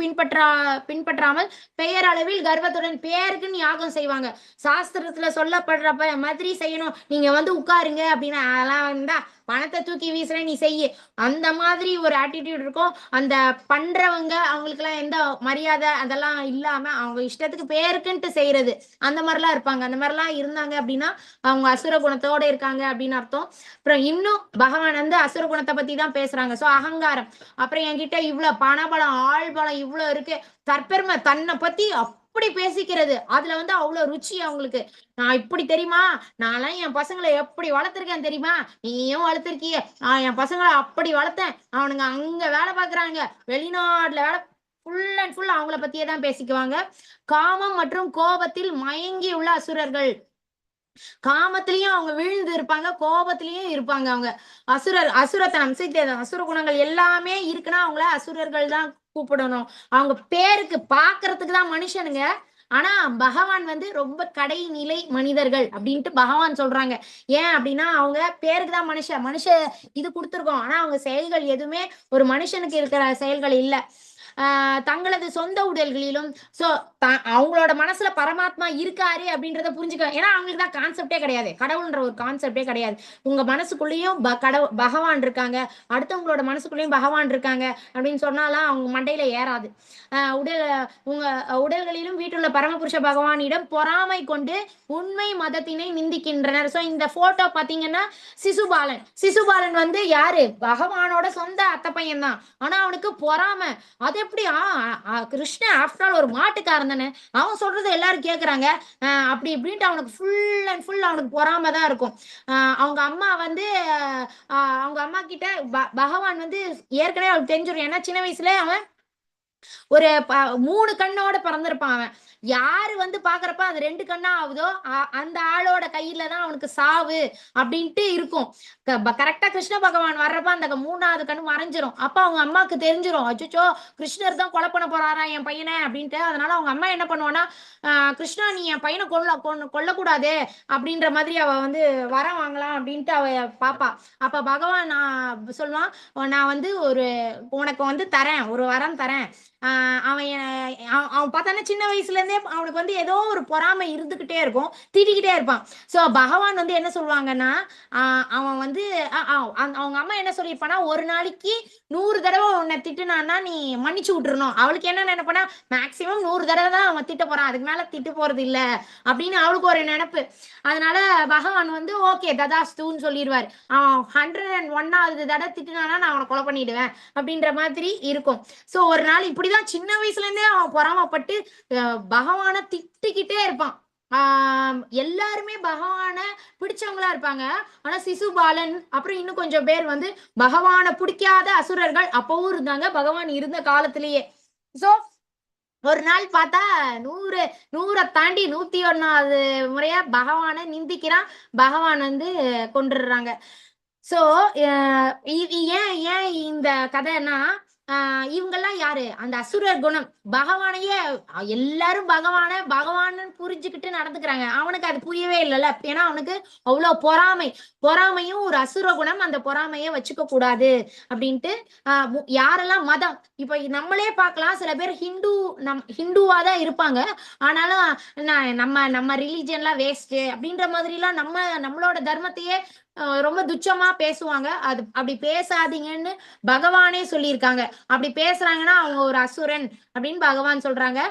பின்பற்றாமல் பெயரளவில் கர்வத்துடன் பேருக்குன்னு யாகம் செய்வாங்க. சாஸ்திரத்துல சொல்லப்படுற மாதிரி செய்யணும், நீங்க வந்து உட்காருங்க அப்படின்னா அதெல்லாம் வந்தா பணத்தை தூக்கி வீசுற நீ செய்ய, அந்த மாதிரி ஒரு ஆட்டிடியூட் இருக்கும். அந்த பண்றவங்க அவங்களுக்கு எல்லாம் எந்த மரியாதை அதெல்லாம் இல்லாம அவங்க இஷ்டத்துக்கு பேருக்குன்ட்டு செய்யறது, அந்த மாதிரிலாம் இருப்பாங்க. அந்த மாதிரிலாம் இருந்தாங்க அப்படின்னா அவங்க அசுர குணத்தோட இருக்காங்க அப்படின்னு அர்த்தம். அப்புறம் இன்னும் பகவான் வந்து அசுர குணத்தை பத்தி தான் பேசுறாங்க. சோ அகங்காரம். அப்புறம் என்கிட்ட இவ்வளவு பணபலம் ஆள் பலம் இவ்வளவு இருக்கு, தற்பெருமை, தன்னை பத்தி அப்படி பேசிக்கிறது, அதுல வந்து அவ்வளவு ருச்சி அவங்களுக்கு. நான் இப்படி தெரியுமா, நான்லாம் என் பசங்களை எப்படி வளர்த்திருக்கேன் தெரியுமா, நீயும் வளர்த்திருக்கிய, நான் என் பசங்களை அப்படி வளர்த்தேன், அவனுங்க அங்க வேலை பாக்குறாங்க, வெளிநாட்டுல வேலை, ஃபுல் அண்ட் ஃபுல் அவங்கள பத்தியே தான் பேசிக்குவாங்க. காமம் மற்றும் கோபத்தில் மயங்கி உள்ள அசுரர்கள். காமத்திலயும் அவங்க விழுந்து இருப்பாங்க, கோபத்திலயும் இருப்பாங்க. அவங்க அசுரத்தனம், அசுர குணங்கள் எல்லாமே இருக்குன்னா அவங்கள அசுரர்கள் தான் கூப்பிடணும். அவங்க பேருக்கு பாக்குறதுக்கு தான் மனுஷனுங்க, ஆனா பகவான் வந்து ரொம்ப கடைநிலை மனிதர்கள் அப்படின்ட்டு பகவான் சொல்றாங்க. ஏன் அப்படின்னா அவங்க பேருக்கு தான் மனுஷ இது கொடுத்துருக்கோம், ஆனா அவங்க செயல்கள் எதுவுமே ஒரு மனுஷனுக்கு இருக்கிற செயல்கள் இல்லை. தங்களது சொந்த உடல்களிலும் சோ அவங்களோட மனசுல பரமாத்மா இருக்காரு அப்படின்றத புரிஞ்சுக்க. ஏன்னா அவங்களுக்கு தான் கான்செப்டே கிடையாது, கடவுள்ன்ற ஒரு கான்செப்டே கிடையாது. உங்க மனசுக்குள்ளேயும் பகவான் இருக்காங்க, அடுத்தவங்களோட மனசுக்குள்ளேயும் பகவான் இருக்காங்க அப்படின்னு சொன்னாலாம் அவங்க மண்டையில ஏறாது. உங்க உடல்களிலும் வீட்டுள்ள பரமபுருஷ பகவானிடம் பொறாமை கொண்டு உண்மை மதத்தினை நிந்திக்கின்றனர். சோ இந்த போட்டோ பாத்தீங்கன்னா சிசுபாலன் வந்து யாரு, பகவானோட சொந்த அத்தை பையன் தான், ஆனா அவனுக்கு பொறாமை. அது எப்படி கிருஷ்ணன் ஆஃப்டர் ஆல் ஒரு மாட்டுக்காரன் தானே, அவன் சொல்றது எல்லாரும் கேக்குறாங்க அப்படி இப்படின்ட்டு அவனுக்கு ஃபுல் அண்ட் ஃபுல் அவனுக்கு பொறாம தான் இருக்கும். அவங்க அம்மா வந்து அவங்க அம்மா கிட்ட பகவான் வந்து ஏற்கனவே அவளுக்கு தெரிஞ்சிடும். ஏன்னா சின்ன வயசுல அவன் ஒரு 3 கண்ணோட பிறந்திருப்பான். அவன் யாரு வந்து பாக்குறப்ப அது 2 கண்ணா ஆகுதோ அந்த ஆளோட கையில தான் அவனுக்கு சாவு அப்படின்ட்டு இருக்கும். கரெக்டா கிருஷ்ண பகவான் வர்றப்ப அந்த 3வது கண்ணு மறைஞ்சிரும். அப்ப அவங்க அம்மாவுக்கு தெரிஞ்சிரும், அச்சோ கிருஷ்ணர் தான் கொலை பண்ண போறாரா என் பையனை அப்படின்ட்டு. அதனால அவங்க அம்மா என்ன பண்ணுவான்னா, கிருஷ்ணா நீ என் பையனை கொல்லக்கூடாது அப்படின்ற மாதிரி அவ வந்து வரம் வாங்கலாம் அப்படின்ட்டு அவ பாப்பா. அப்ப பகவான் சொல்லுவான், நான் வந்து உனக்கு வந்து தரேன், ஒரு வரம் தரேன், அவன் பார்த்தானே சின்ன வயசுல இருந்தே அவனுக்கு வந்து ஏதோ ஒரு பொறாமை இருந்துகிட்டே இருக்கும், திட்டிக்கிட்டே இருப்பான். ஸோ பகவான் வந்து என்ன சொல்லுவாங்கன்னா, அவன் வந்து அவங்க அம்மா என்ன சொல்லியிருப்பானா, ஒரு நாளைக்கு 100 தடவை உன்னை திட்டுனான்னா நீ மன்னிச்சு விட்டுறணும். அவளுக்கு என்ன நினைப்பனா, மேக்சிமம் 100 தடவை தான் அவன் திட்ட போறான், அதுக்கு மேல திட்டு போறது இல்ல அப்படின்னு அவளுக்கு ஒரு நினைப்பு. அதனால பகவான் வந்து ஓகே ததாஸ்துன்னு சொல்லிடுவார். அவன் 101வது தடவை திட்டுனானா நான் அவனை கொலை பண்ணிடுவேன் அப்படின்ற மாதிரி இருக்கும். ஸோ ஒரு நாள் இப்படிதான் சின்ன வயசுல இருந்தே அவன் பொறாமப்பட்டு பகவானை திட்டிக்கிட்டே இருப்பான். எல்லாருமே பகவான பிடிச்சவங்களா இருப்பாங்க. ஆனா சிசுபாலன் அப்புறம் இன்னும் கொஞ்சம் பேர் வந்து பகவானை பிடிக்காத அசுரர்கள் அப்பவும் இருந்தாங்க, பகவான் இருந்த காலத்திலேயே. சோ ஒரு நாள் பார்த்தா 100 தாண்டி 101வது முறையா பகவானை நிந்திக்கிறான், பகவான் வந்து கொண்டுடுறாங்க. சோ ஏன் இந்த கதைன்னா, இவங்கெல்லாம் யாரு, அந்த அசுரர் குணம். பகவானையே எல்லாரும் பகவான்னு புரிஞ்சுக்கிட்டு நடந்துக்கிறாங்க, அவனுக்கு அது புரியவே இல்லைல்ல. ஏன்னா அவனுக்கு அவ்வளவு பொறாமையும் ஒரு அசுர குணம், அந்த பொறாமைய வச்சுக்க கூடாது அப்படின்ட்டு யாரெல்லாம் மதம் இப்ப நம்மளே பார்க்கலாம், சில பேர் ஹிந்துவா தான் இருப்பாங்க, ஆனாலும் நம்ம ரிலீஜியன்லாம் வேஸ்ட் அப்படின்ற மாதிரி எல்லாம் நம்மளோட தர்மத்தையே ரொம்ப துச்சமா பேசுவாங்க. அது அப்படி பேசாதீங்கன்னு பகவானே சொல்லியிருக்காங்க. அப்படி பேசுறாங்கன்னா அவங்க ஒரு அசுரன் அப்படின்னு பகவான் சொல்றாங்க.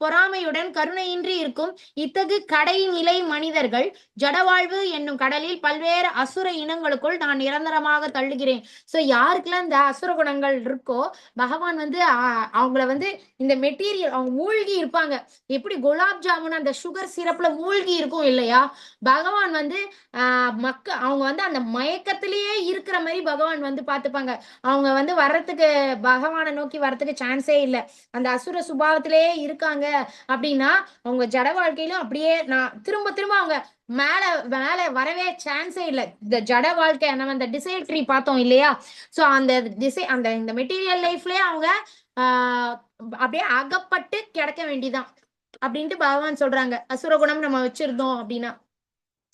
பொறாமையுடன் கருணையின்றி இருக்கும் இத்தகு கடைநிலை மனிதர்கள் ஜடவாழ்வு என்னும் கடலில் பல்வேறு அசுர இனங்களுக்குள் நான் நிரந்தரமாக தள்ளுகிறேன். சோ யாருக்கெல்லாம் இந்த அசுர குணங்கள் இருக்கோ பகவான் வந்து அவங்கள வந்து இந்த மெட்டீரியல் அவங்க மூழ்கி இருப்பாங்க. எப்படி குலாப் ஜாமுன் அந்த சுகர் சிரப்ல மூழ்கி இருக்கும் இல்லையா, பகவான் வந்து அவங்க வந்து அந்த மயக்கத்திலேயே இருக்கிற மாதிரி பகவான் வந்து பார்த்துப்பாங்க. அவங்க வந்து வர்றதுக்கு பகவானை நோக்கி வர்றதுக்கு சான்ஸே இல்லை. அந்த அசுர சுபாவத்திலேயே இருக்காங்க அப்படின்னா அவங்க ஜட வாழ்க்கையிலும் அப்படியே நான் திரும்ப அவங்க மேல வரவே சான்ஸே இல்லை. இந்த ஜட வாழ்க்கை நம்ம அந்த டிசைர் ட்ரீ பார்த்தோம் இல்லையா, சோ அந்த இந்த மெட்டீரியல் லைஃப்லயே அவங்க அப்படியே அகப்பட்டு கிடக்க வேண்டிதான் அப்படின்ட்டு பகவான் சொல்றாங்க. அசுர குணம் நம்ம வச்சிருந்தோம் அப்படின்னா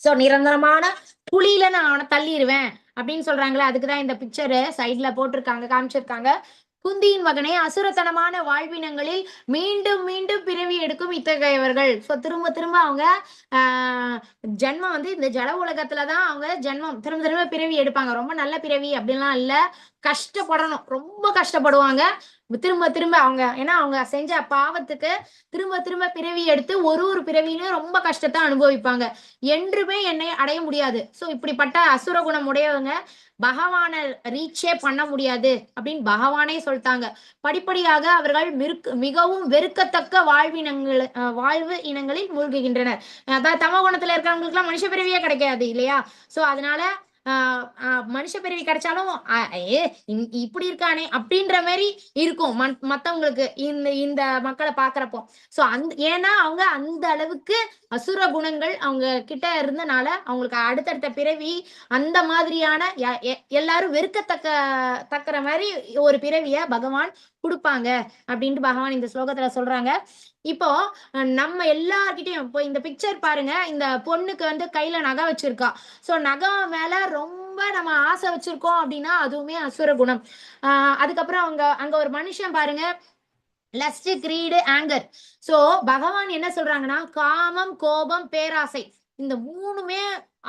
சோ நிரந்தரமான புலியில நான் அவனை தள்ளிடுவேன் அப்படின்னு சொல்றாங்களே, அதுக்குதான் இந்த பிக்சரு சைட்ல போட்டிருக்காங்க, காமிச்சிருக்காங்க. குந்தியின் மகனே, அசுரத்தனமான வாழ்வினங்களில் மீண்டும் மீண்டும் பிறவி எடுக்கும் இத்தகையவர்கள். சோ திரும்ப அவங்க ஜென்மம் வந்து இந்த ஜட உலகத்துலதான் அவங்க ஜென்மம் திரும்ப பிறவி எடுப்பாங்க. ரொம்ப நல்ல பிறவி அப்படின்லாம் இல்ல, கஷ்டப்படணும், ரொம்ப கஷ்டப்படுவாங்க திரும்ப அவங்க. ஏன்னா அவங்க செஞ்ச பாவத்துக்கு திரும்ப பிறவி எடுத்து ஒரு பிறவியிலும் ரொம்ப கஷ்டத்தை அனுபவிப்பாங்க, என்றுமே என்னை அடைய முடியாது. சோ இப்படிப்பட்ட அசுர குணம் உடையவங்க பகவானை ரீச்சே பண்ண முடியாது அப்படின்னு பகவானே சொல்லிட்டாங்க. படிப்படியாக அவர்கள் மிகவும் வெறுக்கத்தக்க வாழ்வு இனங்களில் மூழ்குகின்றனர். அதாவது தமோ குணத்துல இருக்கிறவங்களுக்கு எல்லாம் மனுஷ பிறவியே கிடைக்காது இல்லையா. சோ அதனால மனுஷ பிறவி கிடைச்சாலும் இப்படி இருக்கானே அப்படின்ற மாதிரி இருக்கும் மத்தவங்களுக்கு இந்த மக்களை பாக்குறப்போ. சோ ஏன்னா அவங்க அந்த அளவுக்கு அசுர குணங்கள் அவங்க கிட்ட இருந்தனால அவங்களுக்கு அடுத்தடுத்த பிறவி அந்த மாதிரியான எல்லாரும் வெறுக்கத்தக்கிற மாதிரி ஒரு பிறவிய பகவான் கொடுப்பாங்க அப்படின்ட்டு பகவான் இந்த ஸ்லோகத்துல சொல்றாங்க. இப்போ நம்ம எல்லார்கிட்டையும் இப்போ இந்த பிக்சர் பாருங்க, இந்த பொண்ணுக்கு வந்து கையில நகை வச்சிருக்கா. சோ நகை மேல ரொம்ப நம்ம ஆசை வச்சிருக்கோம் அப்படின்னா அதுவுமே அசுர குணம். அதுக்கப்புறம் அங்க ஒரு மனுஷன் பாருங்க, லஸ்ட், கிரீடு, ஆங்கர். சோ பகவான் என்ன சொல்றாங்கன்னா, காமம், கோபம், பேராசை இந்த மூணுமே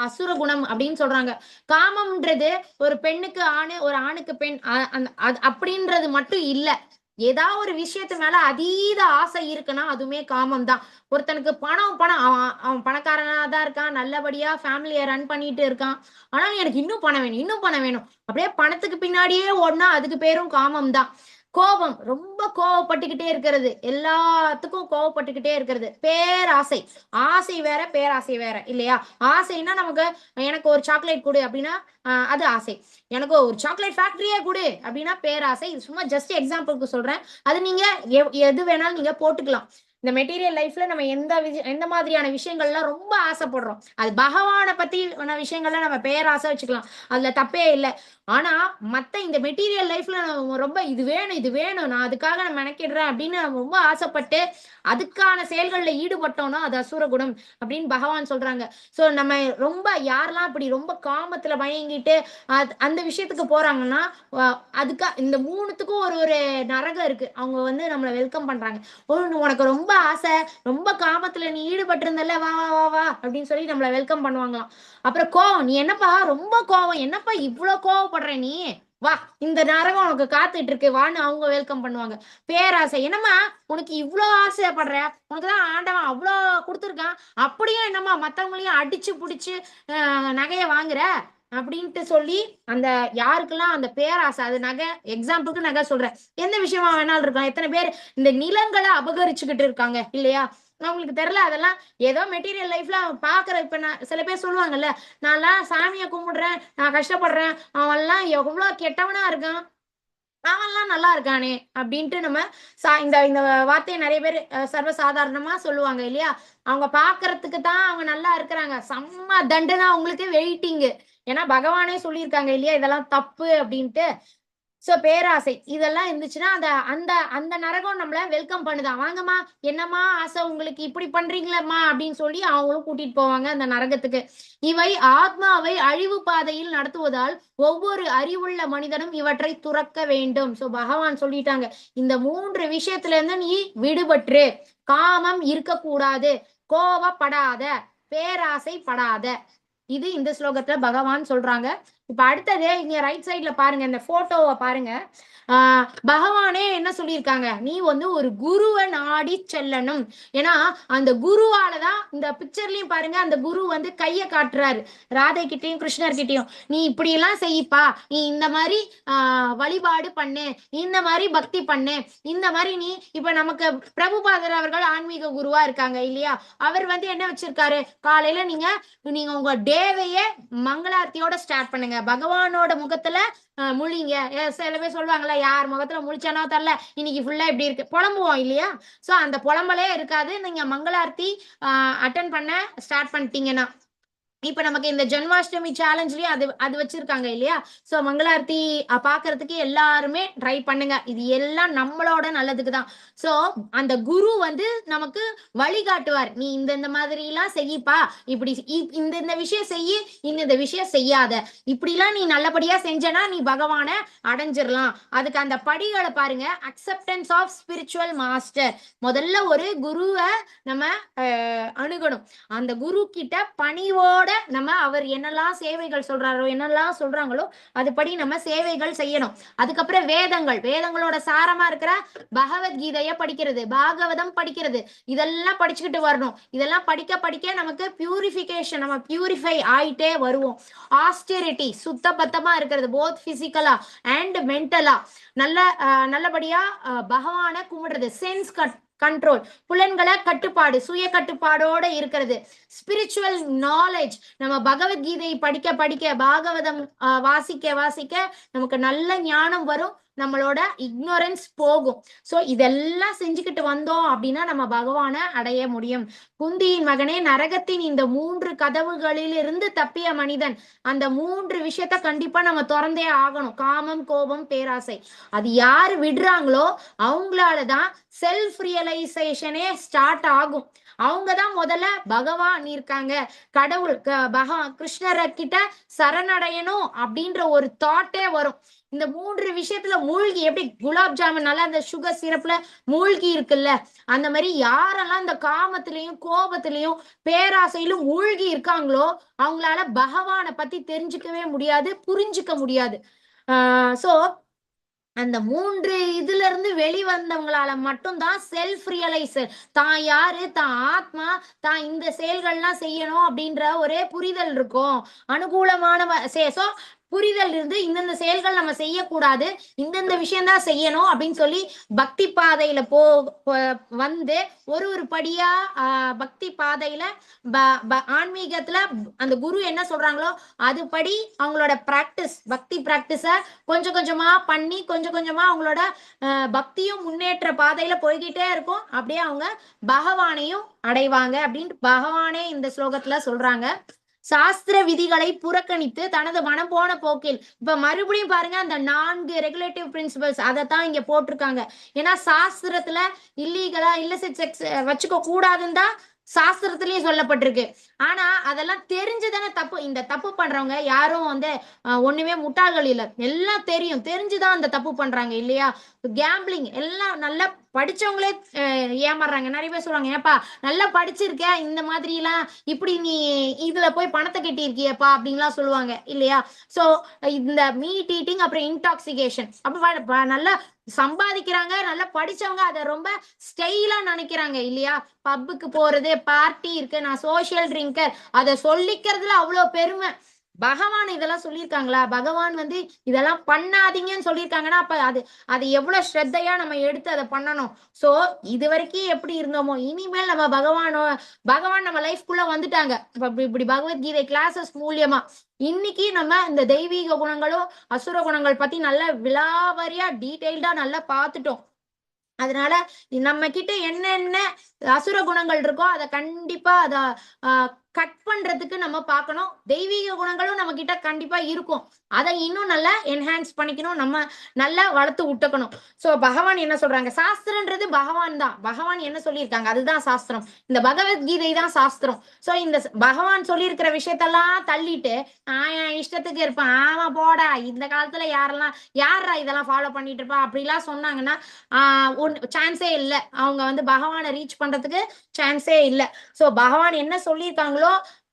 அசுர குணம் அப்படின்னு சொல்றாங்க. காமம்ன்றது ஒரு பெண்ணுக்கு ஆணு, ஒரு ஆணுக்கு பெண் அப்படின்றது மட்டும் இல்ல, ஏதாவது ஒரு விஷயத்து மேல அதீத ஆசை இருக்குன்னா அதுவுமே காமம் தான். ஒருத்தனுக்கு பணம் அவன் பணக்காரனா தான் இருக்கான், நல்லபடியா ஃபேமிலியை ரன் பண்ணிட்டு இருக்கான், ஆனால் எனக்கு இன்னும் பணம் வேணும் அப்படியே பணத்துக்கு பின்னாடியே ஓடனா அதுக்கு பேரும் காமம் தான். கோபம், ரொம்ப கோவப்பட்டுக்கிட்டே இருக்கிறது, எல்லாத்துக்கும் கோவப்பட்டுக்கிட்டே இருக்கிறது. பேராசை, ஆசை வேற பேராசை வேற இல்லையா. ஆசைன்னா நமக்கு எனக்கு ஒரு சாக்லேட் கொடு அப்படின்னா அது ஆசை, எனக்கு ஒரு சாக்லேட் ஃபேக்டரியே கொடு அப்படின்னா பேராசை. இது சும்மா ஜஸ்ட் எக்ஸாம்பிளுக்கு சொல்றேன், அது நீங்க எது வேணாலும் நீங்க போட்டுக்கலாம். இந்த மெட்டீரியல் லைஃப்ல நம்ம எந்த மாதிரியான விஷயங்கள்லாம் ரொம்ப ஆசைப்படுறோம். அது பகவானை பத்தி விஷயங்கள்ல நம்ம பேராசை வச்சுக்கலாம், அதுல தப்பே இல்லை. ஆனா மத்த இந்த மெட்டீரியல் லைஃப்ல நம்ம ரொம்ப இது வேணும் நான் அதுக்காக நான் மெனக்கிடுறேன் அப்படின்னு நம்ம ரொம்ப ஆசைப்பட்டு அதுக்கான செயல்கள்ல ஈடுபட்டோம்னா அது அசுர குணம் அப்படின்னு பகவான் சொல்றாங்க. சோ நம்ம ரொம்ப யாரெல்லாம் இப்படி ரொம்ப காமத்துல மயங்கிட்டு அந்த விஷயத்துக்கு போறாங்கன்னா அதுக்கு இந்த 3த்துக்கும் ஒரு நரகம் இருக்கு. அவங்க வந்து நம்மளை வெல்கம் பண்றாங்க. உனக்கு ரொம்ப ஆசை, ரொம்ப காமத்துல நீ ஈடுபட்டு இருந்தல, வா வா வா வா அப்படின்னு சொல்லி நம்மளை வெல்கம் பண்ணுவாங்களாம். அப்புறம் கோவம், நீ என்னப்பா ரொம்ப கோவம், என்னப்பா இவ்வளவு கோவப்படுற நீ, வா இந்த நரகம் உனக்கு காத்துட்டு இருக்கு வான்னு அவங்க வெல்கம் பண்ணுவாங்க. பேராசை, என்னம்மா உனக்கு இவ்வளவு ஆசைப்படுற, உனக்குதான் ஆண்டவன் அவ்வளோ கொடுத்துருக்கான், அப்படியும் என்னம்மா மத்தவங்களையும் அடிச்சு புடிச்சு நகைய வாங்குற அப்படின்ட்டு சொல்லி அந்த யாருக்கெல்லாம் அந்த பேராசை, அது நகை எக்ஸாம்பிளுக்கு நகை சொல்றேன், எந்த விஷயமா வேணாலும் இருக்கலாம். எத்தனை பேர் இந்த நிலங்களை அபகரிச்சுக்கிட்டு இருக்காங்க இல்லையா? அவங்களுக்கு தெரியல, அதெல்லாம் ஏதோ மெட்டீரியல் லைஃப்ல பாக்குற. இப்ப நான் சில பேர் சொல்லுவாங்கல்ல, நான்லாம் சாமியை கும்பிடுறேன், நான் கஷ்டப்படுறேன், அவன்லாம் எவ்வளவு கெட்டவனா இருக்கான், அவன்லாம் நல்லா இருக்கானே அப்படின்ட்டு நம்ம இந்த இந்த வார்த்தையை நிறைய பேர் சர்வசாதாரணமா சொல்லுவாங்க இல்லையா? அவங்க பாக்குறதுக்கு தான் அவங்க நல்லா இருக்கிறாங்க, செம்ம தண்டனை அவங்களுக்கு வெயிட்டிங். ஏன்னா பகவானே சொல்லியிருக்காங்க இல்லையா, இதெல்லாம் தப்பு அப்படின்ட்டு. சோ பேராசை இதெல்லாம் இருந்துச்சுன்னா அந்த அந்த அந்த நரகம் நம்மள வெல்கம் பண்ணுதான். வாங்கம்மா, என்னம்மா ஆசை உங்களுக்கு, இப்படி பண்றீங்களம்மா அப்படின்னு சொல்லி அவங்களும் கூட்டிட்டு போவாங்க அந்த நரகத்துக்கு. இவை ஆத்மாவை அழிவு பாதையில் நடத்துவதால் ஒவ்வொரு அறிவுள்ள மனிதனும் இவற்றை துறக்க வேண்டும். சோ பகவான் சொல்லிட்டாங்க, இந்த 3 விஷயத்துல இருந்து நீ விடுபற்று. காமம் இருக்கக்கூடாது, கோபப்படாத, பேராசைப்படாத. இது இந்த ஸ்லோகத்துல பகவான் சொல்றாங்க. இப்ப அடுத்தது இங்க ரைட் சைட்ல பாருங்க, இந்த போட்டோவை பாருங்க. பகவானே என்ன சொல்லியிருக்காங்க, நீ வந்து ஒரு குருவை நாடி செல்லணும். ஏன்னா அந்த குருவாலதான் இந்த பிக்சர்லயும் பாருங்க, அந்த குரு வந்து கைய காட்டுறாரு ராதை கிட்டையும் கிருஷ்ணர் கிட்டையும், நீ இப்படி எல்லாம் செய்யப்பா, நீ இந்த மாதிரி வழிபாடு பண்ணு, இந்த மாதிரி பக்தி பண்ணு, இந்த மாதிரி நீ. இப்ப நமக்கு பிரபுபாதர் அவர்கள் ஆன்மீக குருவா இருக்காங்க இல்லையா? அவர் வந்து என்ன வச்சிருக்காரு, காலையில நீங்க உங்க டேவையே மங்களாரத்தியோட ஸ்டார்ட் பண்ணுங்க, பகவானோட முகத்துல முழிங்க. சில பேர் சொல்லுவாங்கல்ல, யார் முகத்துல முழிச்சானோ தெரியல, இன்னைக்கு ஃபுல்லா இப்படி இருக்கு, புலம்புவோம் இல்லையா? சோ அந்த புலம்பலே இருக்காது, நீங்க மங்களாரத்தி அட்டன் பண்ண ஸ்டார்ட் பண்ணிட்டீங்கன்னா. இப்ப நமக்கு இந்த ஜென்மாஷ்டமி சேலஞ்ச்லயும் அது வச்சிருக்காங்க இல்லையா? சோ மங்களாரத்தி பாக்குறதுக்கு எல்லாருமே ட்ரை பண்ணுங்க, இது எல்லாம் நம்மளோட நல்லதுக்கு தான். சோ அந்த குரு வந்து நமக்கு வழிகாட்டுவார், நீ இந்த மாதிரி எல்லாம் செய்யப்பா, இப்படி இந்த விஷயம் செய்ய, இந்த விஷயம் செய்யாத, இப்படி எல்லாம் நீ நல்லபடியா செஞ்சனா நீ பகவானை அடைஞ்சிடலாம். அதுக்கு அந்த படிகளை பாருங்க. Acceptance of spiritual master. முதல்ல ஒரு குருவை நம்ம அணுகணும். அந்த குரு கிட்ட பணிவோட நம்ம அவர் என்னெல்லாம் சேவைகள் சொல்றாரோ, என்னெல்லாம் சொல்றாங்களோ அதுபடி நம்ம சேவைகள் செய்யணும். அதுக்கப்புறம் வேதங்களோட சாரமா இருக்கிற பகவத்கீதைய படிக்கிறது, பாகவதம் படிக்கிறது, இதெல்லாம் படிச்சுக்கிட்டு வரணும். இதெல்லாம் படிக்க படிக்க நமக்கு பியூரிஃபிகேஷன், நம்ம பியூரிஃபை ஆயிட்டே வருவோம். ஆஸ்டெரிட்டி, சுத்த பத்தமா இருக்கிறது, போத் பிசிக்கலா அண்ட் மென்டலா நல்லபடியா பகவானை கும்பிடுறது. சென்ஸ் கண்ட்ரோல், புலன்களை கட்டுப்பாடு, சுய கட்டுப்பாடோட இருக்கிறது. ஸ்பிரிச்சுவல் நாலேஜ், நம்ம பகவத்கீதை படிக்க படிக்க, பாகவதம் வாசிக்க நமக்கு நல்ல ஞானம் வரும், நம்மளோட இக்னோரன்ஸ் போகும். சோ இதெல்லாம் செஞ்சுக்கிட்டு வந்தோம் அப்படின்னா நம்ம பகவானை அடைய முடியும். குந்தியின் மகனே, நரகத்தின் இந்த 3 கதவுகளில் இருந்து தப்பிய மனிதன் அந்த 3 விஷயத்த கண்டிப்பா நம்ம திறந்தே ஆகணும். காமம், கோபம், பேராசை. அது யாரு விடுறாங்களோ அவங்களாலதான் செல்ஃப் ரியலைசேஷனே ஸ்டார்ட் ஆகும். அவங்கதான் முதல்ல பகவான் இருக்காங்க, கடவுள் கிருஷ்ணரை கிட்ட சரணடையணும் அப்படின்ற ஒரு தாட்டே வரும். இந்த 3 விஷயத்துல மூழ்கி, எப்படி குலாப் ஜாமுன் நல்லா அந்த சுகர் சிரப்ல மூழ்கி இருக்குல்ல, அந்த மாதிரி யாரெல்லாம் இந்த காமத்திலையும் கோபத்திலையும் பேராசையிலும் மூழ்கி இருக்காங்களோ அவங்களால பகவானை பத்தி தெரிஞ்சுக்கவே முடியாது, புரிஞ்சுக்க முடியாது. சோ அந்த 3 இதுல இருந்து வெளிவந்தவங்களால மட்டும்தான் செல்ஃப் ரியலைசர், தான் யாரு, தான் ஆத்மா, தான் இந்த செயல்கள்லாம் செய்யணும் அப்படின்ற ஒரே புரிதல் இருக்கும். அனுகூலமான புரிதல் இருந்து இந்தந்த செயல்கள் நம்ம செய்யக்கூடாது, இந்தந்த விஷயம்தான் செய்யணும் அப்படின்னு சொல்லி பக்தி பாதையில வந்து ஒரு படியா பக்தி பாதையில ஆன்மீகத்துல அந்த குரு என்ன சொல்றாங்களோ அதுபடி அவங்களோட பிராக்டிஸ் பக்தி பிராக்டிஸ கொஞ்சம் கொஞ்சமா பண்ணி கொஞ்சம் கொஞ்சமா அவங்களோட பக்தியும் முன்னேற்ற பாதையில போய்கிட்டே இருக்கும். அப்படியே அவங்க பகவானையும் அடைவாங்க அப்படின்னு பகவானே இந்த ஸ்லோகத்துல சொல்றாங்க. சாஸ்திர விதிகளை புறக்கணித்து தனது மனம் போன போக்கில், இப்ப மறுபடியும் பாருங்க அந்த 4 ரெகுலேட்டிவ் பிரின்சிபல்ஸ் அதைத்தான் இங்க போட்டிருக்காங்க. ஏன்னா சாஸ்திரத்துல இல்லீகலா இல்லிசிட் செக்ஸ் வச்சுக்க கூடாதுன்னு தான் சாஸ்திரத்திலயும் சொல்லப்பட்டிருக்கு. ஆனா அதெல்லாம் தெரிஞ்சுதானே தப்பு. இந்த தப்பு பண்றவங்க யாரும் வந்து ஒண்ணுமே முட்டாள்கள் இல்ல, எல்லாம் தெரியும், தெரிஞ்சுதான் அந்த தப்பு பண்றாங்க இல்லையா. கேம்பிளிங் எல்லாம் நல்லா படிச்சவங்களே ஏமாறுறாங்க. நிறைய பேர் சொல்லுவாங்க, ஏப்பா நல்லா படிச்சிருக்க, இந்த மாதிரி எல்லாம் இப்படி நீ இதுல போய் பணத்தை கட்டி இருக்கியப்பா அப்படின்லாம் சொல்லுவாங்க இல்லையா. சோ இந்த மீட் ஈட்டிங் அப்புறம் இன்டாக்சிகேஷன் அப்ப நல்லா சம்பாதிக்கிறாங்க, நல்லா படிச்சவங்க அதை ரொம்ப ஸ்டைலா நினைக்கிறாங்க இல்லையா. பப்புக்கு போறது, பார்ட்டி இருக்கு, நான் சோசியல் ட்ரிங்கர், அதை சொல்லிக்கிறதுல அவ்வளவு பெருமை. பகவான் இதெல்லாம் சொல்லியிருக்காங்களா? பகவான் வந்து இதெல்லாம் பண்ணாதீங்கன்னு சொல்லியிருக்காங்கன்னா அப்ப அது எவ்வளவு ஸ்ரத்தையா நம்ம எடுத்து அதை பண்ணணும். சோ இது வரைக்கும் எப்படி இருந்தோமோ இனிமேல் நம்ம பகவான் நம்ம லைஃப்குள்ள வந்துட்டாங்க. இப்படி பகவத்கீதை கிளாஸஸ் மூலியமா இன்னைக்கு நம்ம இந்த தெய்வீக குணங்களும் அசுர குணங்கள் பத்தி நல்லா விலாவரியா டீடைல்டா நல்லா பார்த்துட்டோம். அதனால நம்ம கிட்ட என்னென்ன அசுர குணங்கள் இருக்கோ அதை கண்டிப்பா அத கட் பண்றதுக்கு நம்ம பார்க்கணும். தெய்வீக குணங்களும் நம்ம கிட்ட கண்டிப்பா இருக்கும், அதை இன்னும் நல்லா என்ஹான்ஸ் பண்ணிக்கணும், நம்ம நல்லா வளர்த்து விட்டுக்கணும். சோ பகவான் என்ன சொல்றாங்க, சாஸ்திரன்றது பகவான் தான், பகவான் என்ன சொல்லியிருக்காங்க அதுதான் சாஸ்திரம், இந்த பகவத்கீதை தான் சாஸ்திரம். சோ இந்த பகவான் சொல்லியிருக்கிற விஷயத்தெல்லாம் தள்ளிட்டு என் இஷ்டத்துக்கு இருப்பேன், ஆமா போடா இந்த காலத்துல யாரா இதெல்லாம் ஃபாலோ பண்ணிட்டு இருப்பா அப்படிலாம் சொன்னாங்கன்னா சான்ஸே இல்லை, அவங்க வந்து பகவானை ரீச் பண்றதுக்கு சான்ஸே இல்லை. சோ பகவான் என்ன சொல்லியிருக்காங்களோ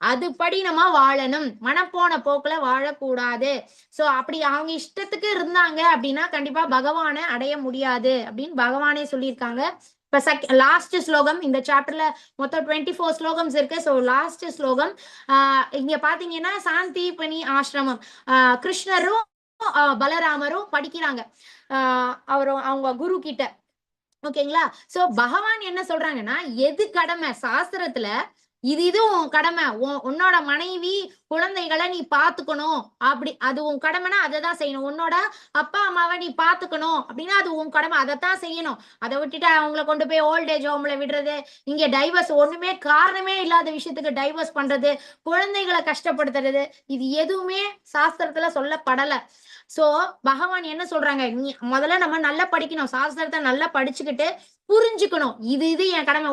அதுபடி நம்ம வாழணும், மனப்போன போக்குல வாழக்கூடாது. சோ அப்படி அவங்க இஷ்டத்துக்கு இருந்தாங்க அப்படின்னா கண்டிப்பா பகவானை அடைய முடியாது அப்படின்னு பகவானே சொல்லியிருக்காங்க. இப்ப லாஸ்ட் ஸ்லோகம் இந்த சாப்டர்ல மொத்தம் 24 ஸ்லோகம்ஸ் இருக்கு. சோ லாஸ்ட் ஸ்லோகம் இங்க பாத்தீங்கன்னா சாந்தி பனி ஆசிரமம் கிருஷ்ணரும் பலராமரும் படிக்கிறாங்க அவங்க குரு கிட்ட. ஓகேங்களா. சோ பகவான் என்ன சொல்றாங்கன்னா எது கடமை சாஸ்திரத்துல இது உன் கடமை, உன்னோட மனைவி குழந்தைகளை நீ பாத்துக்கணும், அப்படி அது உன் கடமைனா அதைதான் செய்யணும். உன்னோட அப்பா அம்மாவை நீ பாத்துக்கணும் அப்படின்னா அது உன் கடமை, அதைத்தான் செய்யணும். அதை விட்டுட்டு அவங்கள கொண்டு போய் ஓல்டேஜ் ஹோம்ல விடுறது, இங்க டைவர்ஸ் ஒண்ணுமே காரணமே இல்லாத விஷயத்துக்கு டைவர்ஸ் பண்றது, குழந்தைகளை கஷ்டப்படுத்துறது, இது எதுவுமே சாஸ்திரத்துல சொல்லப்படல. சோ பகவான் என்ன சொல்றாங்க, நீ முதல்ல நம்ம நல்லா படிக்கணும், சாஸ்திரத்தை நல்லா படிச்சுக்கிட்டு புரிஞ்சுக்கணும், இது என் கடமை.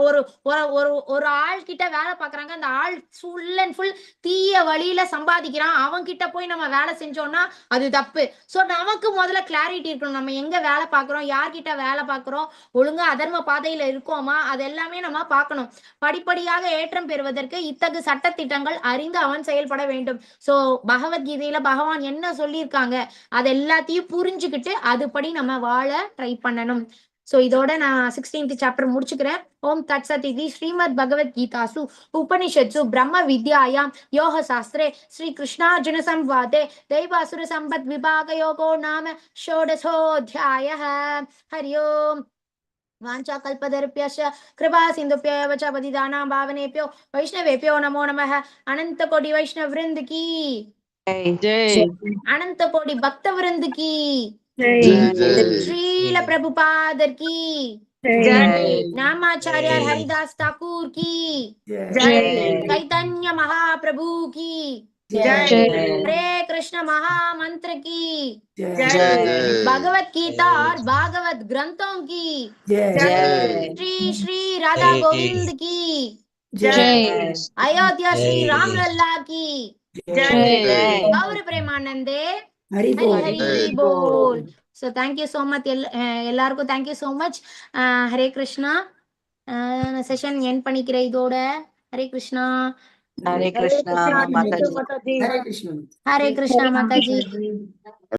ஒரு ஆள் கிட்ட வேலை பாக்குறாங்க, அந்த ஆள் ஃபுல் அண்ட் ஃபுல் தீய வழியில சம்பாதிக்கிறான், அவன் கிட்ட போய் நம்ம வேலை செஞ்சோம்னா அது தப்பு. சோ நமக்கு முதல்ல கிளாரிட்டி இருக்கணும், நம்ம எங்க வேலை பாக்குறோம், யார்கிட்ட வேலை பாக்குறோம், ஒழுங்கா அதர்ம பாதையில இருக்கோமா, அது எல்லாமே நம்ம பார்க்கணும். படிப்படியாக ஏற்றம் பெறுவதற்கு இத்தகு சட்டத்திட்டங்கள் அறிந்து அவன் செயல்பட வேண்டும். சோ பகவத்கீதையில பகவான் என்ன சொல்லியிருக்காங்க அது எல்லாத்தையும் புரிஞ்சுக்கிட்டு அதுபடி நம்ம வாழ ட்ரை பண்ணணும். சோ இதோட நான் 16th சாப்டர் முடிச்சுக்கிறேன். ஓம் தத் சத் இதி ஸ்ரீமத் பகவத்கீதாசு உபனிஷத்சு பிரம்ம வித்யாயாம் யோக சாஸ்திரே ஸ்ரீ கிருஷ்ணார்ஜுன சம்வாதே தெய்வாசுர சம்பத் விபாக யோகோ நாம ஷோடசோத்யாயः. ஹரி ஓம். வாஞ்சா கல்பதர்ப்யஸ்ய கிருபா சிந்துப்யேவ ச பதிதானாம் பாவனேப்யோ வைஷ்ணவேப்யோ நமோ நமः. அனந்த கோடி வைஷ்ணவ விருந்த கீ ஜெய், அனந்த கோடி பக்த விருந்த கீ ஜெய், ஸ்ரீல பிரபுபாதர் கீ ஜெய், நாமாச்சாரியார் ஹரிதாஸ் தாக்கூர் கீ ஜெய், சைதன்ய மகாபிரபு கீ ஜெய், ஹரே கிருஷ்ண महामंत्र की जय, भगवत गीता और भागवत ग्रंथों की जय, श्री श्री राधा गोविंद की जय, अयोध्या श्री राम लल्ला की जय, गौर प्रेमानंदे हरि बोल. So thank you so much எல்லாருக்கும் thank you so much. Hare Krishna. Session end பண்ணிக்கிறேன் இதோட. ஹரே கிருஷ்ணா. हरे कृष्णा माताजी. हरे कृष्णा माताजी.